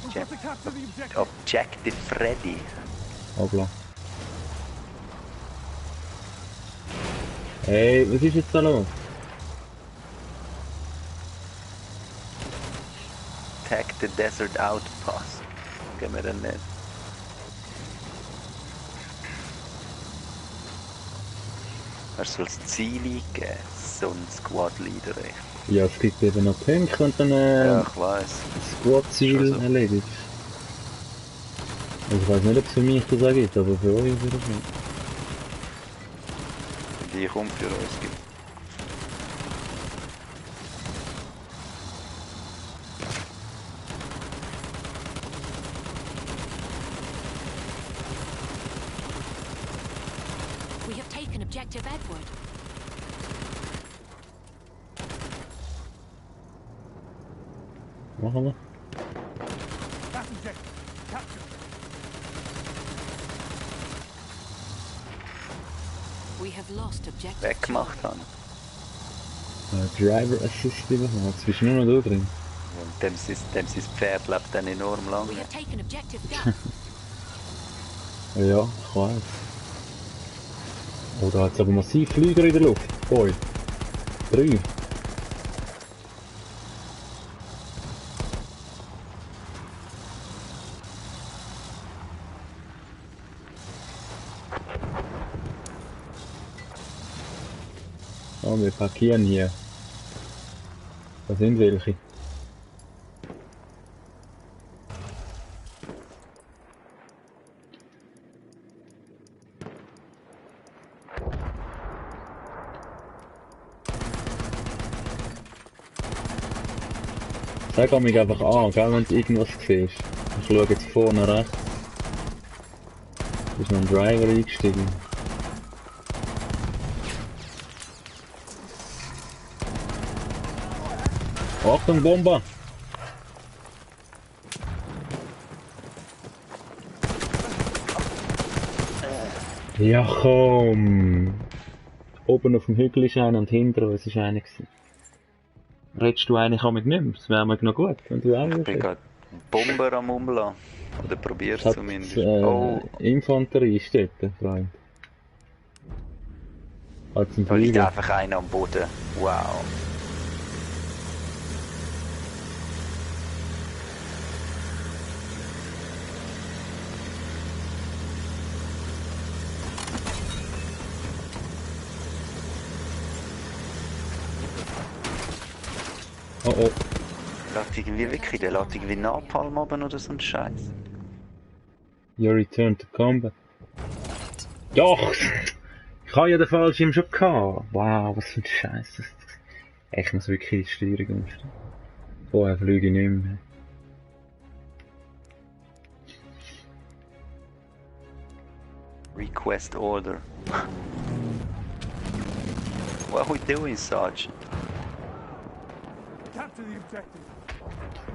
We've got to capture the objective. Objective Freddy. Hoppla. Hey, was ist jetzt da los? Attack the Desert Outpost. Gehen wir dann nicht. Er soll das Ziel eingeben, so ein Squad-Leader, ey. Ja, es gibt eben noch Punkte und dann Ja, ich weiss. Squad-Ziel Schon so. erledigt. Also ich weiß nicht, ob es für mich das auch gibt, aber für euch würde es nicht. Die kommt für uns gibt. We have taken objective Edward. Machen wir. That objective. Capture. We have lost objective Weggemacht Charlie. haben. Driver Assist bekommen. Jetzt bist du nur noch da drin. Und dem sein Pferd lebt dann enorm lang. We have taken objective Duff. Ja, ich weiß. Oh, da hat es aber massiv Flieger in der Luft. Boy. 3. Oh, wir parkieren hier. Da sind welche. Sag mich einfach an, gell, wenn du irgendwas siehst. Ich schaue jetzt vorne rechts. Ist noch ein Driver eingestiegen. Achtung, Bomber! Ja komm! Oben auf dem Hügel ist einer und hinter uns ist einer gewesen. Redest du eigentlich auch mit nichts? Das wäre mir noch gut, wenn du auch Ich bin würdest. gerade Bomber am Umlassen. Oder probier's Es hat zumindest. Oh, Infanterie steht, Freund. Als ein da liegt Flieger. einfach einer am Boden. Wow. Oh oh. Lässt irgendwie wirklich, der lässt irgendwie Napalm oben oder so ein Scheiß. Your return to combat. Doch! Ich habe ja den Fallschirm schon gehabt. Wow, was für ein Scheiß. Ich muss wirklich die Steuerung umstellen. Vorher fliege ich nicht mehr. Request order. What are we doing, Sergeant? Capture the objective. Enemy squad.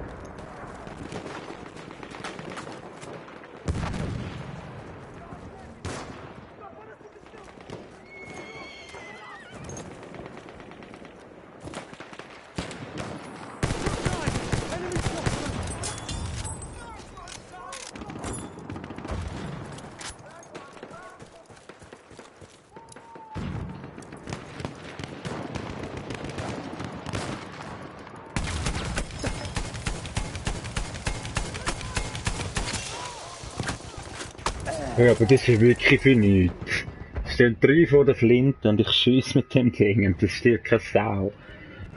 Ja, aber das ist wirklich für nichts. Es stehen 3 vor der Flinte und ich schiesse mit dem Ding und das stirbt keine Sau.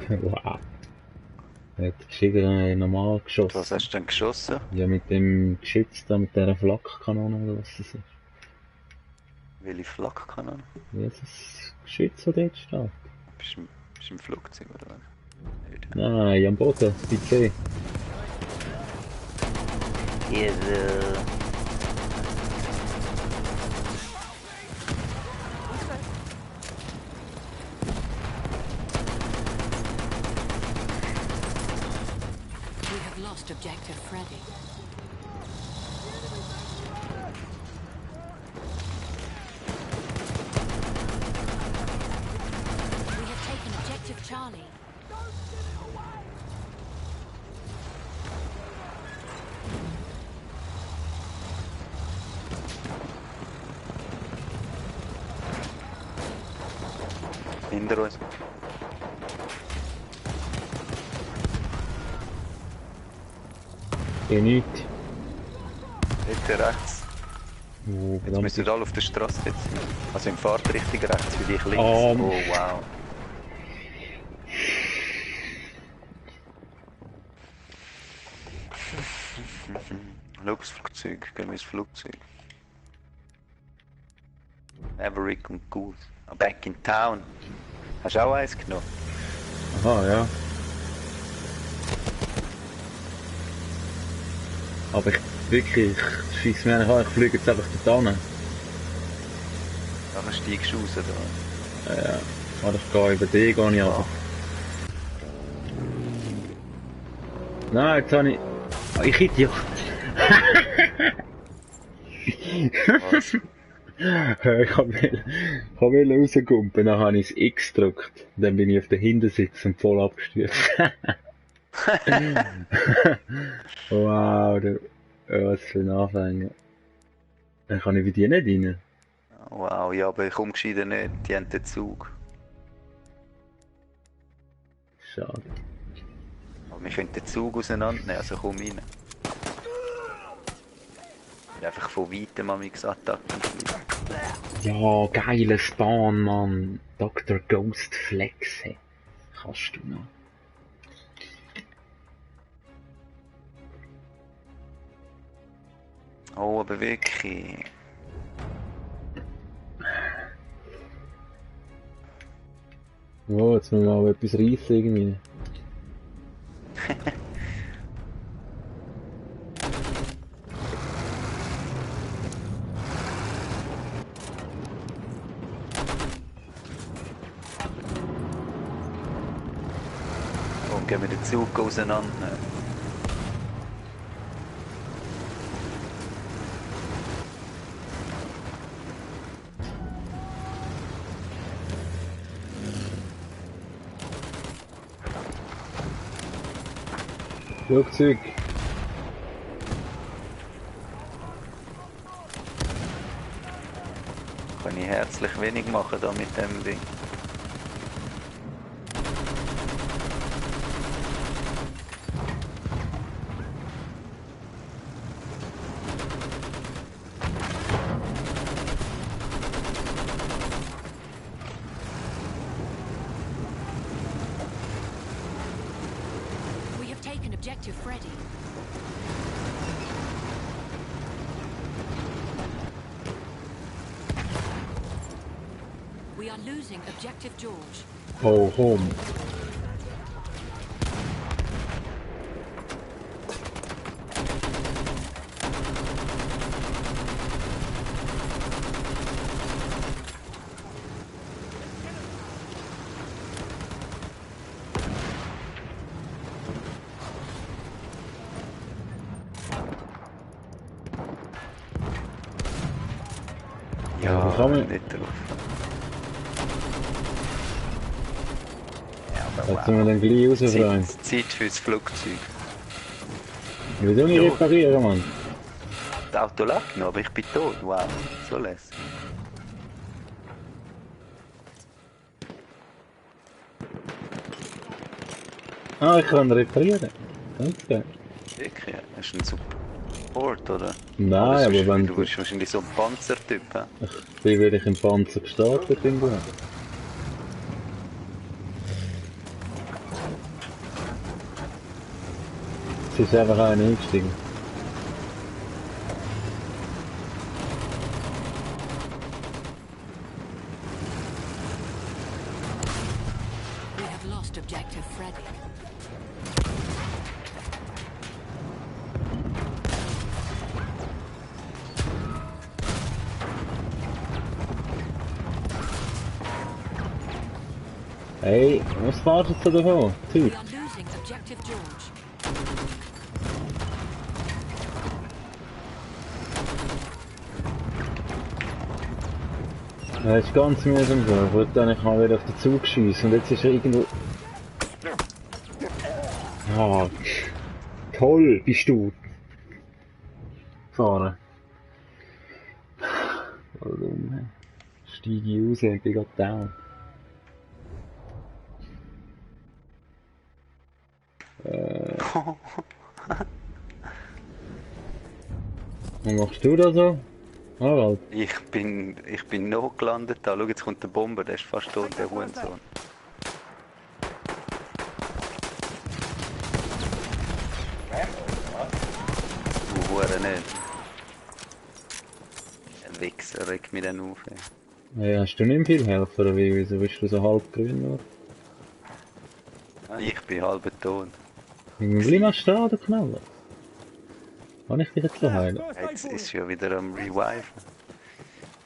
Wow. Er hat gescheiter normal geschossen. Was hast du denn geschossen? Ja, mit dem Geschütz da, mit dieser Flakkanone oder was das ist. Welche Flakkanone? Ja, das Geschütz, das dort steht. Bist du im Flugzeug oder was? Nicht. Nein, am Boden, bei C. We have lost objective Freddy. We have taken objective Charlie. Hinter uns. Eh nicht. Dort rechts. Oh, Jetzt verdammt. müsst ihr alle auf der Straße sitzen. Also im Fahrtrichtung rechts, für dich links. Oh. Oh wow. Schau das Flugzeug, gehen wir ins Flugzeug. Maverick und Goose. Back in town. Hast du auch eins genommen? Aha, ja. Aber ich wirklich, ich schiesse mir eigentlich an, ich fliege jetzt einfach dort hin. Dann steigst du raus da. Ja, oder ich gehe über die, gehe ich aber. Nein, jetzt habe ich... Oh, ich Idiot! Was? Ich wollte rausgumpen, dann habe ich das X gedrückt. Dann bin ich auf den Hintersitz und voll abgestürzt. Wow, was für ein Anfänger. Dann kann ich bei dir nicht rein. Wow, ja, aber ich komme gescheiter nicht. Die haben den Zug. Schade. Aber wir können den Zug auseinandernehmen, also komm rein. Ich will einfach von weitem an mich Attacken fliegen. Ja, geiler Spawn, Mann. Dr. Ghost Flex, hey. Kannst du noch. Oh, aber wirklich. Oh, jetzt müssen wir mal etwas reissen irgendwie. gehen wir den Zug auseinander. Flugzeug. Kann ich herzlich wenig machen da mit dem Ding. We have taken objective Freddy. We are losing objective George. Oh, home. Ja, wie kann man- nicht drauf. Ja, Jetzt aber sind wir dann gleich rausfreuen. Zeit fürs Flugzeug. Wie soll ich reparieren, Mann? Das Auto lag noch, aber ich bin tot. Wow, so lässig. Ah, ich kann reparieren. Okay. Wirklich, ja. Hast du einen Support, oder? Nein, Oder aber sonst- wenn Du bist wahrscheinlich so ein Panzertyp, hä? ich bin, weil ich im Panzer gestartet bin, gut. Es ist einfach einer eingestiegen. We have lost objective Freddy. Hey, was wartest du davon? We Typ. are losing objective George. Er ist ganz mühsam so. Ich wollte eigentlich mal wieder auf den Zug schiessen und jetzt ist er irgendwo... Ah, toll bist du gefahren. Warum? Hä? Steige ich raus und bin gerade down. Was machst du da so? Harald? Ich bin noch gelandet da. Schau, jetzt kommt der Bomber, der ist fast tot, der Hurensohn. Du Hure nicht. Ein Wichser, regt mich dann auf. Ey. Hey, hast du nicht viel helfen oder wie? Wieso bist du so halb grün geworden? Ich bin halb tot. Bleib mal stehen, der Knaller. Kann ich dich jetzt so heilen? Jetzt ist ja wieder am Revive.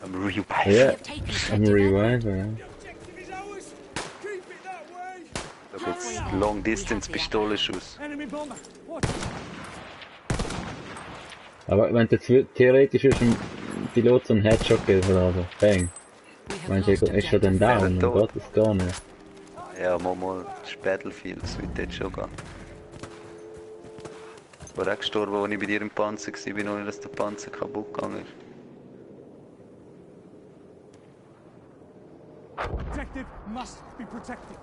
Am Revive. We Ja, have taken am objective Reviver, ja. Objective is ours. Keep it that way. Schau jetzt, Long Distance Pistolenschuss. Enemy bomber. Watch. Aber wenn du jetzt theoretisch ist ein Pilot so einen Headshot geht oder so, bang. We have Meinst du, lost ist er dann objective down? tot. Dann geht das gar nicht. Ja, mal, das ist Battlefield, das wird jetzt schon gehen. Ich war auch gestorben, als ich bei dir im Panzer war, ohne dass der Panzer kaputt gegangen ist. Objective must be protected.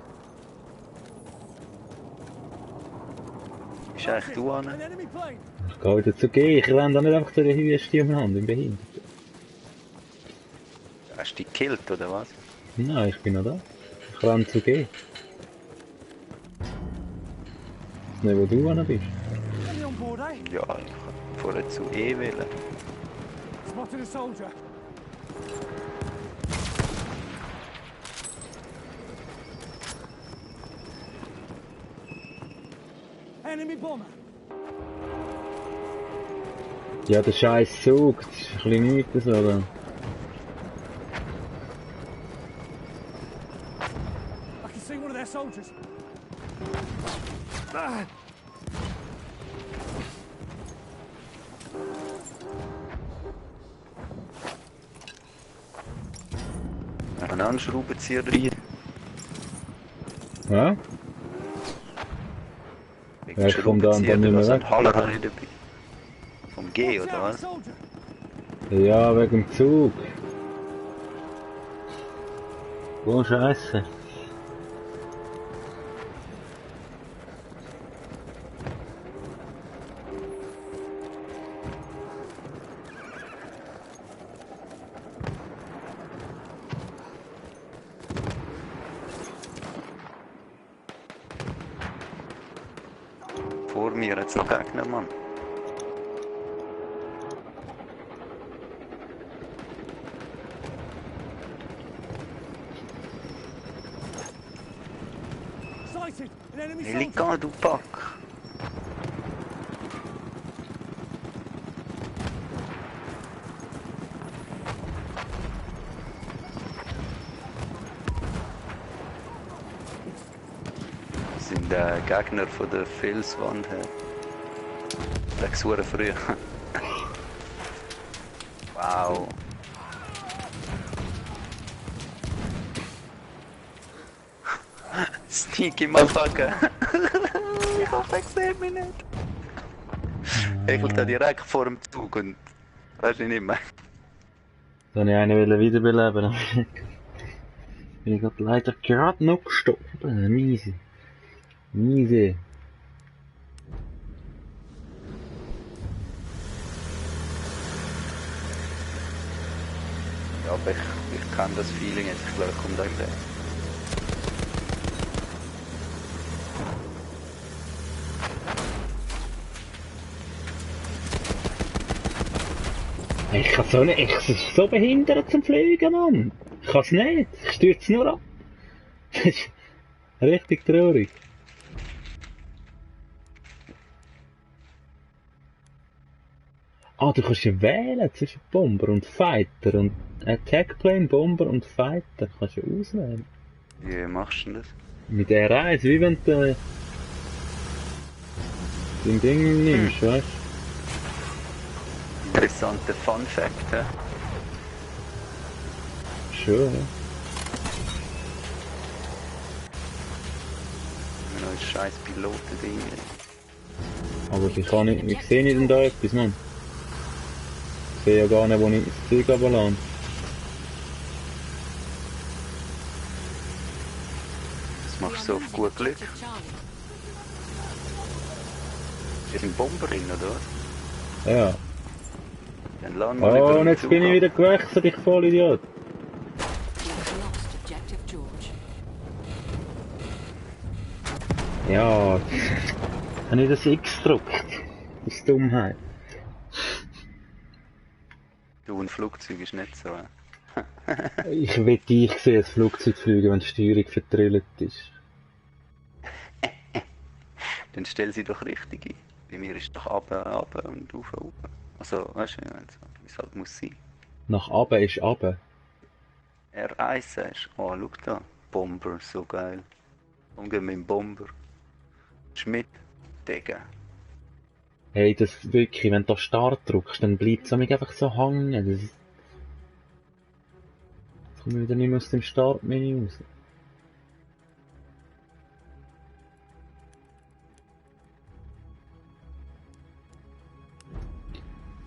Ist eigentlich du An an? enemy plane. Ich gehe wieder zu G, ich renne da nicht einfach zu der Hüste umeinander, ich bin behindert. Hast du dich gekillt, oder was? Nein, ich bin noch da. Ich renne zu G. Ist nicht, wo du an bist. Enemy on board, eh? Ja, ich kann vorher zu E wählen. Spotted a soldier. Enemy bomber. Ja, der scheiß Zug, das ist ein bisschen nichts, oder? I can see one of their soldiers. Einen Schraubenzieher rein. Ja? Wegen Ja, ich komm da Schraubenzieher, nicht mehr also weg. ein Haller habe ich dabei. Vom G oder was? Soldier. Ja, wegen dem Zug. Oh, Scheiße. Vor mir hat es noch Gegner, Mann. Sighted. An enemy Hey, soldier. lieg an, du Pack. Das sind Gegner von der Felswand her. Der gesucht früh. Wow. Sneaky Motherfucker. Ich hoffe, er sieht mich nicht. Ich will da direkt vor dem Zug und weißt du nicht mehr. Da wollte ich einen wiederbeleben, aber bin ich grad leider gerade noch gestorben. Miese. Miese. Ja, aber ich kann das Feeling jetzt. Ich glaube, ich komme da gleich. Ich kann so nicht, ich bin so behindert zum Fliegen, Mann. Ich kann's nicht. Ich stürze nur ab. Das ist richtig traurig. Ah, du kannst ja wählen zwischen Bomber und Fighter und Attackplane, Bomber und Fighter. Kannst du auswählen. Wie machst du denn das? Mit der Reise, wie wenn du den Ding nimmst, weißt du? Interessanter Fun Fact, hä? Schön, ja. Immer noch ein scheiß Piloten-Ding. Aber ich kann nicht, ich sehe nicht da etwas, Mann. Ich sehe ja gar nicht, wo ich das Zeug runterlade. Das machst du so auf gut Glück. Hier sind Bomber drin, oder was? Ja. Dann laden wir Oh, lieber und den jetzt Zug bin ich ab. wieder gewechselt, ich Vollidiot. You have lost objective George. Ja, habe ich das X gedrückt? Das ist Dummheit. Du, ein Flugzeug ist nicht so. Ich will dich sehen, das Flugzeug fliegen, wenn die Steuerung vertrillt ist. Dann stell sie doch richtig ein. Bei mir ist doch runter und rauf. Also, weißt du, wie es halt muss sein. Nach oben ist oben. R1 sagst du. Oh, schau da. Bomber, so geil. Umgehen mit dem Bomber. Schmidt, Digga. Hey, das wirklich, wenn du da Start drückst, dann bleibt es einfach so hängen. Das ist... Jetzt komme ich wieder nicht mehr aus dem Startmenü raus.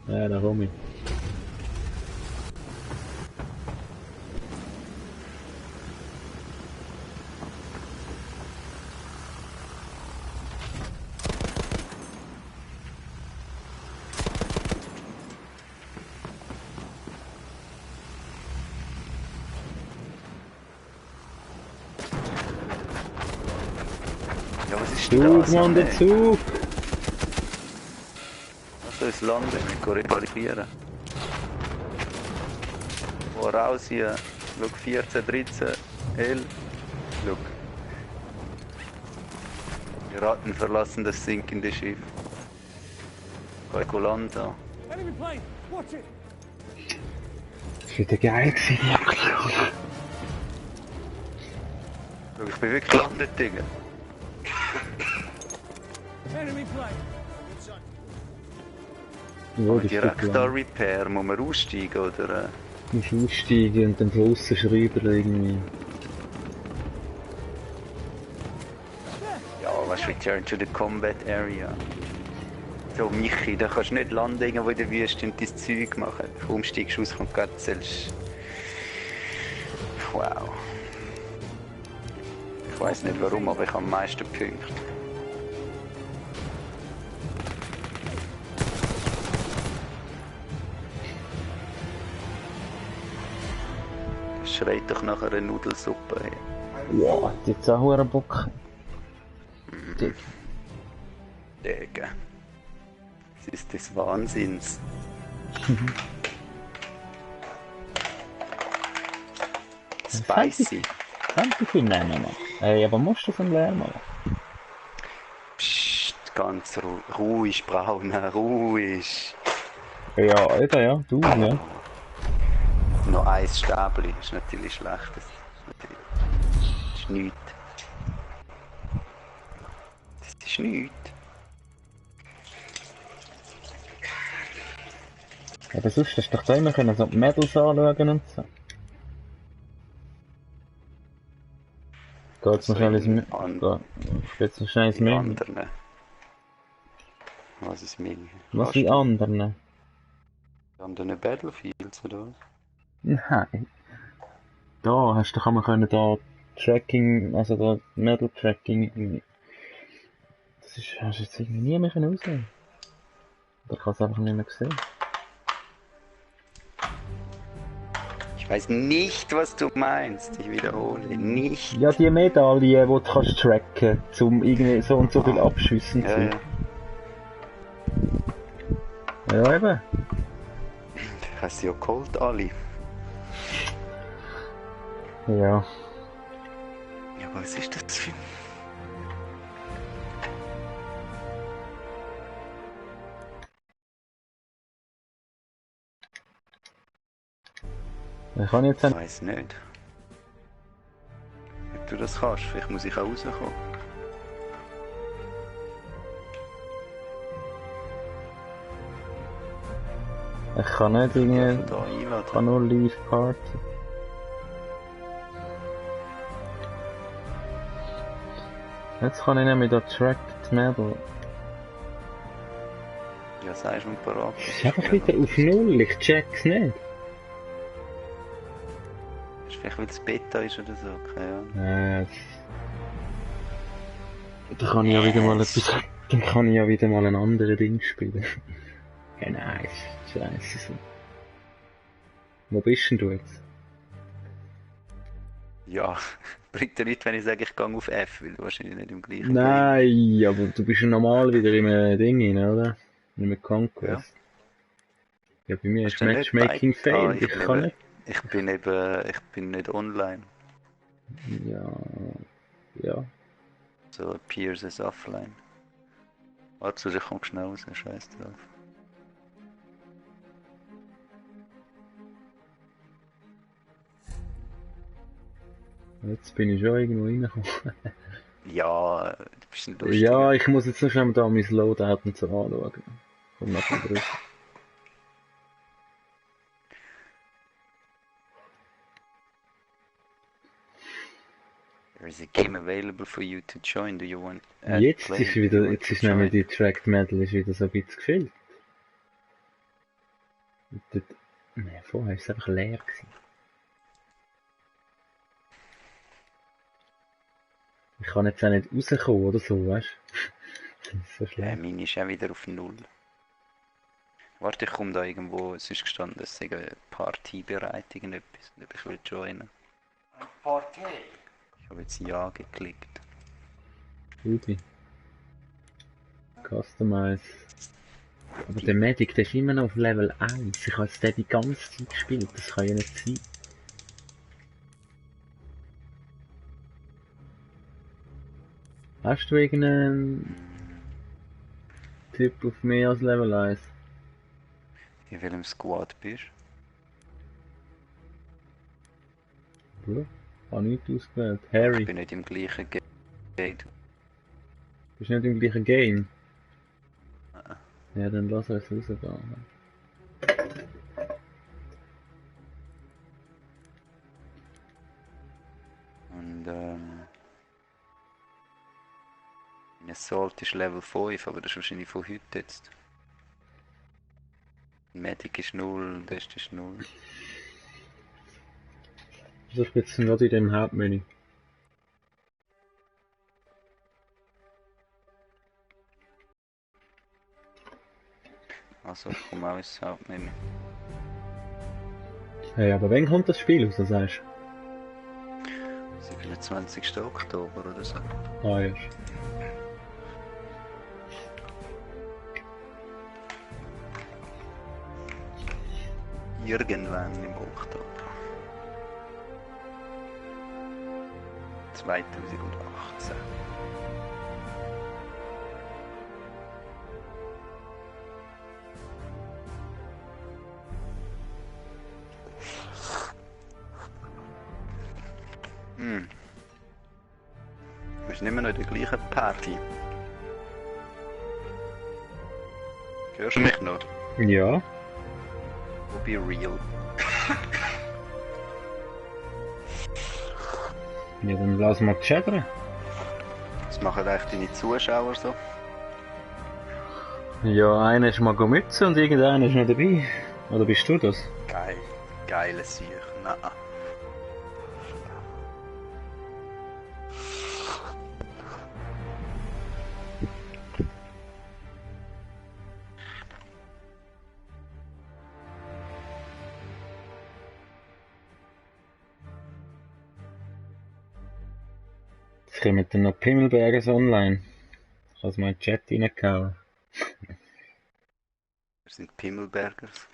Ja, da komme ich. Ja, was ist denn Zug, das? Mann, der Ey? Zug! Was soll es landen? Ich kann reparieren. Oh, raus hier. Schau, 14, 13, 11. Schau. Piraten verlassen das sinkende Schiff. Kalkulant da. Enemy plane. Watch it. Das war wieder geil gewesen, die Aktion. Schau, ich bin wirklich gelandet, Digga. Enemy flank. Wo Oh, das direkt Stück da lang. Repair, muss man aussteigen, oder? Musst aussteigen und dann von aussen schreiben irgendwie. Ja, was return to the combat area. So, Michi, da kannst du nicht landen irgendwo in der Wüste und dein Zeug machen. Kaum steigst du aus, kommt gerade selbst. Wow. Ich weiß nicht warum, aber ich habe am meisten Punkte. Das schreit doch nach einer Nudelsuppe. Hey. Wow, jetzt auch einen Bock. Dick. Digga. Das ist des Wahnsinns. Spicy. Kannst du viel lernen, Mann. Ey, aber musst du von lernen, Mann. Psst, ganz ruhig, Braune, ruhig. Ja, Alter, ja, du, ja. Noch ein Stäbli, ist natürlich schlecht. Das ist nichts. Das ist nichts. Aber sonst hast du doch da immer können so die Medals anschauen und so. Geht's noch schnell ins Menü? Geht's noch schnell ins Die Menü? anderen. Was ist Menü? Was die anderen? Die anderen Battlefields, oder was? Nein. Da hast du doch einmal können da Tracking, also da Medal Tracking irgendwie. Das ist, hast du jetzt irgendwie nie mehr können aussehen. Oder ich habe es einfach nicht mehr gesehen. Ich weiß nicht, was du meinst. Ich wiederhole. Nicht. Ja, die Medaille, die du kannst tracken, um irgendwie so und so viel Abschüssen Ja, zu. ja. Ja, eben. Ich habe sie ja geholt, alle. Ja. Ja, was ist das für... Ich kann jetzt Ich weiß nicht. Ob du das kannst, vielleicht muss ich auch rauskommen. ich kann nicht Ja, irgendwie, von da ich einladen. kann nur Leave Party. Jetzt kann ich nämlich da Tracked Medal. Ja, sagst du parat. Es ist einfach wieder auf Null, ich check's nicht. Ist vielleicht weil es Beta ist oder so, keine Ahnung. Da kann ich ja wieder mal etwas, dann kann ich ja wieder mal ein anderes Ding spielen. Ja, nein, scheiße so. Wo bist denn du jetzt? Ja, bringt ja nicht, wenn ich sage, ich gehe auf F, weil du wahrscheinlich nicht im gleichen Nein, aber du bist ja normal wieder im Ding rein, oder? In einem Conquest. Ja, bei mir ist Hast du nicht Matchmaking bei- Ah, failed, ich kann nicht. Ich bin nicht online. Ja, ja. So appears as offline. Warte, ich komm schnell raus, scheiß drauf. Jetzt bin ich schon irgendwo reingekommen. Ja, du bist ein lustiger. Ja, ich muss jetzt noch schnell da mein Loadout und so anschauen. Komm nachher drauf. There is a game available for you to join. Do you want Jetzt play? ist Do you wieder, want jetzt to ist nämlich join? die Tracked Medal ist wieder so ein bisschen gefüllt. Nee, vorher war es einfach leer gewesen. Ich kann jetzt auch nicht rauskommen oder so, weißt du? Das ist so schlecht. Meine ist auch wieder auf Null. Warte, ich komme da irgendwo, es ist gestanden, es sei eine Party bereit, irgendetwas, ob ich will joinen. Party. Ich habe jetzt Ja geklickt. Ruby. Customize. Aber der Medic, der ist immer noch auf Level 1. Ich habe jetzt den die ganze Zeit gespielt, das kann ja nicht sein. Hast du irgendeinen Tipp auf mehr als Level 1? In welchem Squad bist Ja, habe nicht ausgewählt. du? Ich Harry, bin nicht im gleichen Gate. bist nicht im gleichen Game. Ja, dann lass uns rausgehen. Und mein Assault ist Level 5, aber das ist wahrscheinlich von heute jetzt. Medic ist 0, der ist 0. Also ich bin jetzt gerade in dem Hauptmenü. Also ich komme auch ins Hauptmenü. Hey, aber wann kommt das Spiel raus, sagst 27. Oktober oder so. du? Ah, ja. Irgendwann im Oktober. 2018. Wir sind immer noch in der gleichen Party. Hörst du mich noch? Ja. Be real. Ja, dann lass mal chattern. Was machen eigentlich deine Zuschauer so? Ja, einer ist mal Mütze und irgendeiner ist noch dabei. Oder bist du das? Geil. Geiles Sieg. Na. Jetzt kommen dann noch Pimmelbergers online. Ich habe es mal in den Chat reingehauen. Wir sind Pimmelbergers.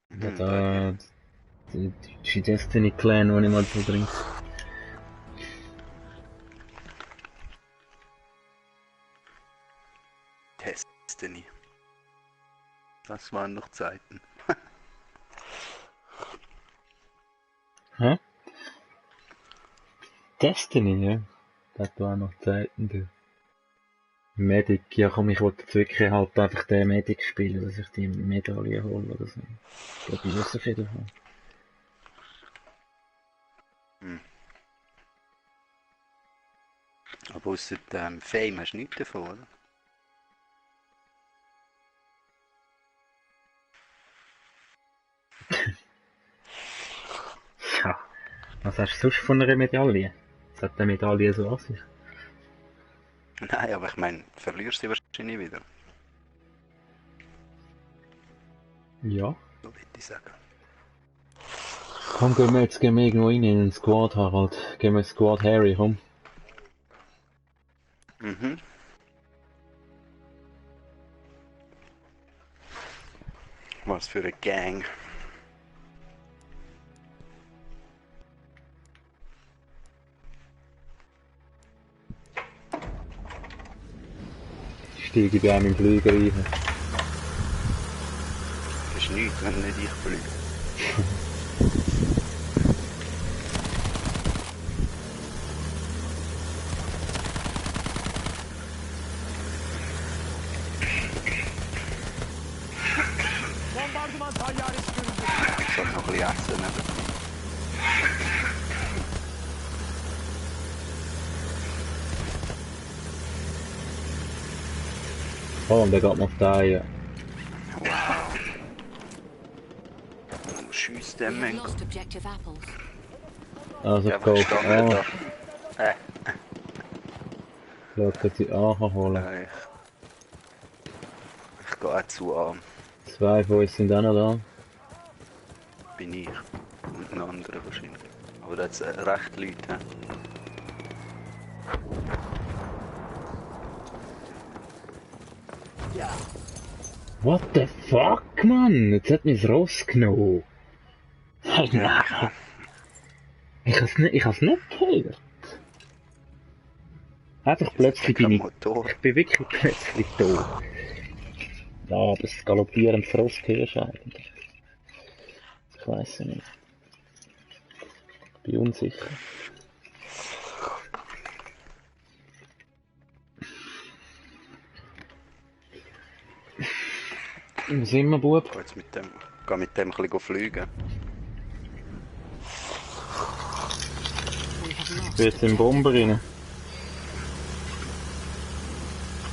Ja, da... Der deutsche Destiny Clan, wo ich mal so drin. Destiny. Das waren noch Zeiten. Hä? Destiny, ja. Das war noch Zeiten, du. Medic, ja komm, ich wollte jetzt wirklich halt einfach den Medic spielen, dass ich die Medaille hole oder so. Ich glaube, ich weiß so viel davon. Aber ausser Fame hast du nichts davon, oder? Ja. Was hast du sonst von einer Medaille? Was hat eine Medaille so an sich? Nein, aber ich meine, verlierst du wahrscheinlich wieder. Ja. So würde ich sagen. Komm, gehen wir irgendwo rein in den Squad, Harald. Gehen wir Squad Harry, komm. Mhm. Was für eine Gang. Steige ich bei einem im Flüger rein. Das ist nichts, wenn nicht ich fliege. Bombardıman tayyaresi görüldü. Ich sollte noch ein bisschen essen. Ne? Oh, und der geht noch da, ja. Wow. Schieß We den have Mensch. lost objective apples. Also, Ja, aber Golf. gestanden Ah, da. schaut, dass ich A kann holen. Ich gehe auch zu arm. Zwei von uns sind auch noch da. Bin ich. Und ein anderer wahrscheinlich. Aber da hat es recht Leute. He? What the fuck, Mann? Jetzt hat mich das Ross genommen. Hey, Ja, nein. Ich hab's nicht gehört. Einfach plötzlich bin ich... Motor. Ich bin wirklich plötzlich da. Ja, aber das galoppierende Ross hörst du eigentlich. Ich weiss nicht. Ich bin unsicher. Wo sind wir, Bub? Geh mit dem ein bisschen fliegen. We have Ich lost bin jetzt im objective. Bomber rein.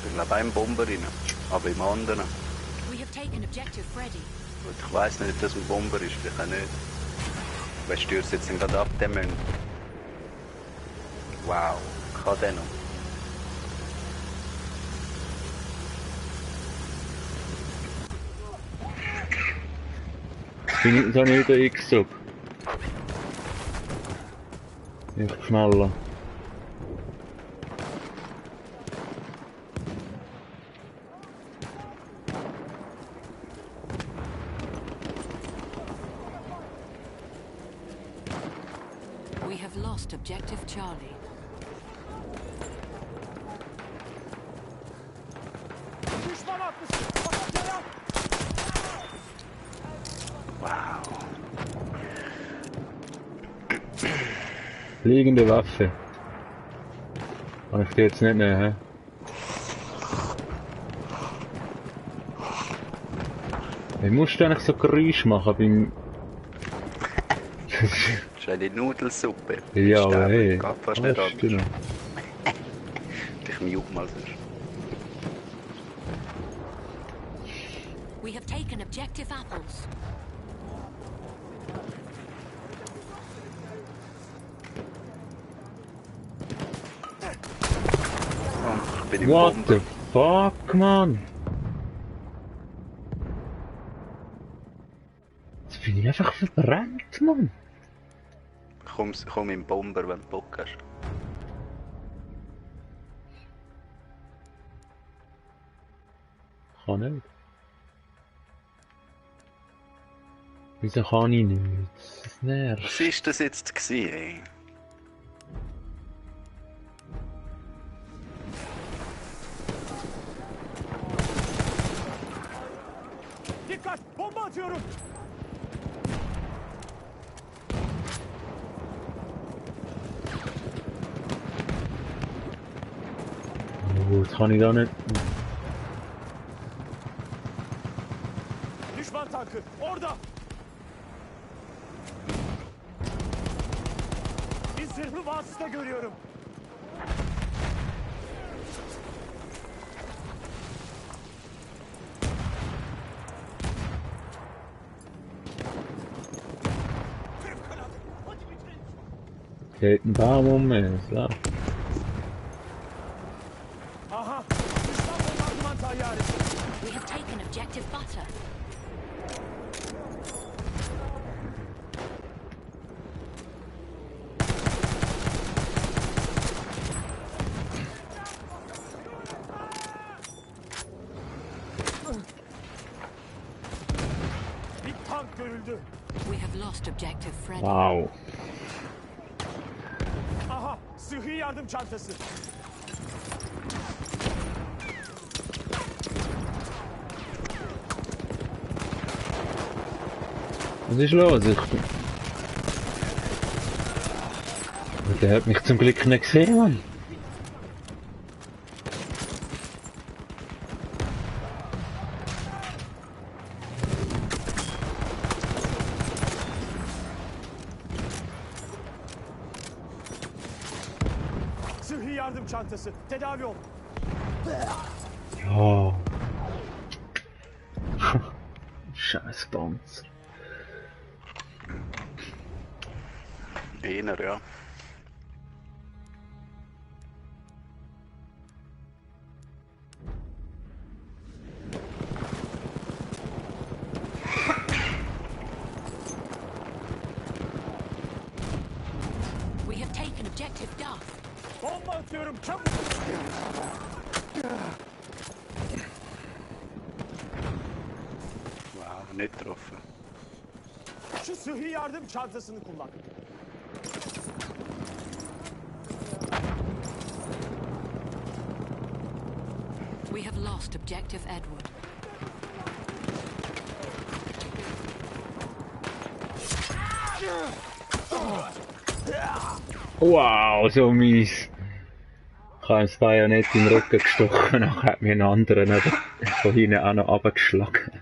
Ich glaube auch im Bomber rein, aber im anderen. We have taken objective Freddy. Gut, ich weiss nicht, ob das ein Bomber ist, vielleicht auch nicht. Wer stürzt jetzt denn gerade ab, den Mann? Wow, kann der noch? Bin ich da nicht der X-Sub? Ich schneller. We have lost objective Charlie. Düşman atlısı. Patlatacak. Wow. Fliegende Waffe. Kann ich die jetzt nicht nehmen, hä? Wie musst du eigentlich so Geräusch machen beim... Das ist eine Nudelsuppe. Ja, Sterben aber hey. geht fast nicht weißt du anders. noch? Ich mute mal sonst. We have taken objective apples. Oh, ich bin im What Bomber. the fuck, man? Jetzt bin ich einfach verbrannt, man. Komm im Bomber, wenn du Bock hast. Kann nicht. Wieso kann ich nicht? Das nervt. Was ist das jetzt gewesen, ey? Dikkat! Bomba atıyorum. Oh, jetzt kann ich da nicht... Düşman tankı. Orada. Bir zırhlı vasıta görüyorum. Geht ein Baum um mich, klar. Aha. Düşman bombardıman tayyaresi. We have taken objective butter. Bir tank görüldü. We have lost objective Freddy. Wow. Aha. Sıhhi yardım çantası. Was ist los? Der hat mich zum Glück nicht gesehen, Mann. Sıhhi yardım çantası. Tedavi ol. Ja. Scheiß Bombs. Einer, ja. We have taken objective Duff. Bomba atıyorum. Çabuk. Wow, nicht getroffen. Şu sıhhi yardım çantasını kullan. We have lost objective Edward. Wow, so mies. Ich habe das Bajonett in den Rücken gestochen, nachher hat mir einen anderen von hinten auch noch runtergeschlagen.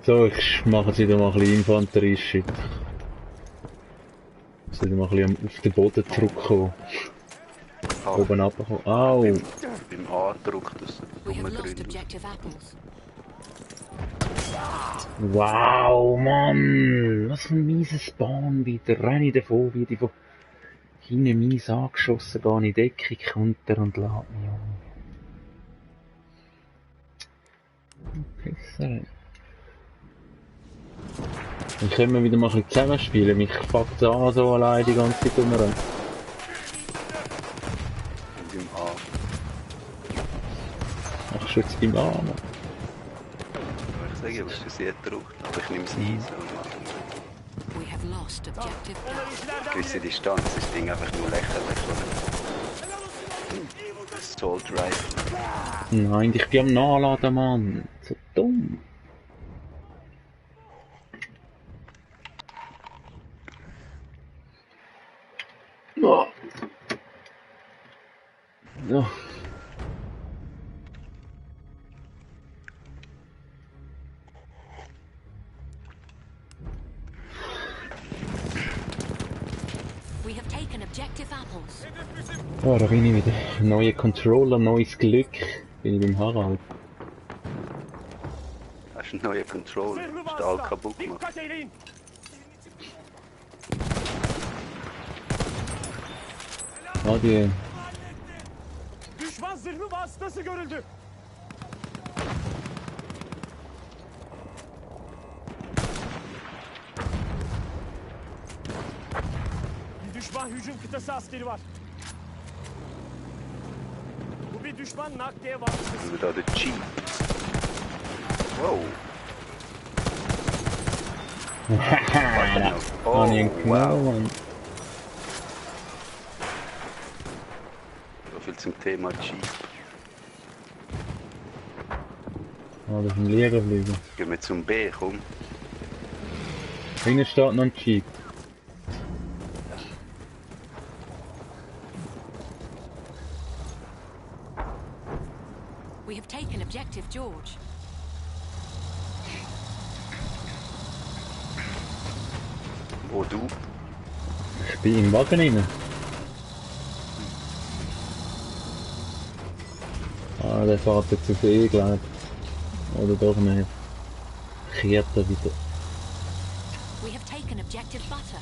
So, ich mache jetzt wieder mal ein bisschen Infanterie-Shit. Ich soll mal ein bisschen auf den Boden zurückkommen. Oben runterkommen. Au! Beim A-Druck, das We have lost rumgrün. objective apples. Wow, Mann! Was für ein mieses Spawn wieder. Renne ich davon, wie die von hinten mies angeschossen, gehe in die Deckung runter und lade mich um. Pisser. Dann können wir wieder mal ein bisschen zusammenspielen. Mich fuckt es an, so allein die ganze Zeit rumrennen. Und beim A. Ach, schon jetzt beim Arm. Ich sage, was für sie gedruckt, aber ich nehme es easy. We have lost objective Onları apples. işlerden Gewisse Distanz ist das Ding einfach nur lächerlich, oder? Assault Rifle. Nein, ich bin am Nachladen, Mann. So dumm. Oh. Ja. We have taken objective apples. Oh, da bin ich wieder. Neue Controller, neues Glück. Bin ich beim Harald. Hast du einen neuen Control? zırhlı Ist der all vasıta. kaputt gemacht? Dikkat eyleyin. Hadi. Düşman zırhlı vasıtası görüldü. Bir düşman hücum kıtası askeri var. Bu bir düşman nakliye vasıtası. Haben wir da den Jeep? Wow. Haha, Oh, habe ich ihn genau, Mann. So viel zum Thema Jeep. Oh, das ist ein Liegen geblieben. Gehen wir zum B, komm. Hinten steht noch ein Jeep. We have taken objective George. Wo du? Ich bin im Wagen rein. Ah, der fährt jetzt auf E, glaube ich. Oder doch nicht. Kehrt er wieder. We have taken objective butter.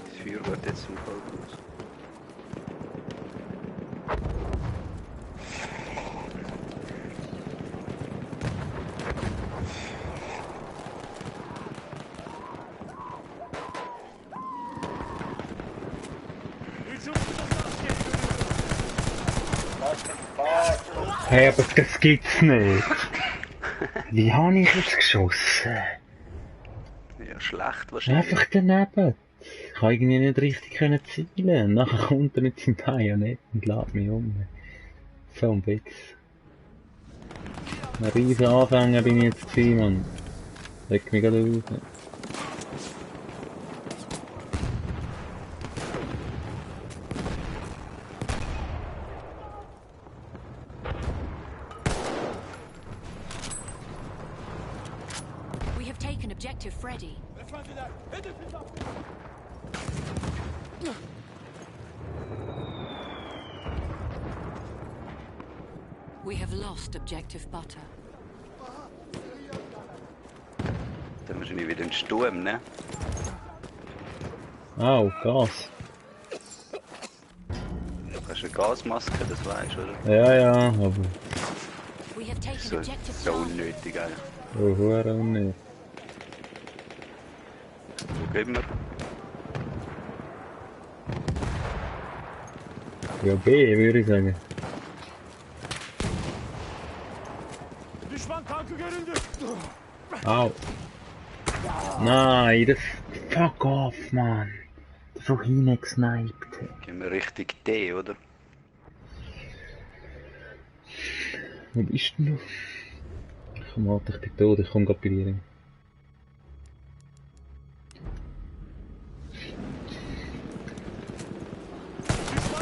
Das Feuer geht jetzt zum Volk los. Hücum kıtası askeri görüldü. Hey, aber das gibt's nicht. Wie habe ich es geschossen? Ja, schlecht wahrscheinlich. Einfach daneben. Ich kann irgendwie nicht richtig können zielen. Nachher kommt er mit seinem Bajonett und lädt mich um. So ein Bitz. Ein riesen Anfänger bin ich jetzt gewesen, Mann. Leg mich gerade auf. We have taken objective Freddy. Efendiler, hedefi takip. We have lost objective butter. Dann wahrscheinlich wieder einen Sturm, ne? Au, Gas. Du hast eine Gasmaske, das weißt du, oder? Ja, ja, aber We have taken So, objective so Charlie. unnötig eigentlich. so hure unnötig. Wo gehen wir? Ja, B, würde ich sagen. Au. Nein, das... Fuck off, Mann. So hingesniped. Gehen wir Richtung D, oder? Wo bist du noch? Komm, warte, ich bin tot, ich komm grad bei dir hin. Düşman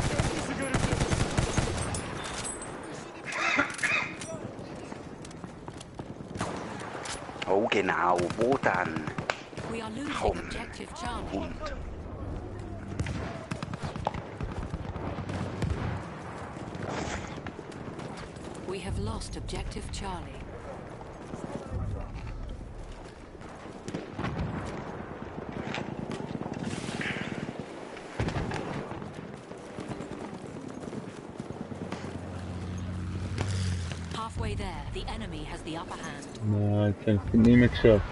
görüntüsü görüldü. Oh genau, wo dann? We are losing Komm. objective Charlie. Hund. We have lost objective Charlie. Halfway there, the enemy has the upper hand. Nein, jetzt hab ich nicht mehr geschafft.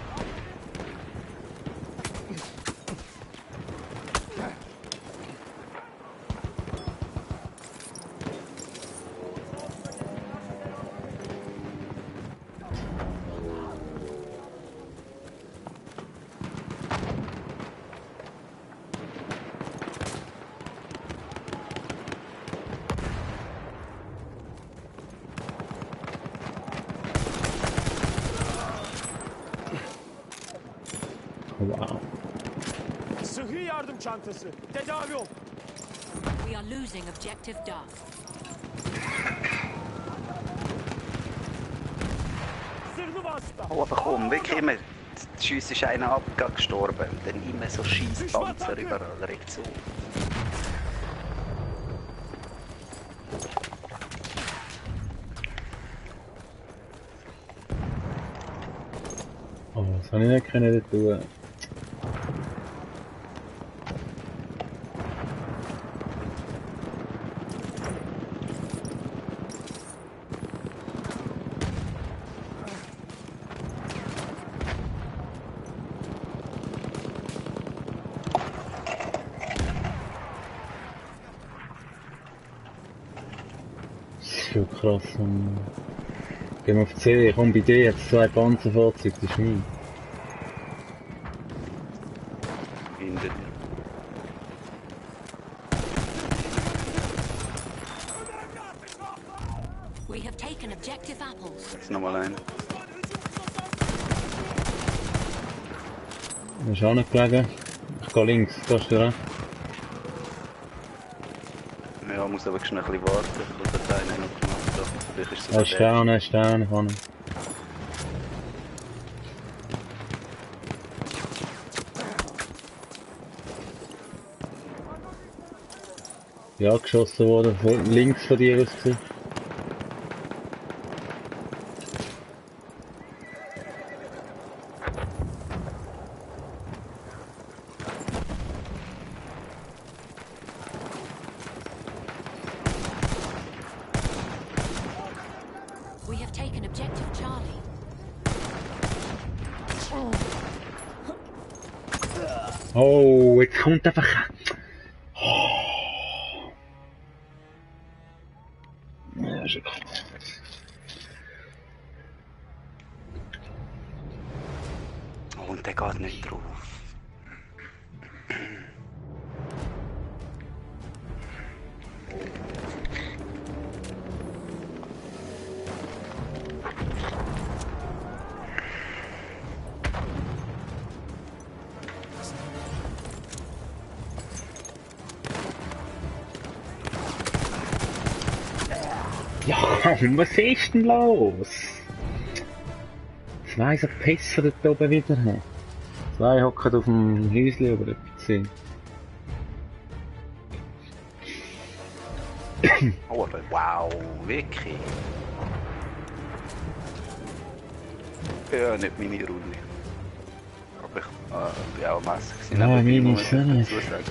Wow. Sıhhi yardım çantası. Tedavi ol. We are losing objective Duff. Zırhlı vasıta. Oh, aber komm, wirklich immer. Tschüss ist einer gestorben. Und dann immer so Schießpanzer überall, regt so. Oh, was habe ich nicht können tun? Das ist schon krass. Gehen wir auf C, komm bei dir, jetzt 2 Panzerfahrzeuge, das ist mein. Hinter dir. We have taken objective apples. Jetzt nochmal einer. Er ist auch nicht gelegen. Ich gehe links, gehst du rechts? Ja, muss aber schnell ein bisschen warten. Das hat einer noch gemacht. So, vielleicht ist es Er ist down, er ist down, ich kann nicht. Ja, geschossen worden, von links von dir aus gesehen. We have taken objective Charlie. Oh, jetzt kommt einfach... Oh. Ja, schon gut. Oh, und der geht nicht drauf. Ja, komm, was ist denn los? 2 so Pisser dort oben wieder. 2 hocken auf dem Häuschen über der PC. Oh, aber wow, wirklich. Ja, nicht meine Runde. Aber ich bin auch Messer gewesen. Ja, nebenbei, meine muss ist ich auch nicht. dazu sagen.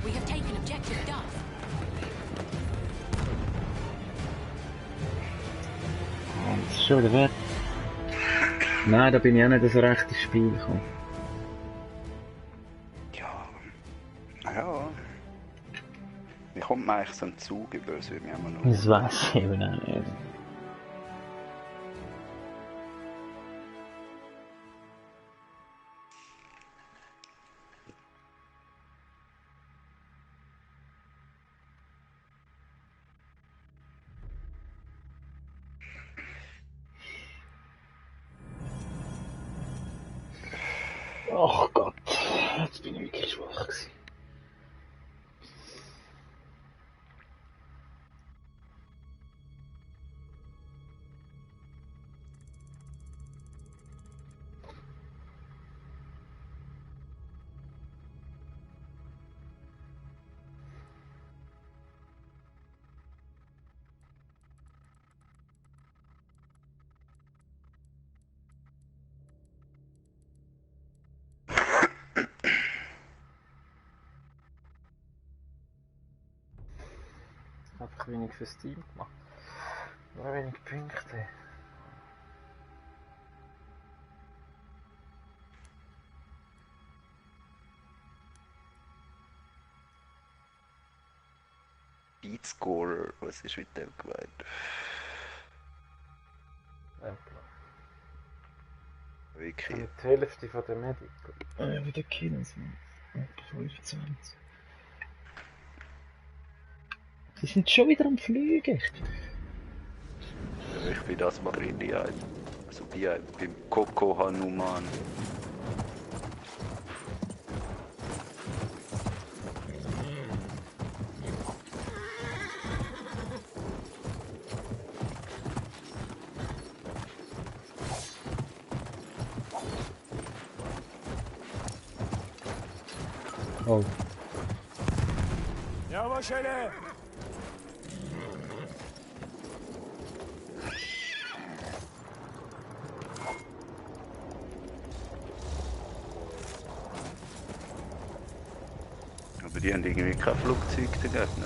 We have taken objective Duff. Das ist schon wieder weg. Nein, da bin ich auch nicht so recht ins Spiel gekommen. Ja. Ja. Wie kommt man eigentlich so einen Zug über? Das würde mich auch mal noch... Das weiß ich eben auch nicht. Ach Gott, jetzt bin ich wirklich schwach gewesen. Einfach wenig fürs Team gemacht. Nur wenig Punkte. Beatscorer, was ist mit dem gemeint? Wirklich. Die Hälfte von der Medical. Ja, wieder Kills, Mann. Etwa 25. Sie sind schon wieder am Fliegen. Ich bin das mal drin, ja. Also beim Coco Hanuman. Oh. Yavaş hele. Aber die haben irgendwie kein Flugzeug dagegen.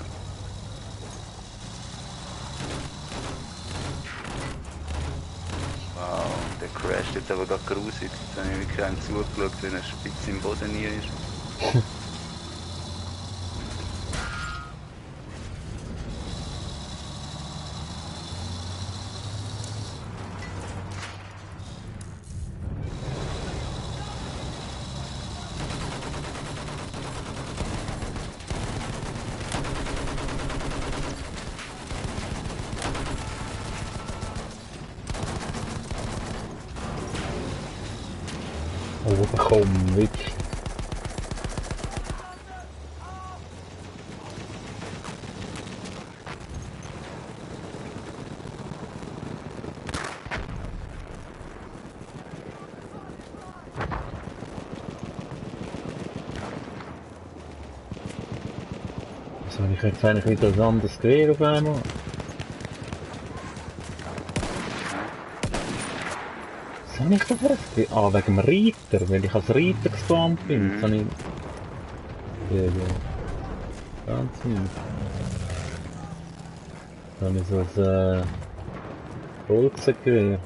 Wow, der crasht jetzt aber gerade grusig. Jetzt habe ich wirklich einem zugeschaut, wenn er spitz im Boden hier ist. Oh, komm, wirklich. Was habe ich jetzt eigentlich wieder ein anderes Gewehr auf einmal? Was habe ich da für ein Gewehr? Ah, wegen dem Reiter, weil ich als Reiter gespawnt bin. Das habe ich... Ja. Ganz mies. Dann habe ich so ein Bolzengewehr.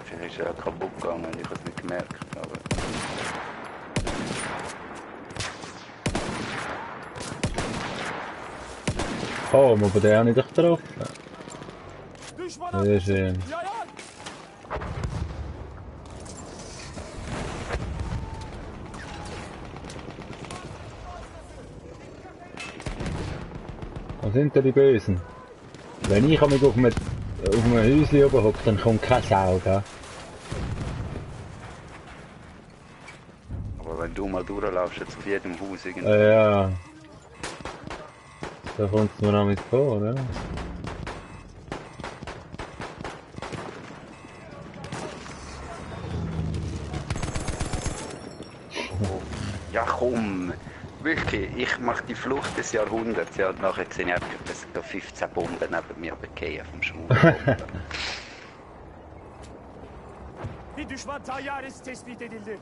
Vielleicht ist er kaputt gegangen, ich habe es nicht gemerkt. Aber... Oh, aber der habe ich doch getroffen. Düşman Sehr schön. Yayan. Was sind denn die Bösen? Wenn ich mich auf einem Häuschen oben hocke, dann kommt kein Sau, gell? Aber wenn du mal durchlaufst, jetzt auf jedem Haus irgendwie. Ja. Da kommt es mir damit vor, ne? Ja komm! Wirklich, ich mache die Flucht des Jahrhunderts. Ja, und nachher sehe ich einfach, dass da 15 Bomben neben mir bekehren vom Schwurbomben. Bir düşman tayyaresi tespit edildi.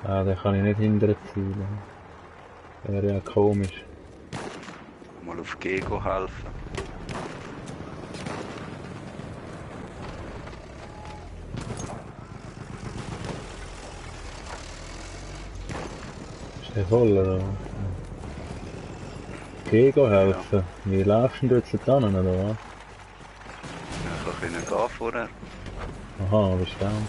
Ah, den kann ich nicht hinterziehen. Wäre ja komisch. Mal auf G helfen. Ist der voll, oder? Geh helfen. Wie laufst du jetzt da hin, oder was? Ich konnte gehen vorher. Aha, bist du down.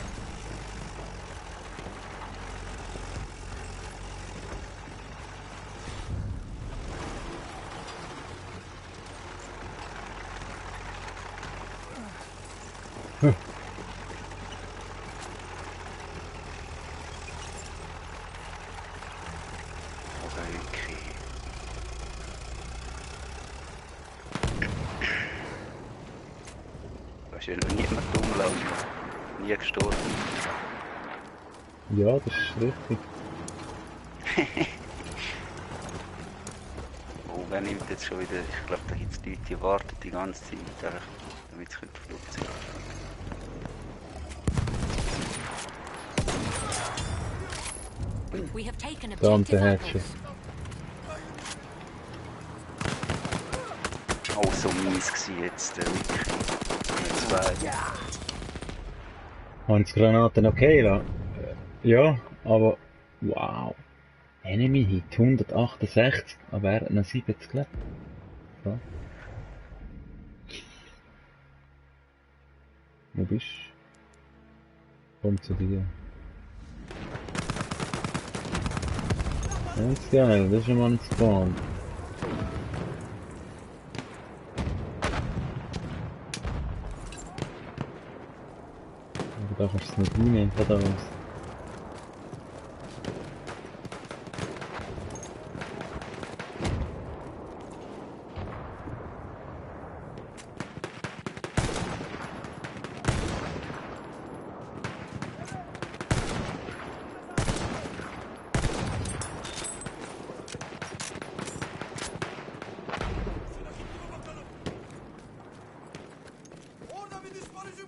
Da ist ja noch niemand rumgelaufen. Nie gestorben. Ja, das ist richtig. Oh, wer nimmt jetzt schon wieder? Ich glaube, da gibt es Leute, die warten die ganze Zeit, damit sie geflogen sind. We have taken Verdammte objective Herzchen. apples. Oh, so mies gewesen jetzt, wirklich. Zwei. Haben die Granaten okay lassen? Ja, aber wow. Enemy Hit 168, aber er hat noch 70 gelebt. So. Wo bist du? Komm zu dir. Ganz geil, das ist schon mal ein Spawn. Aber da kannst du es nicht reinnehmen, von da aus.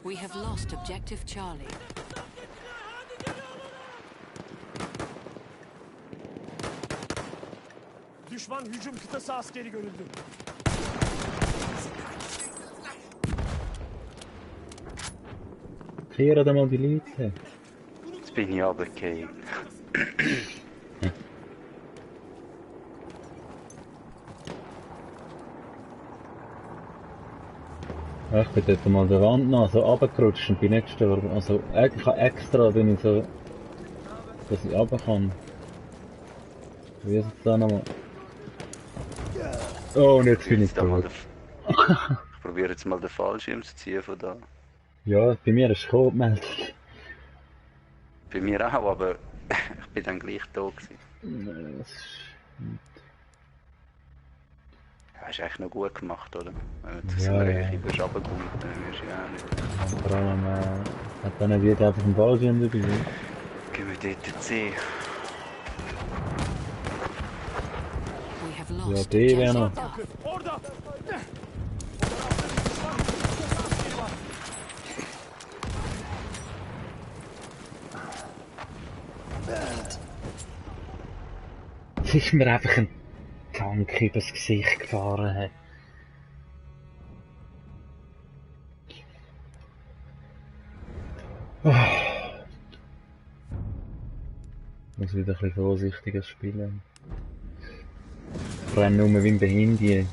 We have lost objective Charlie. Düşman hücum kıtası askeri görüldü. Kehren da mal die Leute. Jetzt bin ich runtergefallen. Ja, ich bin dort mal der Wand nach so runtergerutscht und bin nicht gestorben. Also, ich habe extra, bin ich so, dass ich runter kann. Wie ist es da nochmal? Oh, und jetzt bin ich Da mal tot. ich probiere jetzt mal den Fallschirm zu ziehen von da. Ja, bei mir ist Codemeldung. Bei mir auch, aber ich bin dann gleich da gewesen. Das ist... Ja, hast du eigentlich noch gut gemacht, oder? Wenn du Ja, so eine ja. Reihe über runterkommst, dann wirst du ja auch nicht. Vor allem, hat dann nicht jeder einfach einen Ballschirm dabei. Gehen wir dort sehen. We have Ja, lost die wäre noch. objective Duff. Orada! Es ist mir einfach ein Tank übers Gesicht gefahren. Hat. Ich muss wieder ein bisschen vorsichtiger spielen. Ich renne nur wie ein Behindie.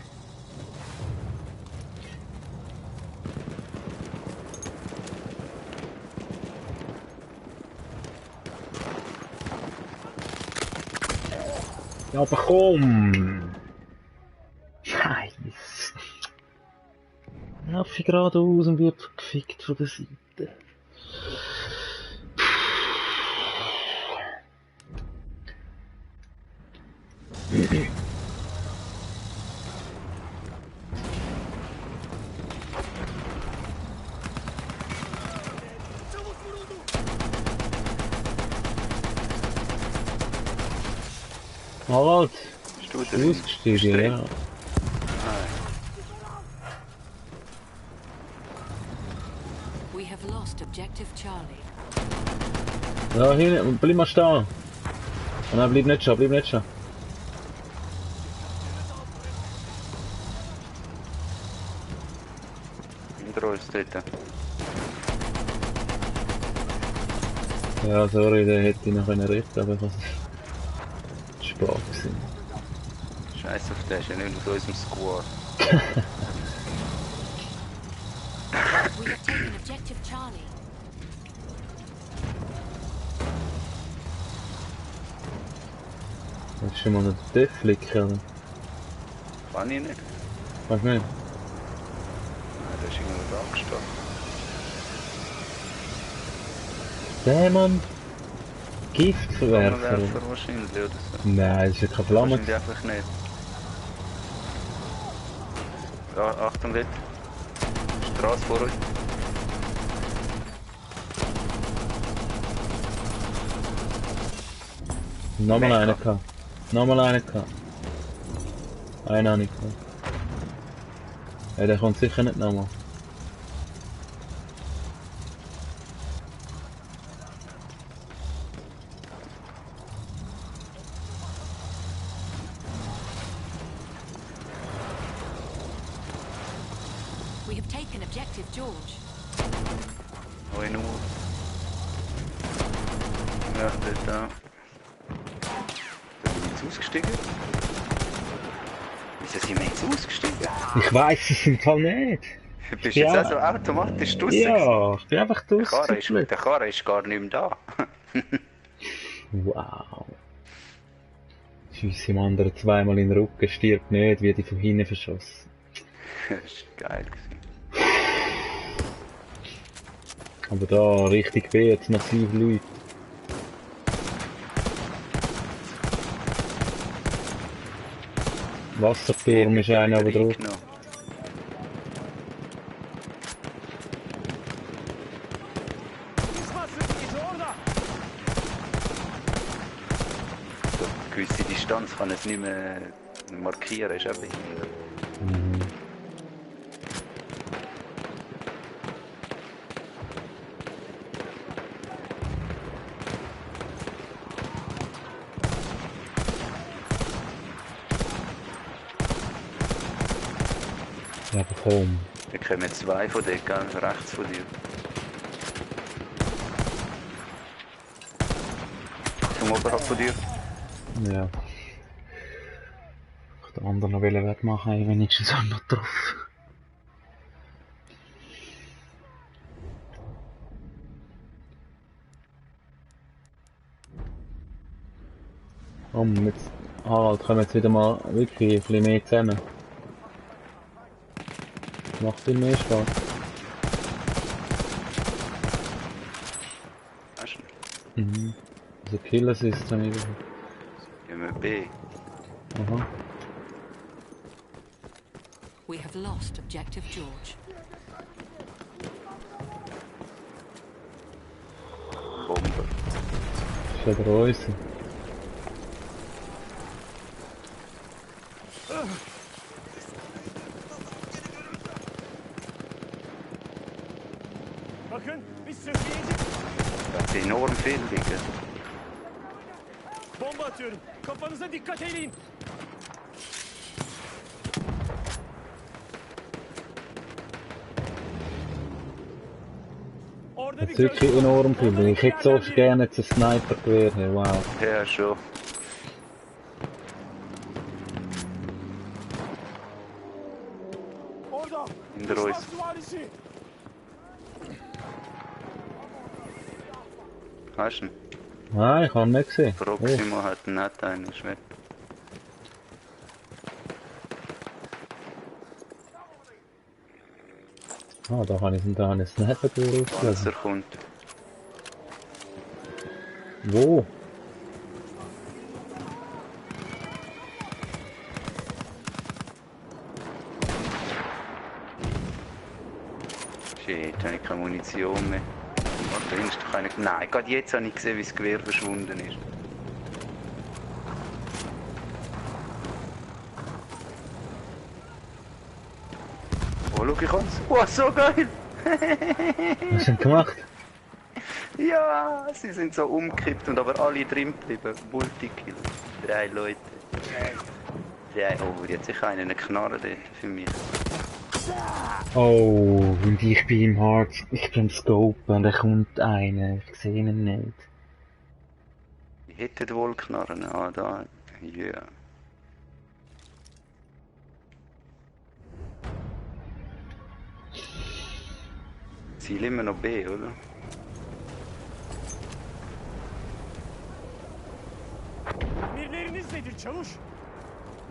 Ja, aber komm! Scheiße! Lauf ich geradeaus und wird gefickt von der Seite. Halt! Bist du drin? Ausgestiegen, ja. Nein. We have lost objective Charlie. Ja, hinten, bleib mal stehen. Nein, bleib nicht stehen, bleib nicht stehen. dort. Ja, sorry, den hätte ich noch retten, aber ich habe es spät gewesen. Scheiß auf den, ist ja nicht aus unserem Squad. We have taken objective Charlie. Willst du schon mal noch den Def flicken, oder? Kann ich nicht. Kannst du nicht? Nein, der ist irgendwo da gestanden. Der Mann! Giftverwerfer! Flammenwerfer wahrscheinlich, oder so. Nein, das ist ja keine Flamme. Wahrscheinlich einfach nicht. Ja, Achtung dort. Straße vor euch. Nochmal Mega. einen gehabt. Nochmal einen gehabt. Einen habe ich gehabt. Ja, der kommt sicher nicht nochmal. We have taken objective George. Oh, in Uhr. Ja, dort da. Sind wir jetzt ausgestiegen? Wieso sind wir jetzt ausgestiegen? Ich weiss es im Fall nicht. Du bist Ja. jetzt auch so automatisch draussen. Ja, ich bin einfach Der Karre ist durchgeflogen. gar nicht mehr da. Wow. Scheiss im anderen zweimal in den Rücken, stirbt nicht, wird ich von hinten verschossen. Das war geil. Aber da, richtig weh, jetzt massiv Leute. Wasserturm ist einer aber drauf. Eingenommen. Diesmal sind die Order. So, eine gewisse Distanz kann es nicht mehr markieren, ist auch behindert. Mhm. Ja, aber komm. Da kommen zwei von denen, gell? Rechts von dir. Zum oberhalb von dir. Ja. Ich den anderen noch wegmachen, ich wenigstens auch noch drauf. Komm, jetzt, Harald, kommen jetzt wieder mal wirklich ein bisschen mehr zusammen. Macht viel mehr Spaß. Weißt du? Mhm. Also Killer System überhaupt. Gehen wir B. Aha. We have lost objective George. Bombe. Das ist ja der Häuser. Bakın biz sürükleyecek. Da hat enorm viel liegen. Bomba atıyorum. Kafanıza dikkat edin. Orada Das bir ist wirklich göz var. enorm viel. Orada bir Ich hätte so yerlerde. gerne jetzt ein Sniper-Gewehr. Hey, wow. Ja, schon. Orada. İndir Düşman o isim. süvarisi. Weißt du? Ah, ich habe ihn nicht gesehen. Oh. Proximo hat nicht einen Schwert. Ah, da habe ich einen Sniper-Gewehr Panzer ausgelöst. kommt. Wo? Shit, habe ich keine Munition mehr. Warte, ist doch eigentlich... Nein, gerade jetzt habe ich gesehen, wie das Gewehr verschwunden ist. Oh, schau, ich kann's. Oh, so geil! Was hast du denn gemacht? Ja, sie sind so umgekippt und aber alle drin geblieben. Multikill. 3 Leute. 3. Oh, jetzt sicher einen Knarre dort für mich. Oh, und ich bin im Hard, ich bin am Scopen und da kommt einer, ich sehe ihn nicht. Ich hätte wohl Knarren, da, ja. Ziel immer noch B, oder? Emirleriniz nedir çavuş?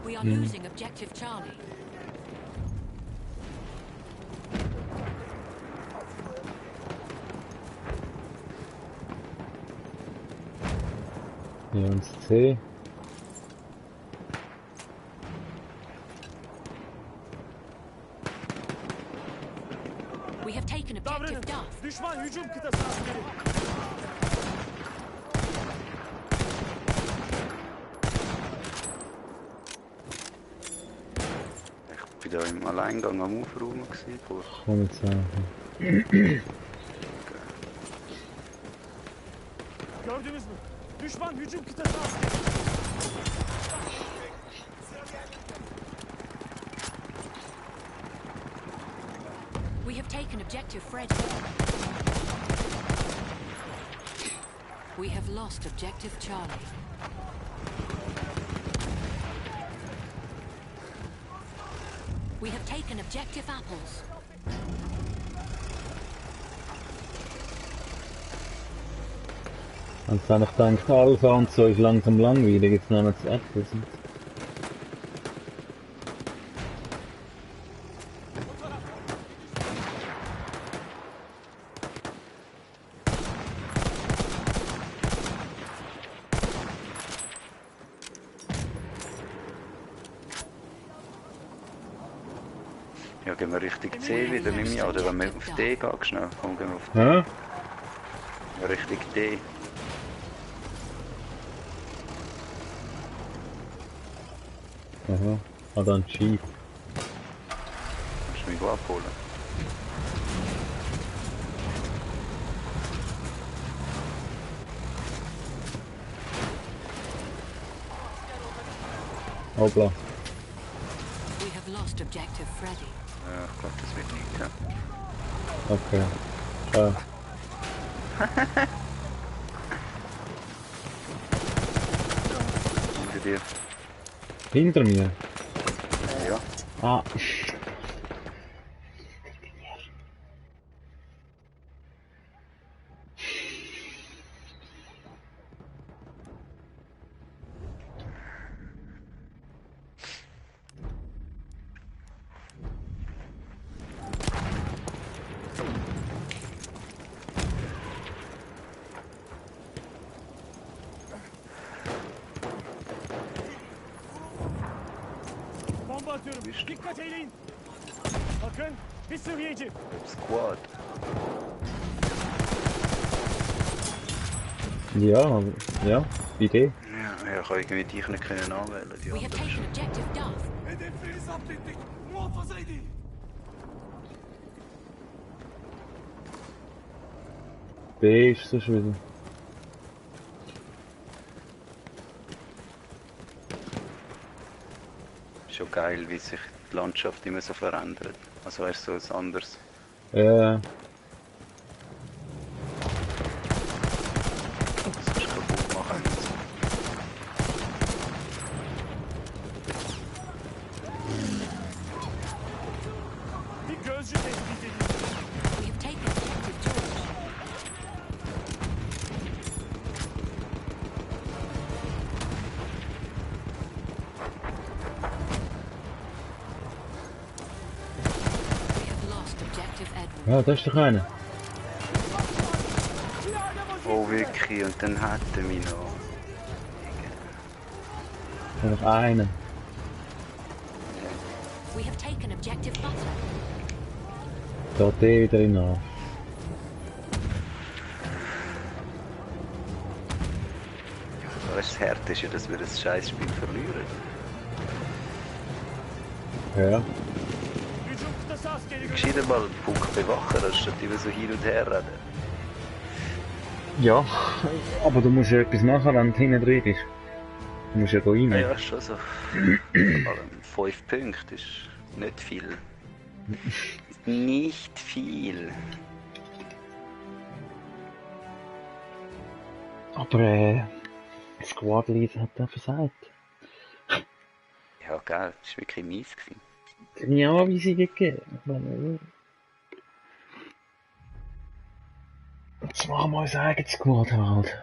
We are losing objective Charlie. Ja, und C. We have taken objective Davranın. Duff. Düşman hücum kıtası askeri. Ich bin da im Alleingang am Aufräumen gewesen. Komm jetzt an. Gördünüz mü? Düşman hücum kıtası askeri. We have taken objective Freddy. We have lost objective Charlie. We have taken objective Apples. Und dann ich gedacht, Alpha und so ist langsam langweilig, jetzt nehmen wir das Äpfel. Ja, gehen wir Richtung C wieder, nehme ich an. Oder wenn wir auf D gehen, schnell. Komm, gehen wir auf Hä? ja, Richtung D. Aha, hat dann Jeep. Kannst du mich abholen? Hoppla. We have lost objective Freddy. Ja, ich glaube, das wird nicht, ja. Okay. Ciao. Hinter dir. Hinter mir? Ja. Ah. Bomba atıyorum. Dikkat eyleyin. Bakın bir sıhhiyeci. Squad. Ja, ja, Idee. Ja, ich habe irgendwie dich nicht können anwählen. Die We have anderen taken schon. objective Duff. Hedefleri zapt ettik. Muhafaza edin. B ist so schon wieder. Schon geil, wie sich die Landschaft immer so verändert. Also erst so etwas anderes. Ja, Das kannst du kaputt machen. Bir gözcü tespit edildi. We have taken objective George. We have lost objective Edward. ja, da ist doch einer. Oh wirklich, und dann hat er mich noch. Da noch einer. We have taken objective Butter. Da D wieder in A. Das Härte ist ja, dass wir das Scheißspiel verlieren. Ja. Hücum kıtası askeri görüldü. Gescheiter mal einen Punkt bewachen, anstatt immer so hin und her reden. Ja, aber du musst ja etwas machen, wenn du hinten drin bist. Du musst ja da rein. Ja, schon so. Vor allem 5 Punkte ist nicht viel. Nicht viel. Aber Squad Leader hat er versagt. Ja, geil, das war wirklich mies gewesen. Es hat nie Anweisungen gegeben. Jetzt machen wir uns eigenes Squad halt.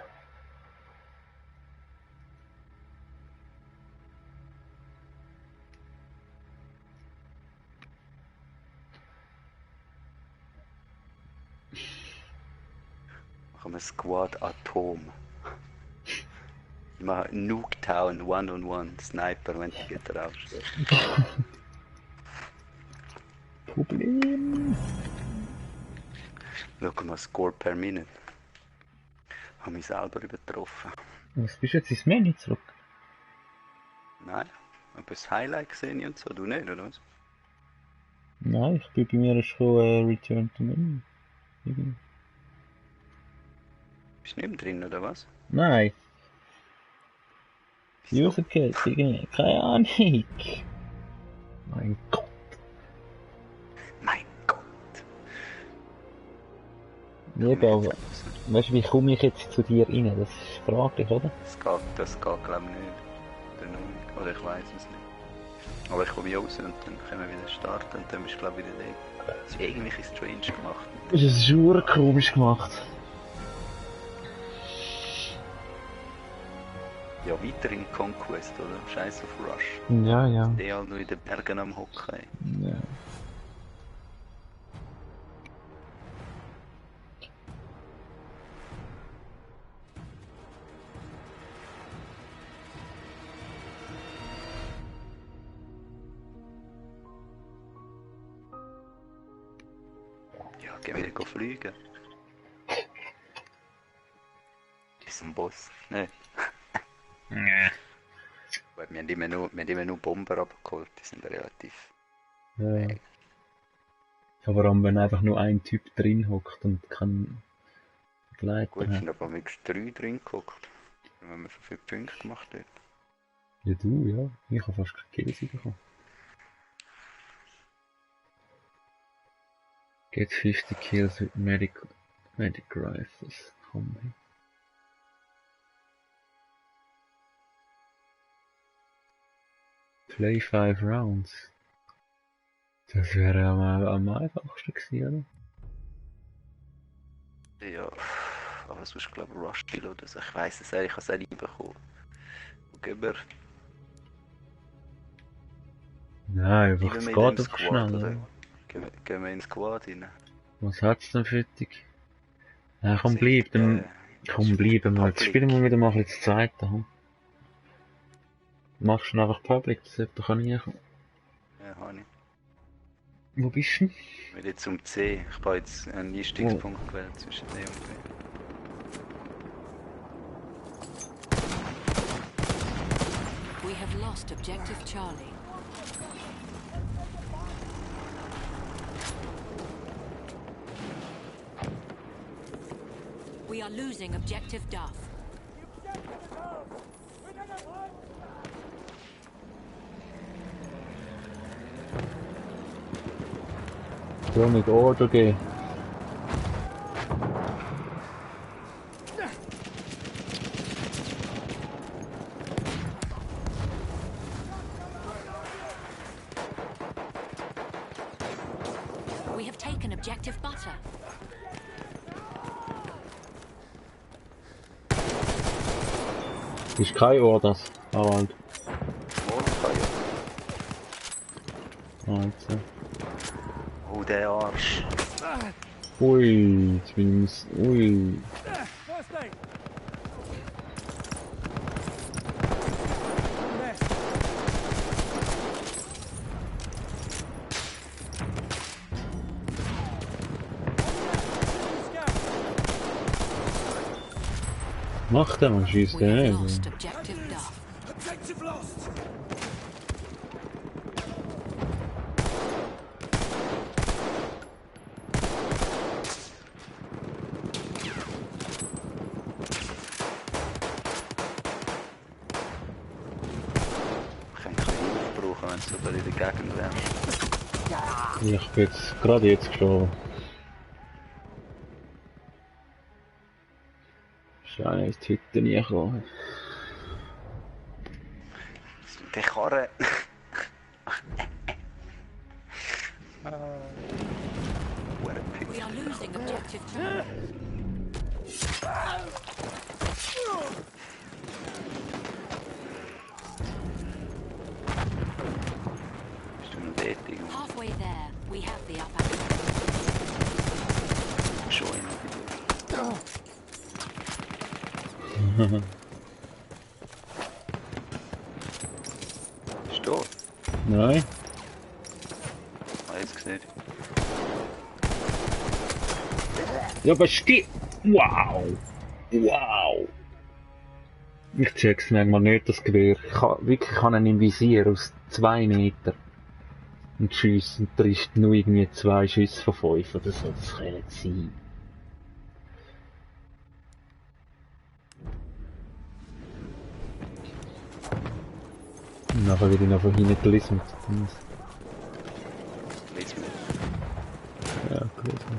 Machen wir Squad Atom. Ich mache Nuketown One-on-One, Sniper, wenn du gut rausstehst. Problem. Schau mal, Score per Minute. Habe mich selber übertroffen. Was bist du jetzt ins Menü zurück? Nein, aber das Highlight gesehen und so, du nicht, oder was? Nein, ich bin bei mir schon Return to Menü. Irgendwie. Bist du nicht mehr drin, oder was? Nein, Wieso? User Case, irgendwie. Keine Ahnung. Mein Gott. Mein Gott. Nee, aber weißt du, wie komme ich jetzt zu dir rein? Das ist fraglich, oder? Das geht glaube ich nicht. Oder noch nicht. Oder ich weiß es nicht. Aber ich komme raus und dann können wir wieder starten und dann bist du glaube ich wieder da. Das ist irgendwie ein bisschen strange gemacht. Das ist schon komisch gemacht. Ja, weiter in Conquest, oder? Scheiß auf Rush. Ja, ja. Die halt nur in den Bergen am Hocken. Ja. Ja, gehen wir wieder fliegen. Ist ein Boss. Nein. Ja. Gut, wir haben immer nur Bomber abgeholt, die sind relativ. Ja. Aber wenn einfach nur ein Typ drin hockt und kein Begleiter Gut, es hat. sind aber wenigstens 3 drin geguckt. Wenn man so viele Punkte gemacht hat. Ja, du, ja. Ich habe fast keine Kills bekommen. Get 50 kills with medic rifles. Komm. Play 5 rounds. Das wäre am einfachsten gewesen, oder? Ja, aber sonst glaube ich Rush Kill oder so. Ich weiss es nicht, ich habe es auch nicht bekommen. Wo gehen wir? Nein, einfach, Gehen es wir geht in den einfach Squad, schnell. oder? Ja. Gehen wir in den Squad rein? Was hat's denn für dich? Ja, komm, Sind, bleib, dann, komm, bleiben wir. Jetzt Public. spielen wir wieder mal ein bisschen das zweite. Hm? Machst du einfach Public, das sollte doch nie kommen. Ja, habe ich. Wo bist du denn? Ich will jetzt um C. Ich habe jetzt einen Einstiegspunkt gewählt zwischen D und B. We have lost objective Charlie. We are losing objective Duff. Ja, mit Order gehen. We have taken objective Butter. Ist kein Orders, Harald. Mordfeuer. Also. Oh, der Arsch. Ui, jetzt bin ich... Ui. First aid. Mach den mal, schießt We have den lost nicht. objective Duff. Objective lost. Ich kann keine Hilfe brauchen, wenn sie sogar in der Gegend wären. Ich bin jetzt gerade jetzt gestorben. Scheine ist die Hütte nie gekommen. Die Karre. We are losing objective Charlie. Bist du noch dort irgendwo? Halfway there, we have the upper hand. Schon immer wieder. Bist du tot? Nein? Jetzt gesehen. Ja, aber wow! Wow! Ich check's manchmal nicht, das Gewehr. Ich kann einen im Visier aus 2 Metern. Und schiessen und trifft nur irgendwie 2 Schüsse von 5 oder so. Das kann nicht sein. Und nachher werde ich noch von hinten gelesen. Lies mir. Ja, gelesen.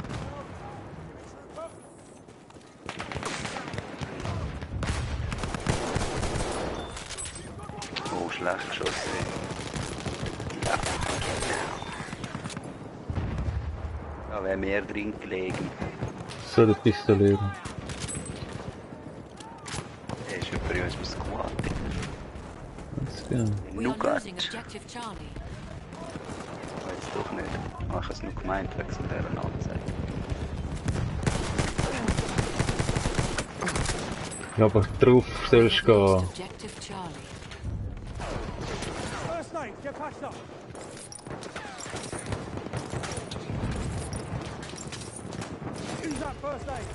Oh, schlecht geschossen. Da wäre mehr drin gelegen. So, das Pistolieren. Er ist jemand bei uns im Squad. Ganz genau. We are Nougat. losing objective Charlie. Jetzt doch nicht. Ich habe es nur gemeint, wegen so dieser Anzeige. Ja, aber drauf sollst du Lost gehen. objective Charlie. First aid, get patched up. Use that first aid.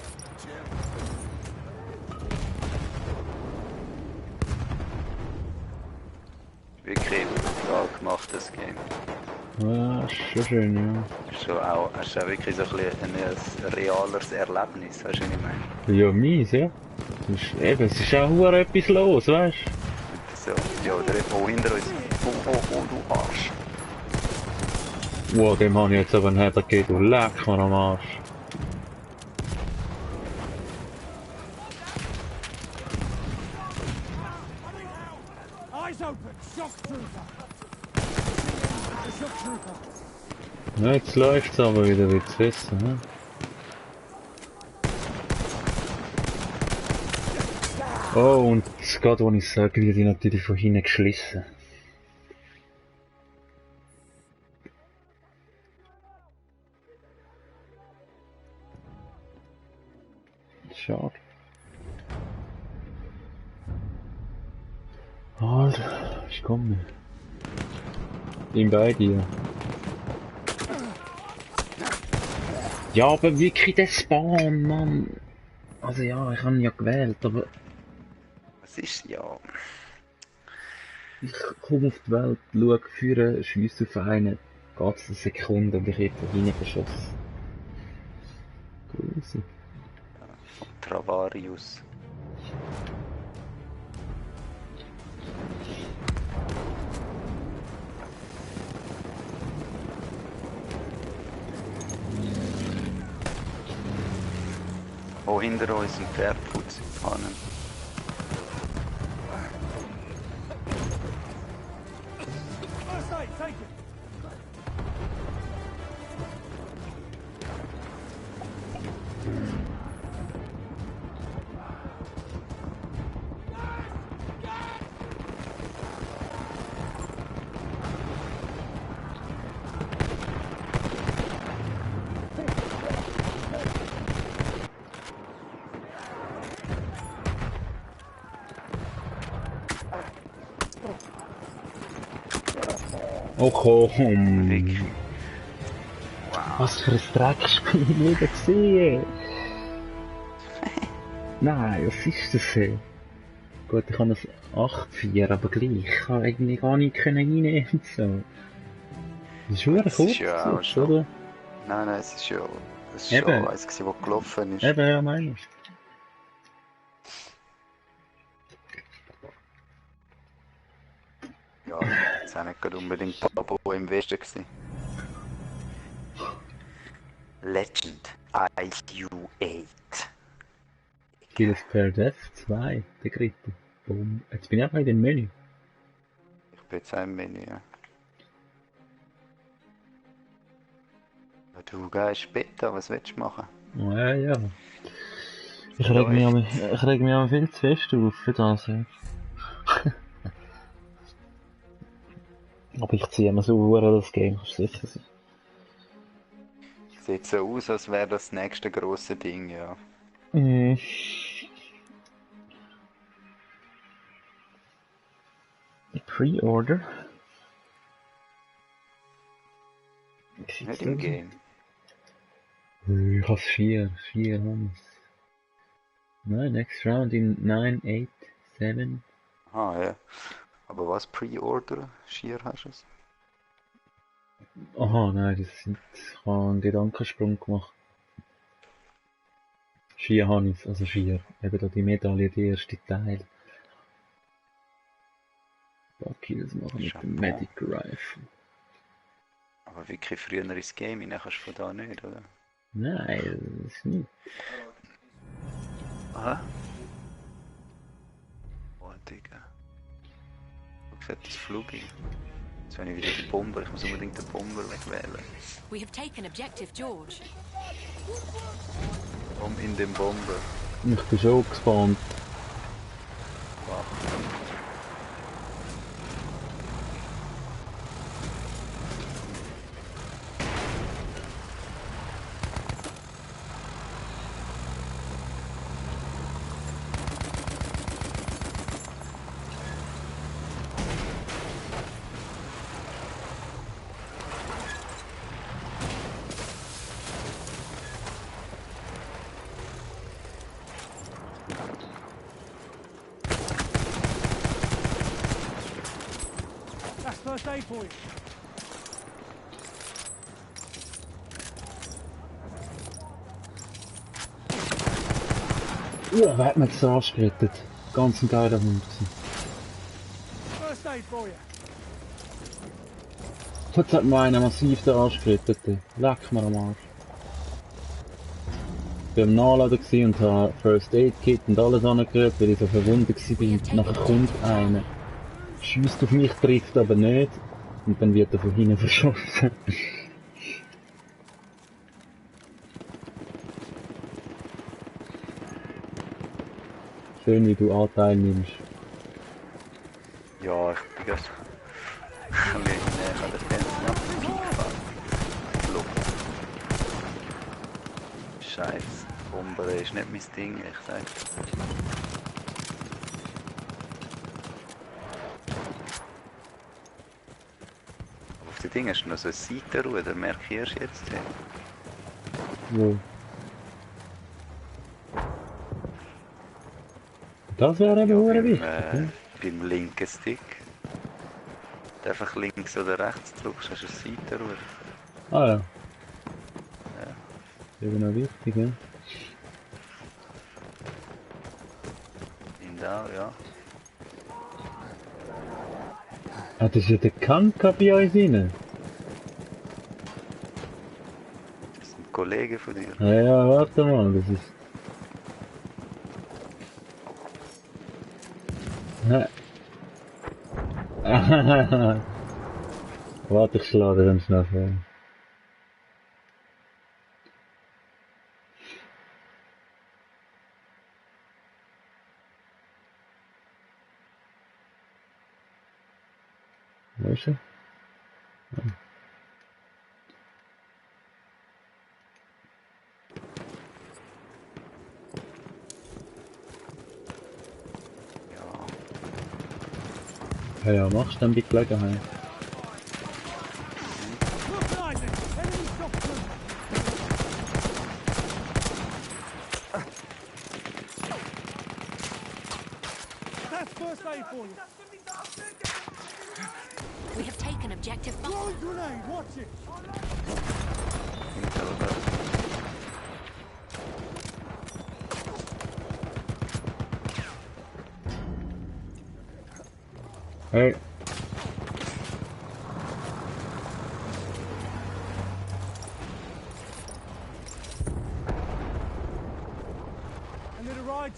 Wirklich total gemacht, das Game. Ja, ist schon schön, ja. Hast du auch wirklich so ein realeres Erlebnis, weißt du, was ich meine? Ja, mies, ja. Es ist auch hure etwas los, weißt du? So, ja, der oh, hinter uns. Oh, du Arsch. Wow, dem habe ich jetzt aber einen Header gegeben, du leck mir am Arsch. Eyes open. Shock trooper. The shock trooper. Ja, jetzt läuft's aber wieder, wird's besser, ne? Oh, und gerade als ich sage, wird ich natürlich von hinten geschlissen. Schade. Alter, ich komme. Bin bei dir. Ja, aber wirklich der Spawn, Mann. Also ja, ich habe ihn ja gewählt, aber Was ist ja? ich komme auf die Welt, schaue führen, schiesse auf einen, geht's eine Sekunde und ich werde von hinten verschossen. Grusig. Travarius. Oh, hinter uns ein Pferdputz Pannen. First aid, take it. Oh komm! Wirklich. Was für ein Dreckspiel wieder gesehen! Nein, was ist das hier? Gut, ich habe das 8-4, aber gleich. Ich kann irgendwie gar nicht reinnehmen. So. Das ist schon Das kurz, ist ja auch jetzt, schon- oder? Nein, es ist schon Eben. eins gewesen, was gelaufen ist. Eben, ja, meine ich. Ja, jetzt auch nicht gerade unbedingt Pabo im Westen gewesen. Legend IU8. Kills per Death 2, der dritte. Boom. Jetzt bin ich einfach in dem Menü. Ich bin jetzt auch im Menü, ja. Du gehst Beta, was willst du machen? Ja, ja. Ich reg mich aber viel zu fest auf für das. Ja. Aber ich ziehe mir so hure das Game, kannst du sicher sein. Sieht so aus, als wäre das nächste grosse Ding, ja. Mhm. Pre-Order? Nicht im Game. Ich hab's 4 Homies. Nein, next round in 9, 8, 7. Ah, ja. Aber was Pre-Order? Schier hast du es? Aha, nein, ich habe einen Gedankensprung gemacht. Schier habe ich, also schier. Eben da die Medaille, die erste Teil. Ein paar Kills machen mit dem Chapeau. Medic Rifle. Aber wirklich früher ins Game rein kannst du von da nicht, oder? Nein, das ist nicht. Aha. Oh, Digga. Schau, sieht das Flugi. Jetzt habe ich wieder den Bomber. Ich muss unbedingt den Bomber wegwählen. We have taken objective George. Komm in den Bomber. Ich bin schon gespannt. Wow. That's first aid for you. Ja, wer hat mir das angeschrittet? Ganz ein geiler Hund gewesen. First aid for you. Jetzt hat mir einer massiv da angeschrittet. Leck mir am Arsch. Ich war am Nachladen und habe First Aid Kit und alles angerührt, weil ich so verwundet war. Nachher kommt einer, schiesst auf mich, trifft aber nicht. Und dann wird er von hinten verschossen. Schön, wie du Anteil nimmst. Ja, ich bin gerade ein bisschen näher an der Grenze nach FIFA. Scheiße, Bomber ist nicht mein Ding, ich sag's. Aber auf die Dinge hast du noch so ein Seitenruder, markierst du jetzt den? Wo? Das wäre eben hure wichtig. Beim linken Stick. Wenn du einfach links oder rechts drückst, hast du ein Seitenruder. Ah ja. Ja. Das ist eben noch wichtig, ja. In da, ja. Ah, das ist ja der Kanka bei uns rein. Das ist ein Kollege von dir. Ah ja, warte mal, das ist... Warte, ich schlage dann schnell vor. Wo ist er? Ja, ja, machst du dann bei Gelegenheit. Neutralizing. Enemy shotgun. That's first aid for you. We have taken objective Butter. Throwing grenade. Watch it. Hinter oder? Hey.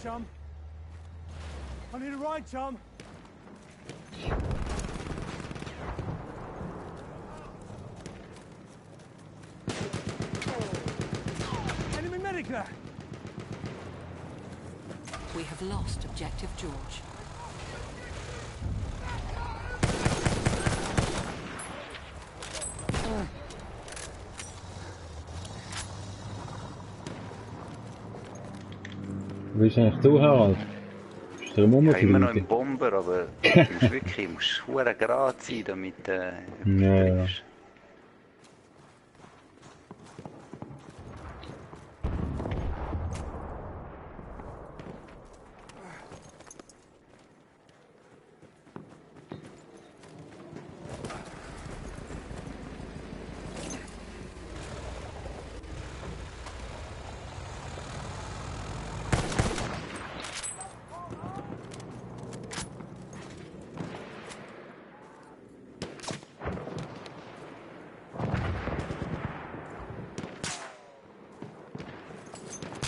chum. I need a ride, chum. Enemy medic there. We have lost objective George. Wo bist eigentlich du, Harald? Bist du Ja, immer noch rumfliegen? im Bomber, aber du musst wirklich, verdammt gerade sein, damit du Ja, ja. triffst.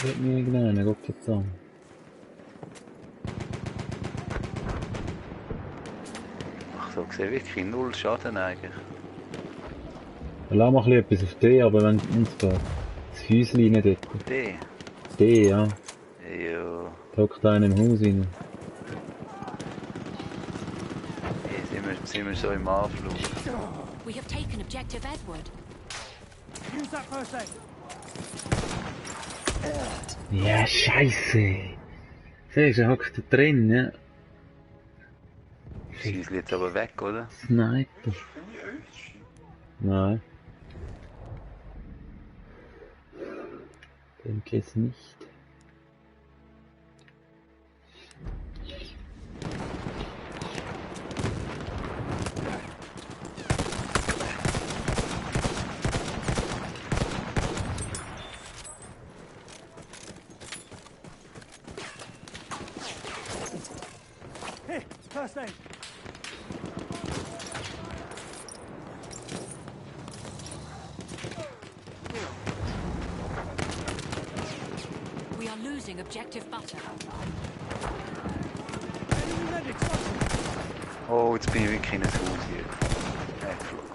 Wird mir genommen, guck jetzt an. Ach so, gesehen wirklich null Schaden eigentlich. Lass mal ein bisschen etwas auf D, aber wenn uns da das Häuschen rein dort. Der? D, ja. Ja, Da hockt einer im Haus rein. hier sind wir so im Anflug. We have taken objective Edward. Use that first aid. Ja, scheiße. Siehst du, er hockt da drin, ja. Das ist jetzt aber weg, oder? Sniper. Nein. Denke es nicht. Here, first aid. We are losing objective butter. Enemy medic, something. Oh, jetzt bin ich wirklich in ein Haus hier. Geflogen.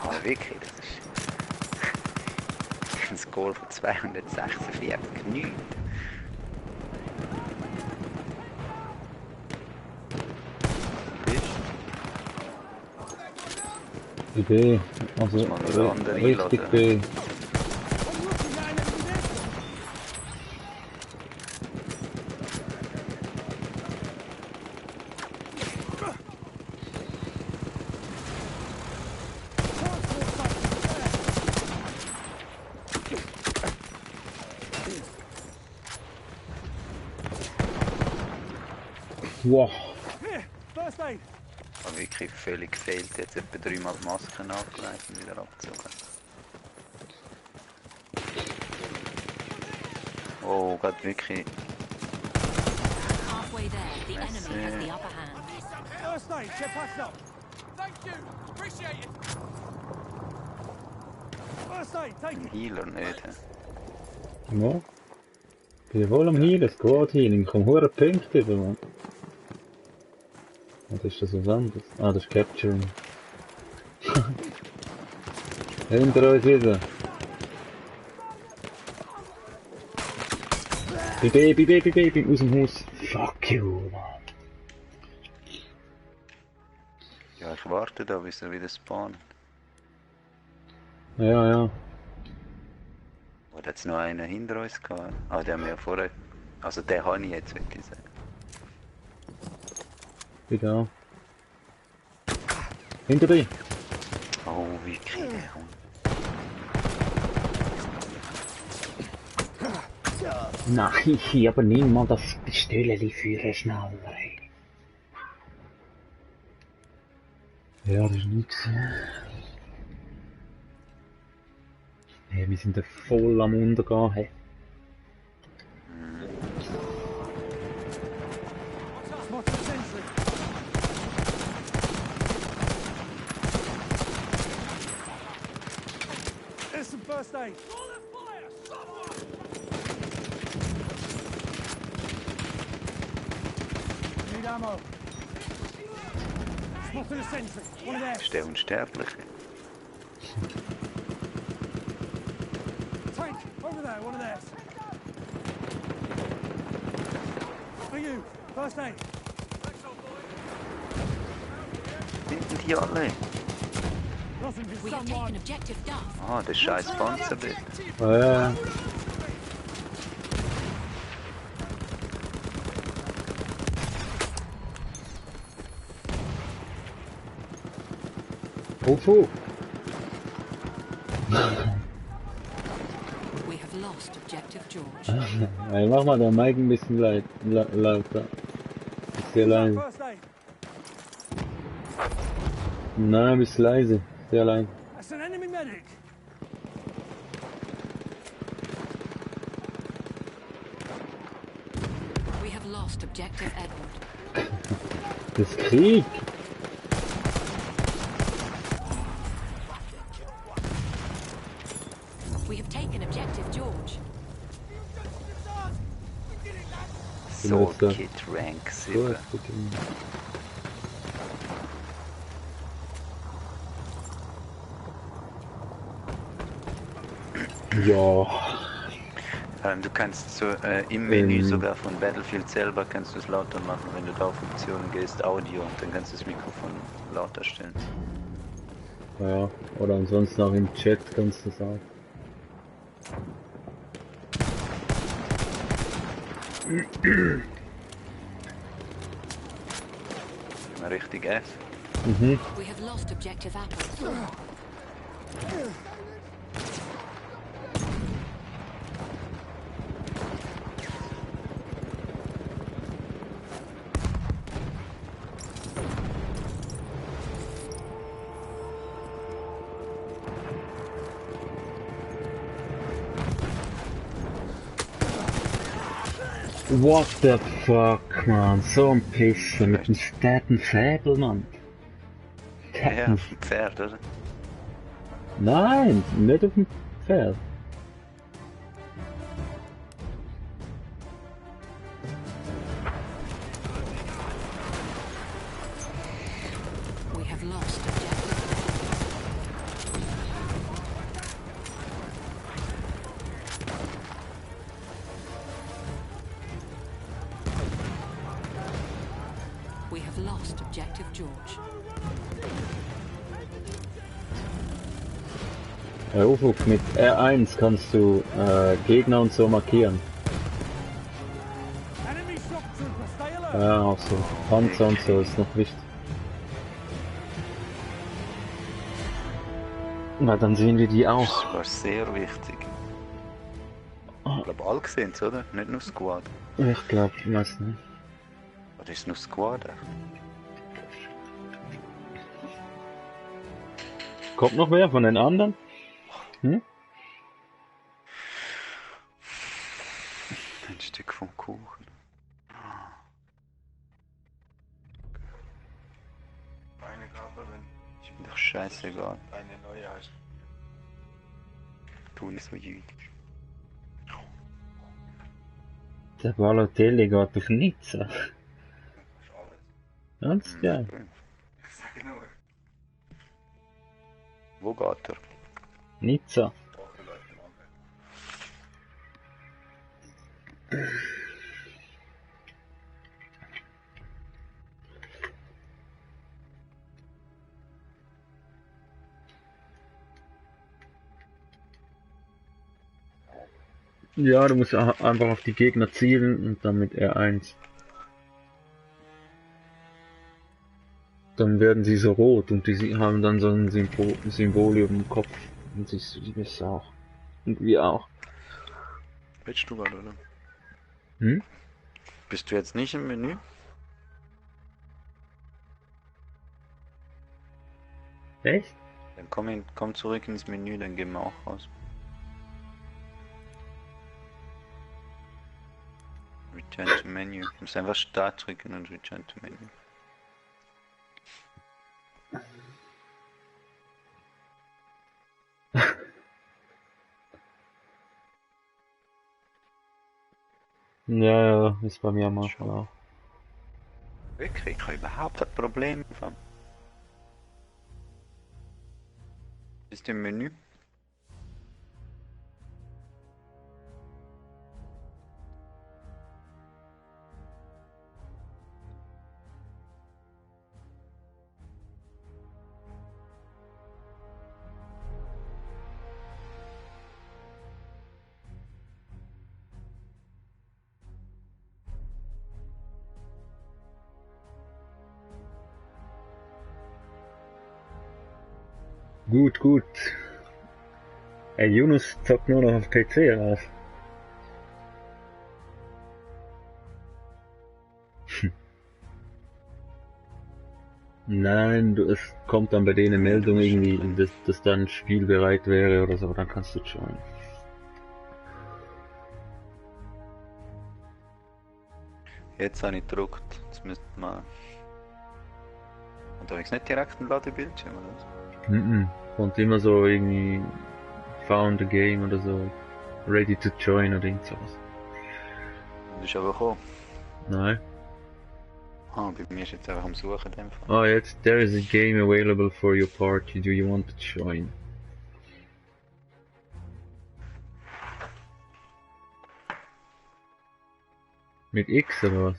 Aber wirklich, das ist ein Score von 246, nichts. Die B, also Muss man noch andere richtig einladen. B. I'm looking at an enemy vehicle. Transport site Wow. there. Here, first aid. Ich habe wirklich völlig gefehlt, jetzt etwa 3-mal die Masken abgelegt und wieder abgezogen. Oh, gerade wirklich. Halfway there, the enemy has the upper hand. First aid, get patched up. Thank you. Appreciate it. First aid, take Ein it. Healer nicht. hä? Ja. Bin voll am Healen, Squad Healing. Ich komme hure Punkte über, Mann. Was ist das was anderes? Ah, das ist Capturing. Hinter uns wieder. Baby, aus dem Haus. Fuck you, Mann. Ja, ich warte da, bis er wieder spawnt. Ja, ja. Oder hat es noch einen hinter uns gehabt? Ah, den haben wir ja vorher. Also den habe ich jetzt, würde ich sagen. Wieder. Hinter dir. Oh, wirklich, der kommt. Nein, aber nimm mal das Pistöleli führen schneller, ey. Ja, das ist nichts. Hey, wir sind ja voll am Untergehen, hey. Spot the sentry. There's some first aid. ammo. Spotted a sentry. One of theirs. Ist der Unsterbliche? Tank. Over there. One of theirs. For you. First aid. Hinten die alle. Nothing to We have taken someone. objective Duff. Ah, der scheiß Panzerbild. Ja. Ufu. We have lost objective George. Ey, mach mal der Mike ein bisschen lauter. Ist sehr leise. First aid. Nein, bist leise. Sehr leise. That's an enemy medic. We have lost objective Edward. Das ist Krieg. We have taken objective George. So, Benutzer. Kit Rank So 7. ist gut. Ja. Du kannst so im Menü sogar von Battlefield selber kannst du es lauter machen, wenn du da auf Optionen gehst, Audio, und dann kannst du das Mikrofon lauter stellen. Ja, oder ansonsten auch im Chat kannst du das auch. Mal richtig F. Mhm. We have lost objective Apple. What the fuck, man. So ein Pisser mit dem Staten Fäbel, man. Ja, auf dem Pferd, oder? Nein, nicht auf dem Pferd. We have lost objective. We have lost objective George. Ufuk, mit R1 kannst du Gegner und so markieren. Enemy shock trooper. Stay alert. Ja, auch so. Panzer und so ist noch wichtig. Na, dann sehen wir die auch. Das war sehr wichtig. Ich glaube, alle sehen es, oder? Nicht nur Squad. Ich glaube, ich weiß nicht. Oder ist es nur Squad? Kommt noch wer von den anderen? Hm? Ein Stück vom Kuchen. Meine Kaperin, Ist mir doch scheißegal. eine neue hast. Du nicht so jüdisch. Der Balotelli geht auf Nizza. Das ist alles. Ganz geil. Sag nur. Wo geht er? Nizza. Doch, die Leute machen. Ja, du musst einfach auf die Gegner zielen und dann mit R1. Dann werden sie so rot und die haben dann so ein Symbol über dem Kopf. Und siehst du das auch. Und wir auch. Willst du gerade, oder? Hm? Bist du jetzt nicht im Menü? Echt? Dann komm zurück ins Menü, dann gehen wir auch raus. Return to Menu. Du musst einfach Start drücken und Return to Menu. Ja, ja, ist bei mir manchmal auch. Hey. Ich habe überhaupt kein Problem. Ist im Menü. Gut, gut. Ey, Yunus zockt nur noch auf PC raus. Nein, es kommt dann bei denen eine Meldung irgendwie, dass dann spielbereit wäre oder so, dann kannst du joinen. Jetzt habe ich gedruckt. Jetzt müsste man. Und da habe ich nicht direkt einen Ladebildschirm oder was? Kommt immer so irgendwie found a game oder so, ready to join oder irgend sowas. Das ist aber gekommen. Nein. Ah, bei mir ist jetzt einfach am Suchen in dem Fall. Oh, jetzt, there is a game available for your party, do you want to join? Mit X oder was?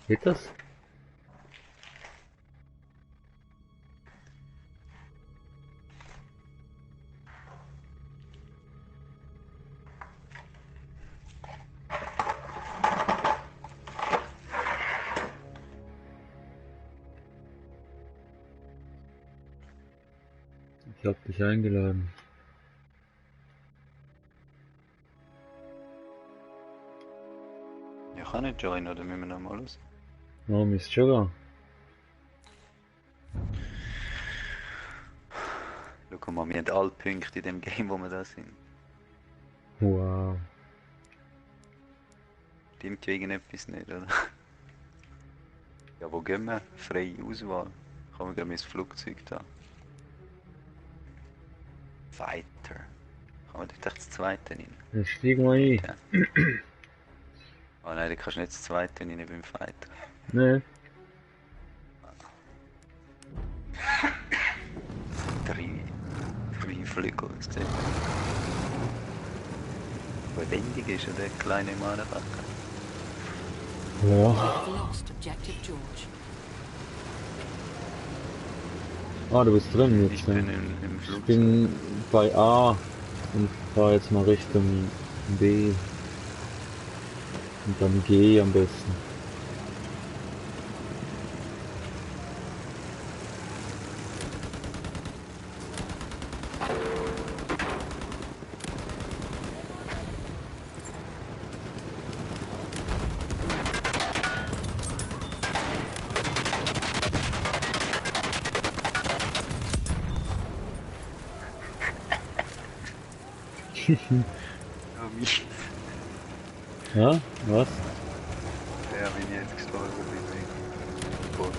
Geht das? Ich hab dich eingeladen. Ich kann nicht joinen, oder müssen wir nochmal los? Oh, Miss Sugar. Schau mal, wir haben alle Punkte in dem Game, wo wir da sind. Wow. Stimmt ja irgendetwas nicht, oder? Ja, wo gehen wir? Freie Auswahl. Kann man gleich mein Flugzeug da. Fighter. Kann man dort echt das zweite rein? Dann stieg mal ein. Ja. Oh nein, da kannst du nicht das zweite rein beim Fighter. Ne? Drei Flügel ist das. Lebendig ist ja der kleine Motherfucker. Ja. We've lost objective George. Ah, du bist drin Ich jetzt. bin Ne? im Ich Flugzeug. bin bei A und fahr jetzt mal Richtung B. Und dann G am besten. Ja, mich. Ja, was? Ja, wenn ich jetzt gestorben bin. Boah.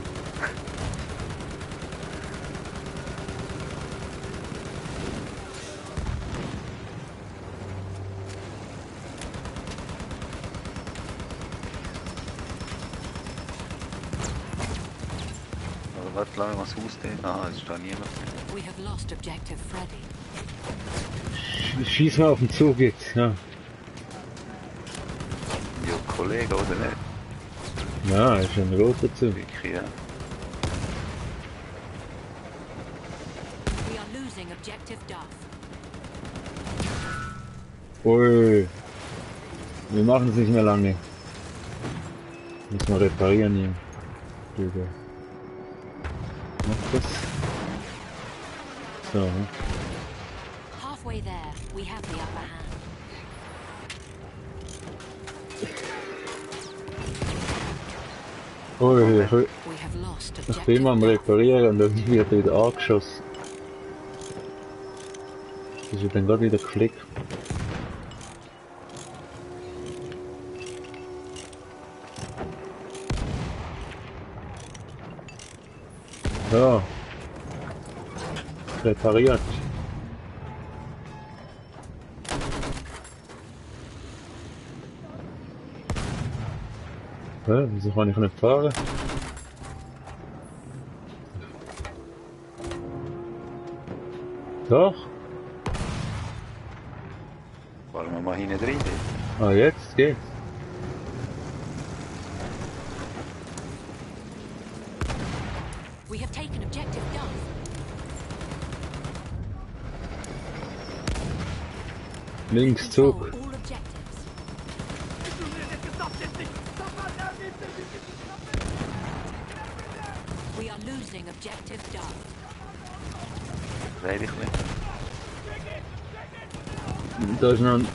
Aber warte, lass mal das Haus stehen. Ah, es ist da niemand. We have lost objective Freddy. Schieß mal auf den Zug jetzt, ja. Ja, Kollege, oder nicht? Ja, ist ein roter Zug. Wirklich, ja. We are losing objective Duff. Ui. Wir machen es nicht mehr lange. Müssen wir reparieren hier. Dübel. Mach das. So. Halfway there, we have the upper hand. Ui, We have lost ich bin objective am Duff. Reparieren und dann wird wieder angeschossen. Das ist dann gerade wieder geflickt. So. Repariert. Hä? Wieso kann ich nicht fahren? Doch? Wollen wir mal hinten rein? Ah, jetzt geht's. We have taken objective Duff. Links Control Zug. all objectives. We are losing objective Duff. Weet ik niet. Da ist noch ein...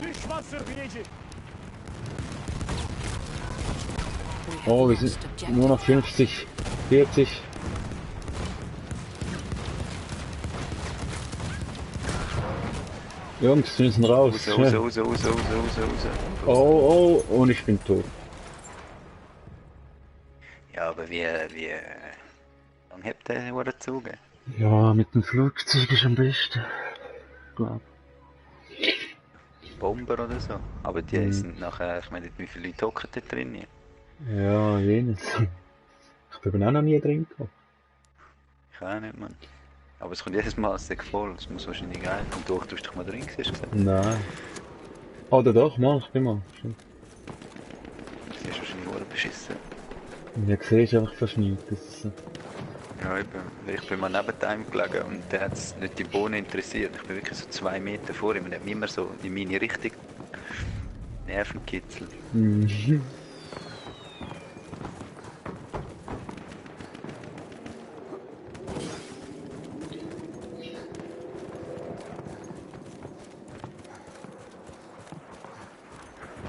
Düşman sırbiyici. We have Oh, wir lost sind objective nur noch 50, 40. Jungs, wir müssen raus. Raus, Schnell. raus, raus, raus, raus, raus. Oh, oh, und ich bin tot. Ja, aber wie lange habt ihr wohl gezogen? Ja, mit dem Flugzeug ist am besten. Glaub. Bomber oder so. Aber die sind nachher, ich meine, wie viele Leute hocken da drin? Ja, jenes. Ich bin auch noch nie drin gehabt. Ich auch nicht, Mann. Aber es kommt jedes Mal sehr voll, es muss wahrscheinlich geil. Und du tust dich mal drin, hast du gesagt? Nein. Oder doch, mal, ich bin mal. Stimmt. Das ist wahrscheinlich auch beschissen. Ja, siehst einfach fast nichts. Das ist so. Ja, ich bin mal neben dem gelegen und der hat nicht die Bohnen interessiert. Ich bin wirklich so 2 Meter vor ihm und er hat mich immer so in meine Richtung Nervenkitzel. Mhm.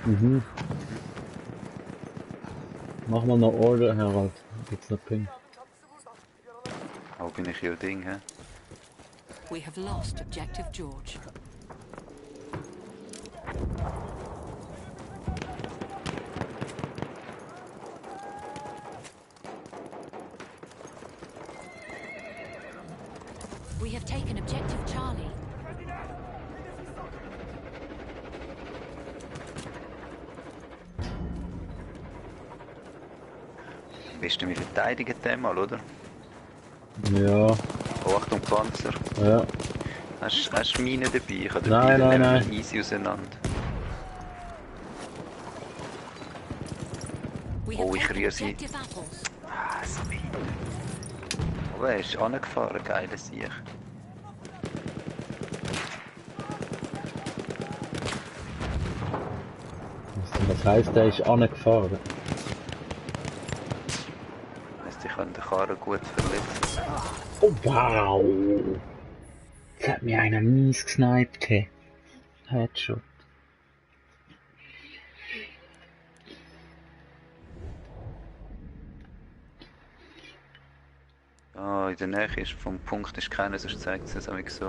Mhm. Mach mal noch Order, Herald. Jetzt noch Ping. Wo bin ich hier Ding, hä? We have lost objective George. We have taken objective Charlie. Bist du, wir verteidigen den mal, oder? Ja, Oh, Achtung, Panzer. ja. Hast du Minen dabei? Ich habe Nein, nein, nein. Easy auseinander. We Oh, have ich taken rühre sie. objective apples. Ah, Speed. Aber er ist angefahren, geiler Sieg. Was heisst, der ist angefahren? Heisst, ich habe den Karren gut verletzt. Oh, wow! Jetzt hat mir einer mies gesniped. He. Headshot. Ah, in der Nähe ist vom Punkt ist keiner, sonst zeigt es so.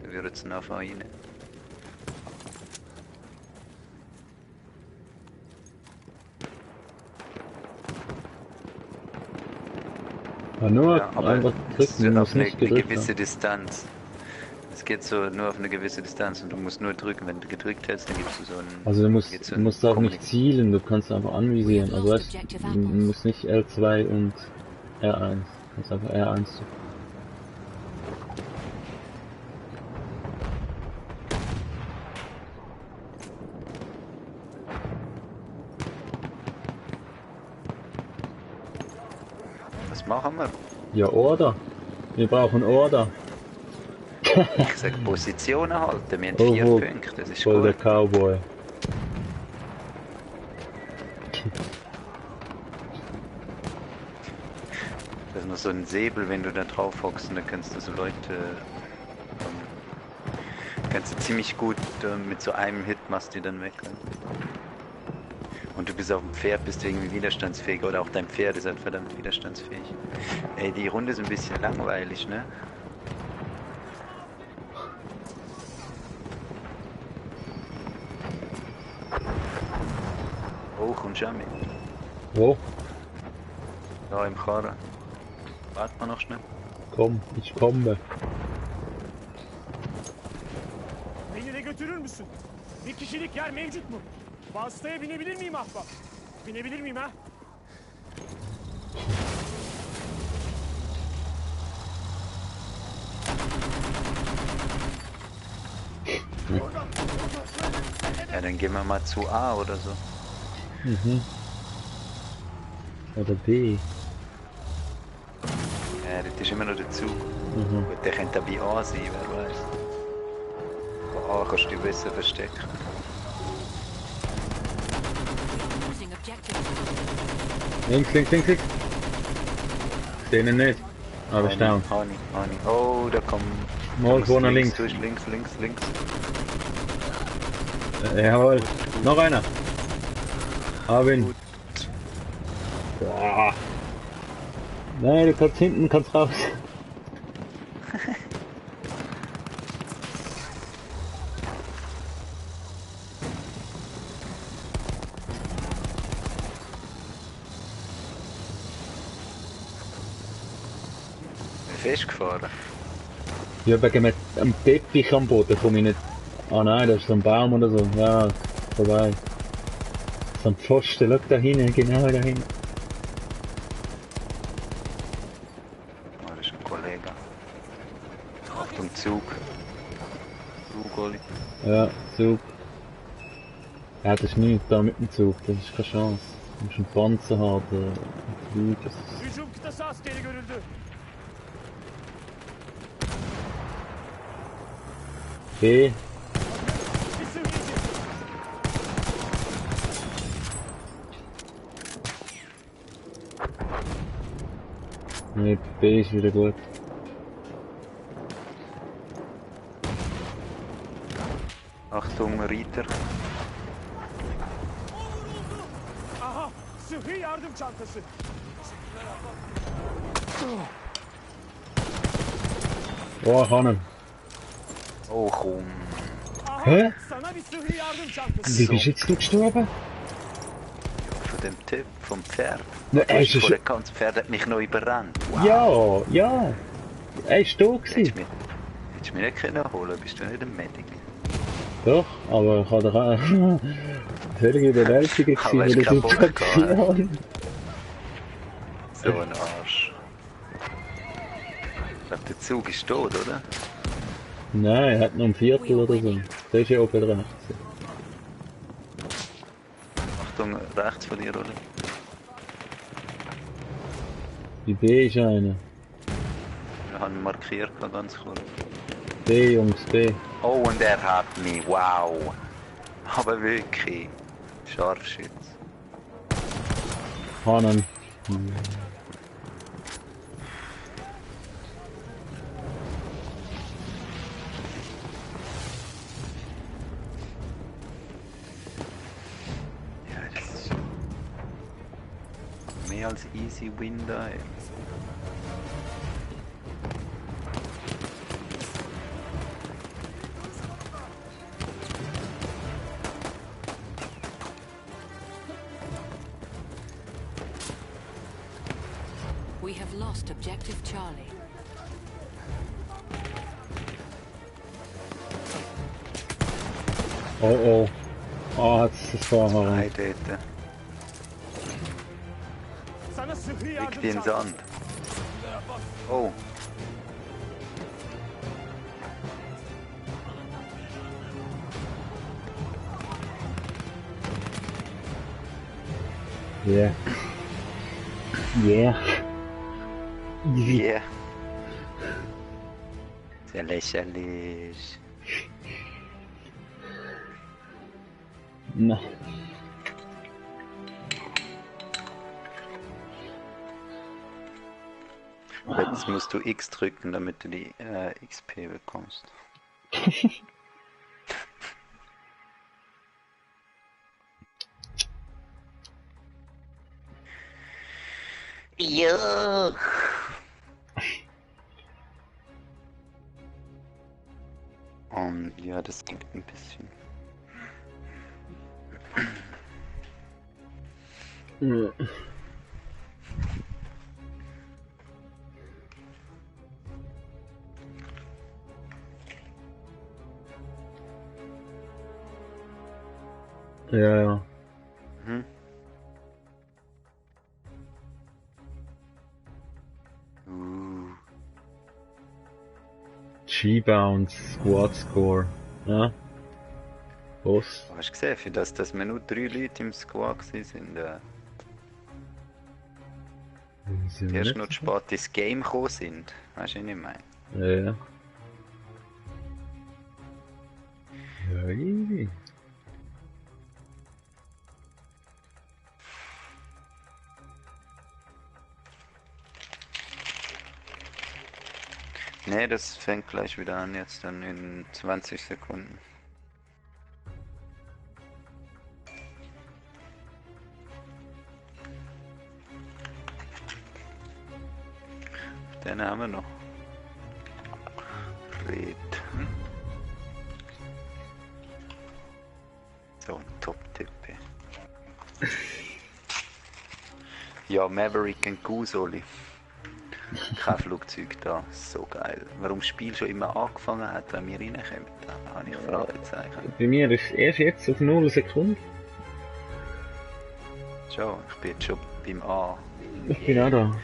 Da würde es nachher rein. Ja, nur Ja, aber einfach es drücken, ist man auf muss eine nicht gedrückt gewisse haben. Distanz. Es geht so nur auf eine gewisse Distanz und du musst nur drücken. Wenn du gedrückt hältst, dann gibst du so einen... Also du geht's so du einen musst auch nicht Kommunik- zielen, du kannst einfach anvisieren. Also weißt, du musst nicht L2 und R1. Du kannst einfach R1 drücken. Was machen wir? Ja, Order. Wir brauchen Order. Ich sag Positionen halten. Wir haben Oh, 4 oh. Punkte, das ist Voll der gut. Cowboy. Das ist noch so ein Säbel, wenn du da drauf hockst und dann kannst du so Leute... kannst du ziemlich gut mit so einem Hit machst du die dann weg. Ne? Und du bist auf dem Pferd, bist du irgendwie widerstandsfähig oder auch dein Pferd ist halt verdammt widerstandsfähig. Ey, die Runde ist ein bisschen langweilig, ne? Oh, kommst du auch mit? Wo? Da im Karren. Warte mal noch schnell. Komm, ich komme. Beni de götürür müsün? Bir kişilik yer mevcut mu? Vasıtaya binebilir miyim ahbap? Binebilir miyim ha? Ja, dann gehen wir mal zu A oder so. Mhm. Oder B. Ja, das ist immer noch der Zug. Mhm. Gut, der könnte auch bei A sein, wer weiß. Bei A kannst du dich besser verstecken. Losing objective. Links, links, links, links. Denen nicht. Aber ist down. Honey. Oh, da kommt... Mal vorne links. Durch, links. Jawohl. Noch einer. Hab ihn. Boah. Nein, du kannst hinten, kannst raus. Festgefahren. Ja, wegen einem Teppich am Boden komme ich nicht. Ah nein, das ist so ein Baum oder so. Ja, vorbei. So ein Pfosten, schau da hinten, genau da hinten. Oh, das ist ein Kollege. Achtung, Zug. Zug, Oli. Ja, Zug. Ja, das ist nichts da mit dem Zug, das ist keine Chance. Du musst einen Panzer haben, Flüge. Hücum kıtası askeri görüldü. B. Bir sığınıcı. Nee, B ist wieder gut. Achtung, Reiter. Aha, sıhhi yardım çantası. Oh, ich habe ihn. Oh, komm. Aha, Hä? sana bir sıhhi yardım çantası. Wie bist jetzt du gestorben? Von dem Typ, vom Pferd. Ne, Du hast ist es- vor, der ganze Pferd hat mich noch überrannt. Wow. Ja, ja. Er ist da Hättest gewesen. du mich nicht können holen, bist du nicht ein Medic. Doch, aber ich habe doch auch völlige Überwältigung Aber gewesen hast von keinen der Bock gehabt, Situation. So ein Arsch. Ich glaube, der Zug ist tot, oder? Nein, er hat noch ein Viertel oder so. Der ist ja oben rechts. Achtung, rechts von dir, oder? Die B ist einer. Wir haben ihn markiert, ganz kurz. B, Jungs, B. Oh, und er hat mich, wow. Aber wirklich. Scharfschütz. Hannen. Ja, das ist mehr als easy win da, ey. We have lost objective Charlie. Oh oh. Ah, hat's das Fahrrad. Nein, dort. Sana sıhhi Liegt yardım in çantası. Sand. Oh, Yeah. Yeah. yeah. Sehr lächerlich. Na. Jetzt musst du X drücken, damit du die XP bekommst. Ja. Und ja, das klingt ein bisschen. Ja. Ja, ja. Mhm. G-Bounce, Squad Score. Ja. Boss. Hast du gesehen, für das, dass wir nur 3 Leute im Squad waren, erst noch zu spät ins Game gekommen sind. Weißt du, was ich meine? Ja. Ja, easy. Nee, das fängt gleich wieder an, jetzt dann in 20 Sekunden. Den haben wir noch. Red. So ein Top-Tipp. Ja, Maverick und Goose, kein Flugzeug da, so geil. Warum das Spiel schon immer angefangen hat, wenn wir reinkommen, da habe ich Fragezeichen. Bei mir ist erst jetzt auf 0 Sekunden. Schon, ich bin jetzt schon beim A. Ich bin auch da.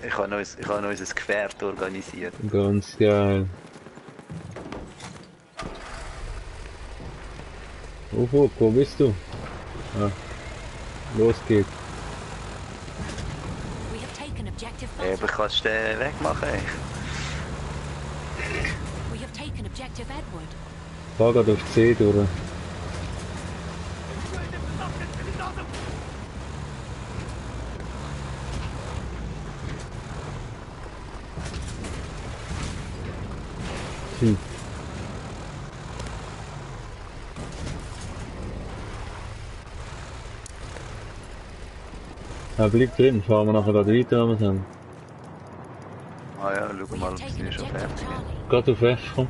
Ich habe noch unser Gefährt organisiert. Ganz geil. Wo bist du? Ah. Los geht's. We have taken objective Aber Butter. kannst du den wegmachen? Ey? We have taken objective Edward. Fahr grad auf C durch. Hm. Ja, bleib drin, fahren wir nachher gerade weiter, was haben. Ah ja, schau We mal, have ob taken sie schon objective fertig sind. Charlie. Gerade auf F, komm.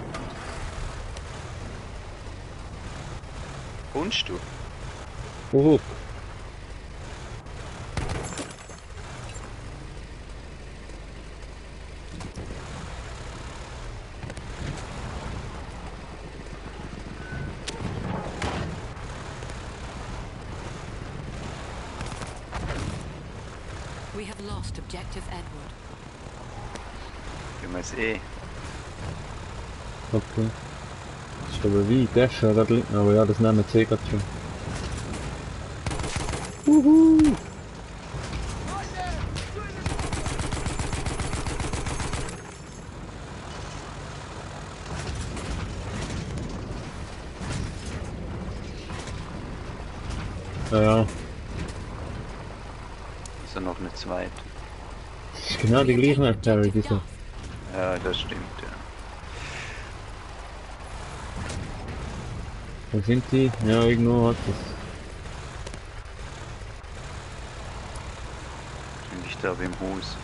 Kommst du? We have lost objective Edward. Gehen wir es eh. Okay. Das ist aber weit, das ist schon gerade links, aber ja, das nehmen wir C gerade schon. Ja, ja, Also noch eine zweite. das ist genau die We have gleiche taken Map, Harry, objective diese. Duff. Ja, das stimmt, ja. Wo sind die? Ja, irgendwo hat das. Bin ich da beim Haus.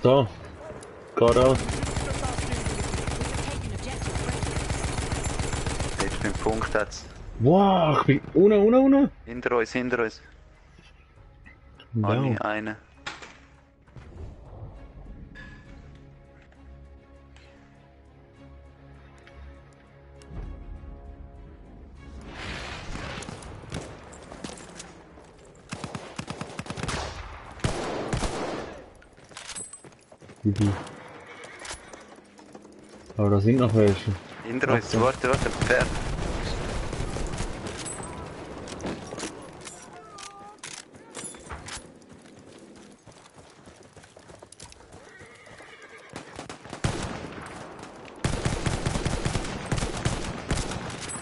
Da! Geradeaus! We have taken objective Frederick. Jetzt beim Punkt hat's. Wow, ich bin unten! Hinter uns, hinter uns. Ja. Alle, eine. Mhm. Aber da sind noch welche. Hinter uns, Achtung. warte, Pferd.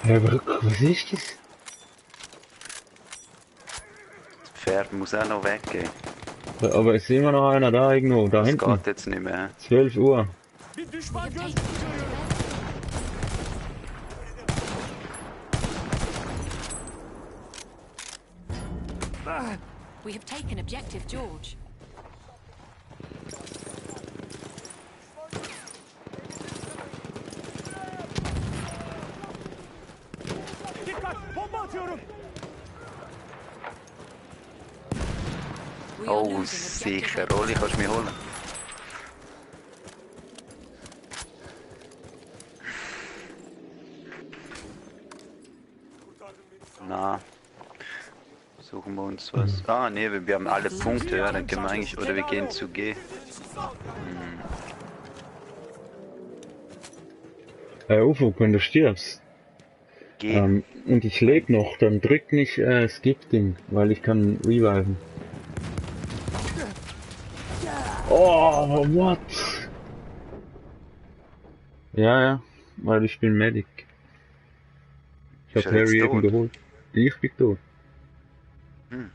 Ja, aber was ist das? Das Pferd muss auch noch weggehen. Aber es ist immer noch einer da irgendwo, da Das hinten. geht jetzt nicht mehr. 12 Uhr. Bir We düşman have taken gözüküyor. objective Edward. We have taken objective George. Dikkat! Bomba atıyorum! We We are Oh, losing sicher. objective. Oli, kannst du mich holen? Na. Suchen wir uns was. Ah, nee, wir haben alle Punkte, ja, dann können wir eigentlich. Oder wir gehen zu G. Ufo, wenn du stirbst. G. Und ich lebe noch, dann drück nicht Skip-Ding, weil ich kann reviven. Oh, what? Ja, weil ich bin Medic. Ich Ist hab er jetzt Harry eben tot? geholt. Ich bin tot. Sind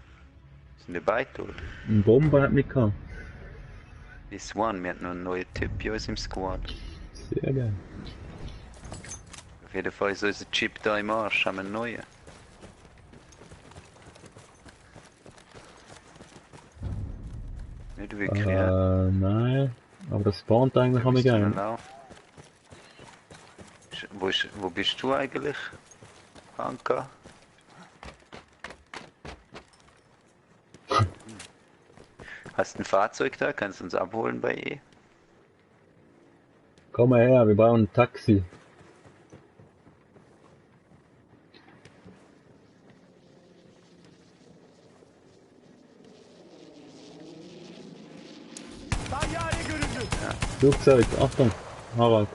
wir beide tot? Ein Bomber hat mich gehabt. This one, wir hatten noch einen neuen Typ bei uns im Squad. Sehr geil. Auf jeden Fall ist unser Chip da im Arsch, haben wir einen neuen. Nicht wirklich, ja. Nein. Aber das spawnt eigentlich am geil. Genau. Wo bist du eigentlich, Anka? Hast du ein Fahrzeug da? Kannst du uns abholen bei E? Komm mal her, wir brauchen ein Taxi. Tayyare görüldü. Flugzeug, Achtung, Harald.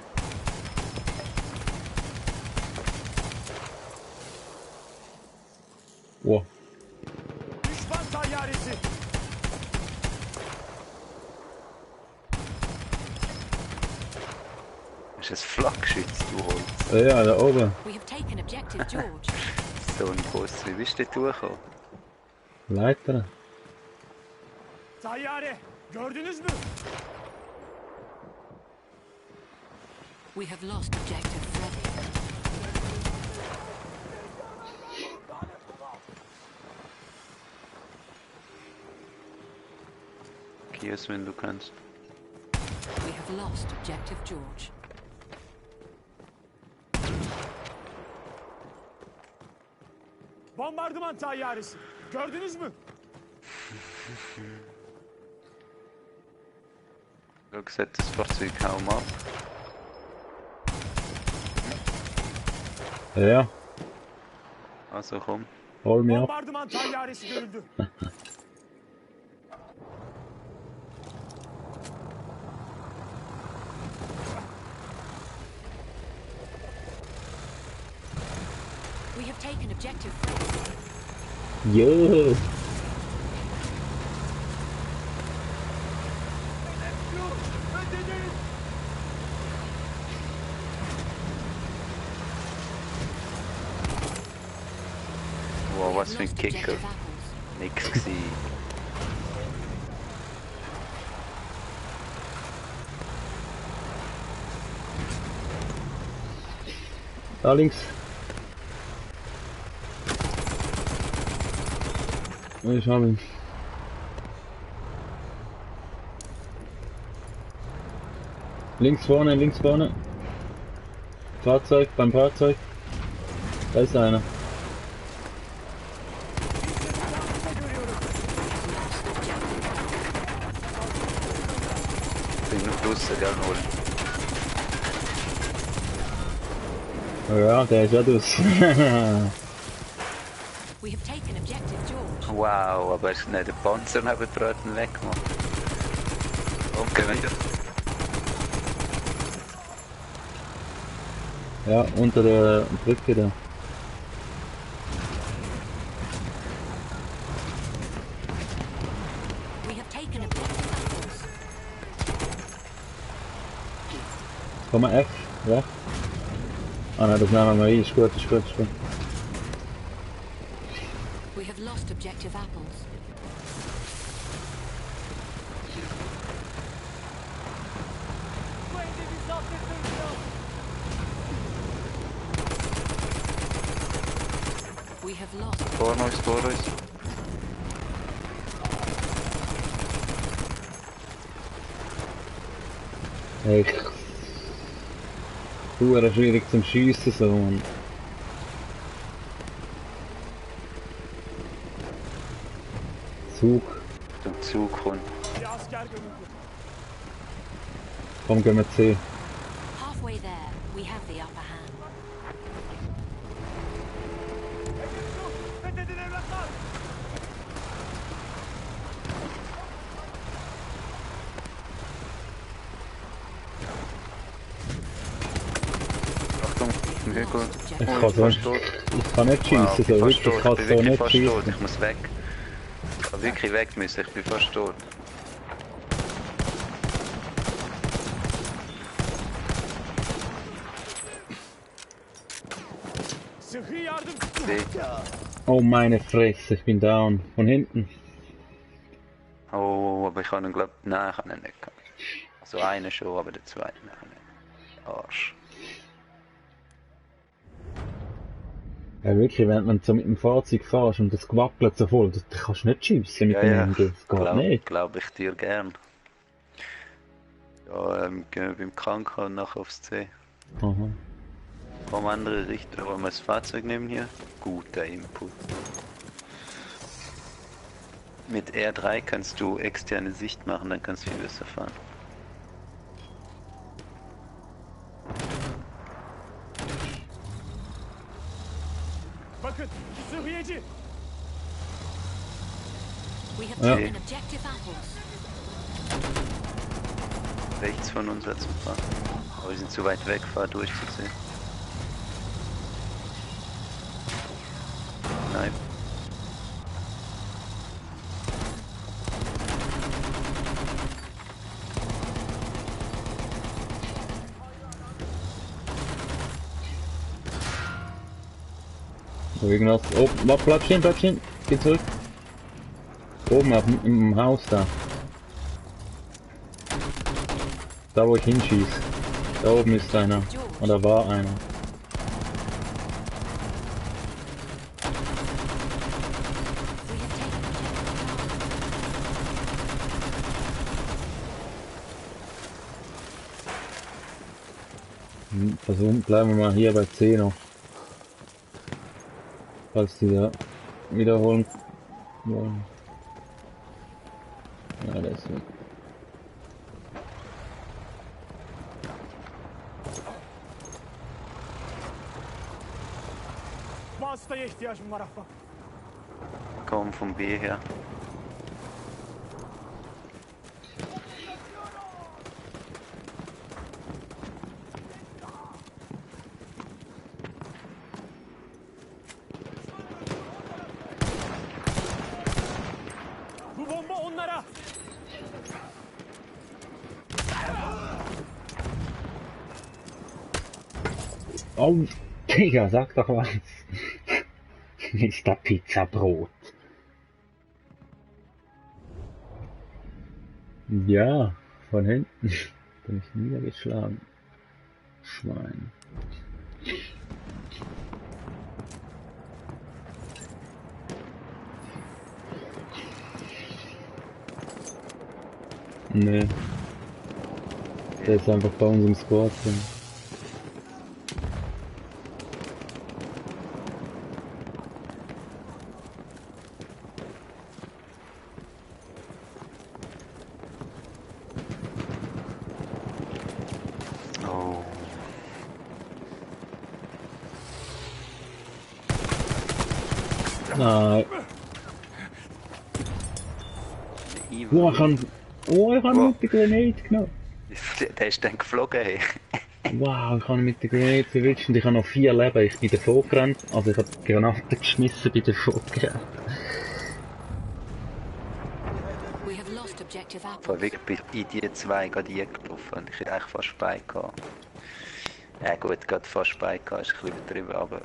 Wow. Düşman tayyaresi. Ist das Flakgeschütz, du Holz? Ja, da oben. We have taken objective George. So ein Boss, wie bist du durchgekommen? Leiter. Tayyare. Gördünüz mü? We have lost objective Freddy. Kies, wenn du kannst. We have lost objective George. Bombardıman tayyaresi. Gördünüz mü? Schau, set das Fahrzeug kaum ab. Ja, Also komm. hol mich ab. Bombardıman tayyaresi görüldü. We have taken objective Freddy. Jo. Wow, We was have für ein lost Kicker. objective apples. Nix gsi. Da links. Ich hab ihn. Links vorne. Fahrzeug, beim Fahrzeug. Da ist einer. Bin noch draussen, gell, Noel? Ja, der ist ja dus. We have taken objective George. Wow, aber ist nicht der Panzer neben dran weggemacht. Okay, wieder. Ja, unter der Brücke da. We have taken objective apples. Komm mal F, ja? Ah nein, das nehmen wir ein. Ist gut. We have lost objective apples. Bu evde bir zapt etmemiz lazım. We have lost. Vor uns. Echt. Hure schwierig zum Schiessen so. Und Zug. Zug kommt. Bir asker görüldü. Komm, gehen wir C. Halfway there, we have the upper hand. Fethedin evlatlar. Achtung, Hügel. Ich Oh, kann so fast tot. Ich kann nicht Wow, schießen, ich so bin wirklich, fast ich tot. kann Ich so bin wirklich nicht fast tot. schießen. Ich muss weg. Ich kann wirklich weg müssen. Ich bin fast tot. Sıhhi yardım. See. Oh meine Fresse, ich bin down. Von hinten. Oh, aber ich kann ihn glaub... Nein, ich kann ihn nicht. Also einen schon, aber den zweiten kann ich nicht. Arsch. Ja wirklich, wenn man so mit dem Fahrzeug fährst und das gewackelt so voll, das kannst du nicht schiessen mit Ja, dem ja. MG. Das geht nicht. Glaub ich dir gern. Ja, gehen wir beim Krankenhaus nachher aufs C. Aha. Vom andere Richtung, wollen wir das Fahrzeug nehmen hier? Guter Input. Mit R3 kannst du externe Sicht machen, dann kannst du viel besser fahren. Bakın, sıhhiyeci. We have Ja. taken objective apples. Rechts von uns hat ein paar. Aber wir sind zu weit weg, fahr durchzusehen. Nein. So, irgendwas. Oh, bleib stehen, bleib stehen. Geh zurück. Oben im Haus da. Da wo ich hinschieß. Da oben ist einer. Oder war einer. We have taken objective Versuchen, bleiben wir mal hier bei C noch. Falls die da wiederholen wollen. Ja, der ist weg. Vasıtaya ihtiyacım var ahbap. Komm vom B her. Bu bomba onlara. Oh, Digga, sag doch was. Mr. Pizzabrot. Ja, von hinten bin ich niedergeschlagen. Schwein. Nee. Der ist einfach bei uns im Squad drin. Oh. Nein. Evil. Oh, ich kann Wow. mit der Grenade genommen. Der ist dann geflogen, hey. Wow, ich habe mit der Grenade verwitscht und ich habe noch 4 Leben. Ich bin davor gerannt, also ich habe die Granaten geschmissen, bin davor gerannt. We have lost objective Vor apples. wirklich bin ich in die zwei gerade eingelaufen und ich hätte eigentlich fast Spike gehabt. Ja gut, gerade fast Spike gehabt, ist ein bisschen übertrieben, aber...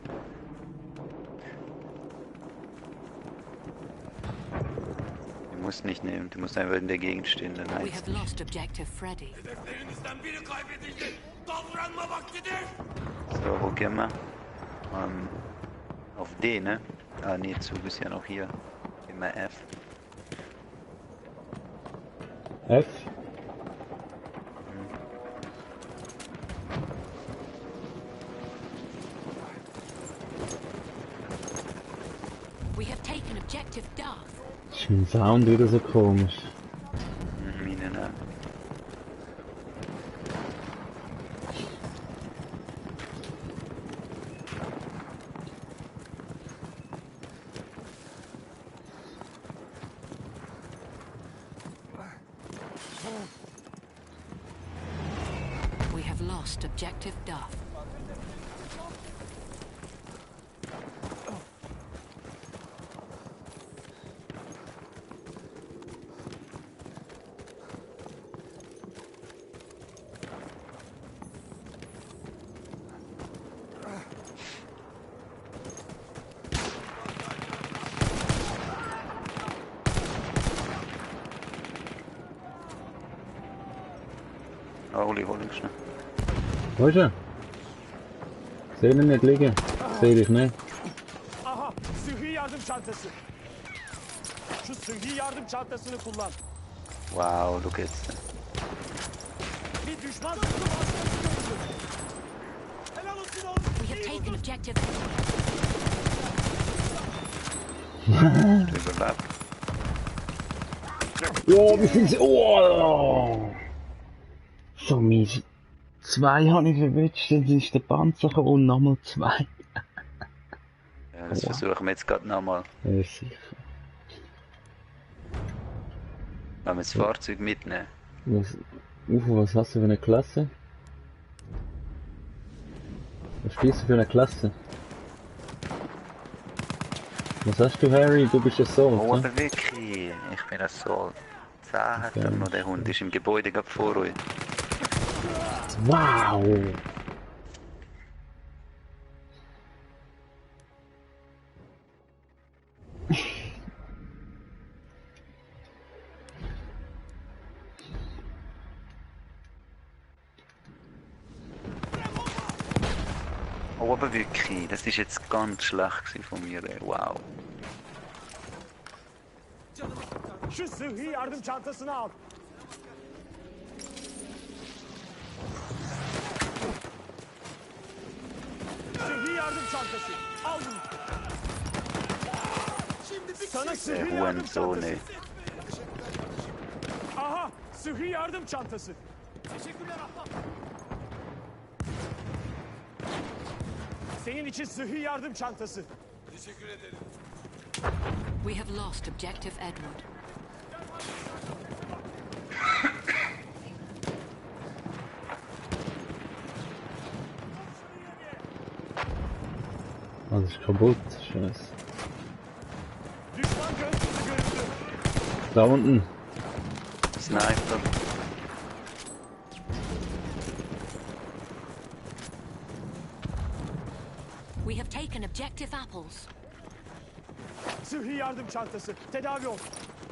Du musst nicht nehmen, du musst einfach in der Gegend stehen, dann We heißt have lost objective Freddy. Hedeflerinizden biri kaybedildi. Davranma vaktidir. So, wo gehen wir? Auf D, ne? Ah ne, Zug ist ja noch hier. Gehen wir F. F? We have taken objective Darth. Mein Sound wieder so komisch. Meinen auch. We have lost objective Duff. Hol ich schnell. Wo ist er? Seh ihn nicht liegen. Seh dich nicht. Aha, sıhhi yardım çantası. Şu sıhhi yardım çantasını kullan. Wow, schau jetzt. Bir düşman zırhlı vasıtası görüldü. Helal olsun oğlum. We have taken objective. Du überlebt. Ja, wie viel sie. Oh! So mies. Zwei habe ich verwünscht, dann ist der Panzer gekommen und nochmal zwei. Ja, das versuchen wir jetzt gerade nochmal. Ja, sicher. Wenn wir das Fahrzeug mitnehmen. Was hast du für eine Klasse? Was spielst du für eine Klasse? Was hast du, Harry? Du bist Assault, Oh, ne? aber wirklich. Ich bin Assault. 10 hat er noch, der Hund ist im Gebäude gerade vor euch. Wow! Oh, aber wirklich. Das ist jetzt ganz schlecht gewesen von mir. Ey. Wow. Şu sıhhi yardım çantasını al. Sıhhi yardım çantası. Al bunu. Sana sıhhi yardım Hurensohn, çantası. ey. Aha, sıhhi yardım çantası. Teşekkürler ahbap. Senin için sıhhi yardım çantası. We have lost objective Edward. Alles ist kaputt, scheiße. Düşman göğsüzü görüldü. Da unten. Sniper. We have taken objective apples. Sıhhi yardım çantası. Tedavi ol.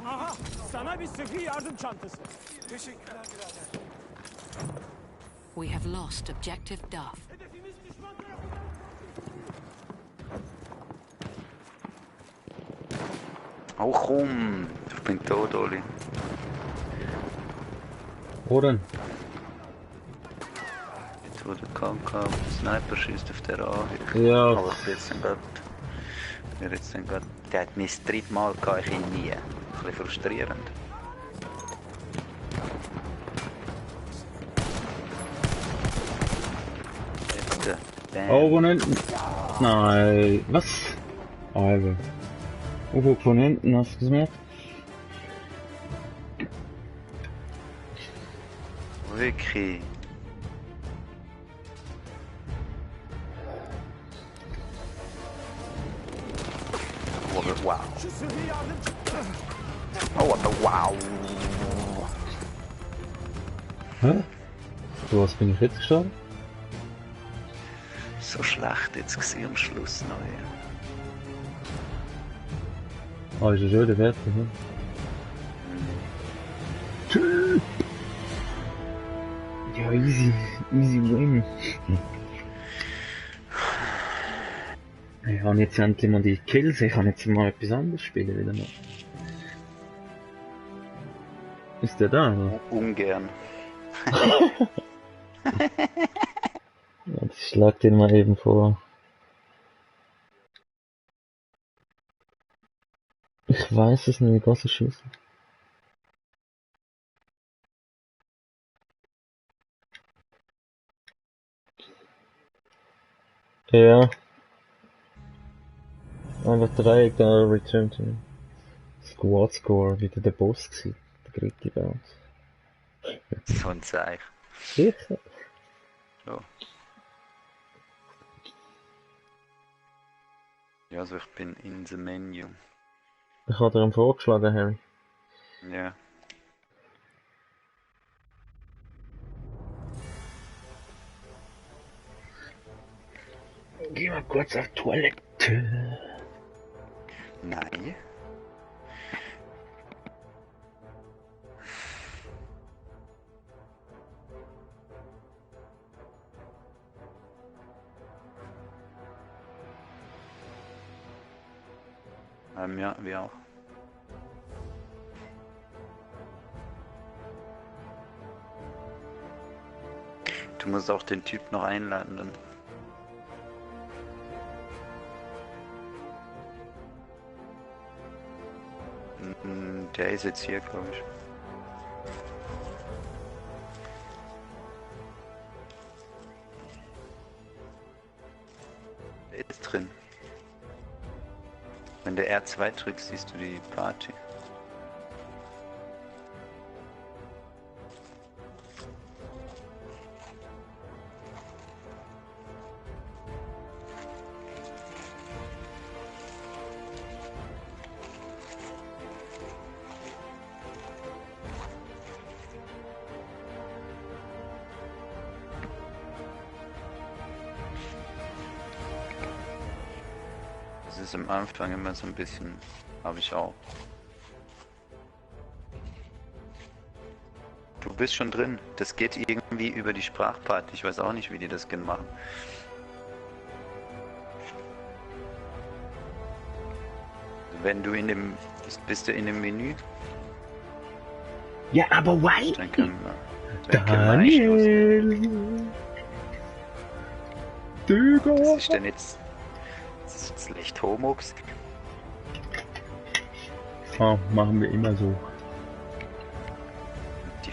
Aha, sana bir sıhhi yardım çantası. Teşekkürler birader. We have lost objective Duff. Hedefimiz düşman tarafından. Oh komm, ich bin tot, Oli. Wo denn? Jetzt wo der KK Sniper schießt auf der A. Ja. Aber ich bin jetzt dann gerade... Der hat mein drittes Mal gehabt, ich ihn nie. Ein bisschen frustrierend. Jetzt, bam. Oh, von hinten. Nein. Was? Alter. Von hinten, hast du gemerkt? Wirklich. Oh, aber wow. Şu sıhhi yardım Oh, aber wow. Hä? Du, was bin ich jetzt gestorben? So schlecht jetzt gewesen am Schluss noch. Ja. Oh, ist ja schon der Werte, ne? Ja, easy. Easy win. Ich habe jetzt endlich mal die Kills, ich kann jetzt mal etwas anderes spielen wieder mal. Ist der da, oder? Ungern. Ich schlag den mal eben vor. Ich Ich weiß es nicht, wie groß ist Schlüssel? Ja. Aber Dreieck da Return to Squad Score, wieder der Boss gewesen. Der dritte bei uns. So ein Zeichen. Sicher? So. Ja, also ich bin in the menu. Ich habe dir einen vorgeschlagen, Harry. Ja. Geh mal kurz auf Toilette. Nein. Ja, wir auch. Du musst auch den Typ noch einladen dann. Der ist jetzt hier, glaube ich. Der ist drin. Wenn du R2 drückst, siehst du die Party. Das ist am Anfang immer so ein bisschen, habe ich auch. Du bist schon drin. Das geht irgendwie über die Sprachparty. Ich weiß auch nicht, wie die das machen. Wenn du in dem, bist du in dem Menü? Ja, aber why? Dann können wir einstoßen. Digga! Was ist denn jetzt? Das ist jetzt Licht Homox. Ah, machen wir immer so. Die,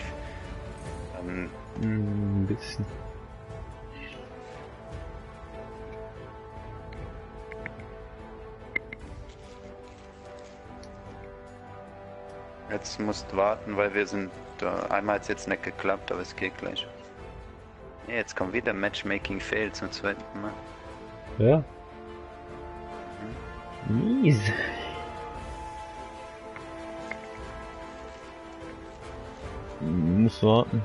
Ein bisschen. jetzt musst du warten, weil wir sind, einmal hat es jetzt nicht geklappt, aber es geht gleich. Ja, jetzt kommt wieder Matchmaking Fail zum zweiten Mal. Ja. Mies. Muss warten.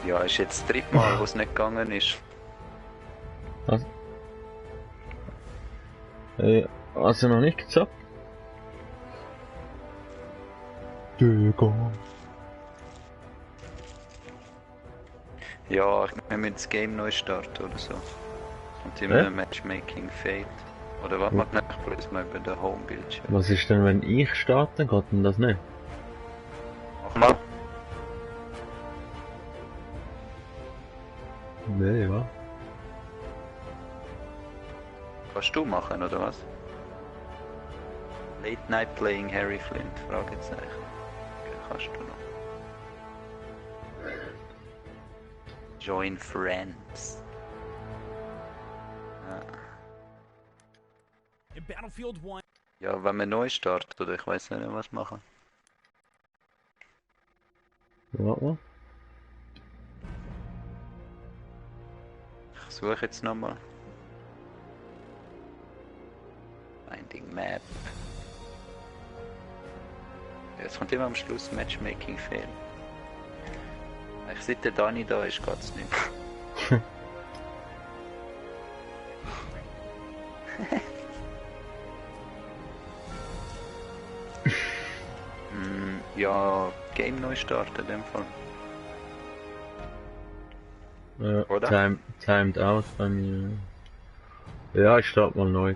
Ja, ist jetzt das dritte Mal, wo es nicht gegangen ist. Was? Hast du noch nicht gezockt? Digga. Ja, wir müssen das Game neu starten oder so. Und immer Matchmaking Fail. Oder was macht nicht bloß mal bei der Home-Bildschirm? Was ist denn, wenn ich starte? Geht denn das nicht? Mach mal. Nee, wa? Kannst du machen, oder was? Late Night Playing Harry Flint? Fragezeichen. Okay, kannst du noch. Join Friends. In Battlefield 1. Ja, wenn wir neu starten, oder ich weiß nicht, was machen. Warte mal. Ich suche jetzt nochmal. Finding Map. Ja, es kommt immer am Schluss Matchmaking Fail. Ich seit der Dani da ist, geht's nicht. Ja, Game neu starten in dem Fall. Ja, Oder? timed out bei mir. Ja, ich starte mal neu.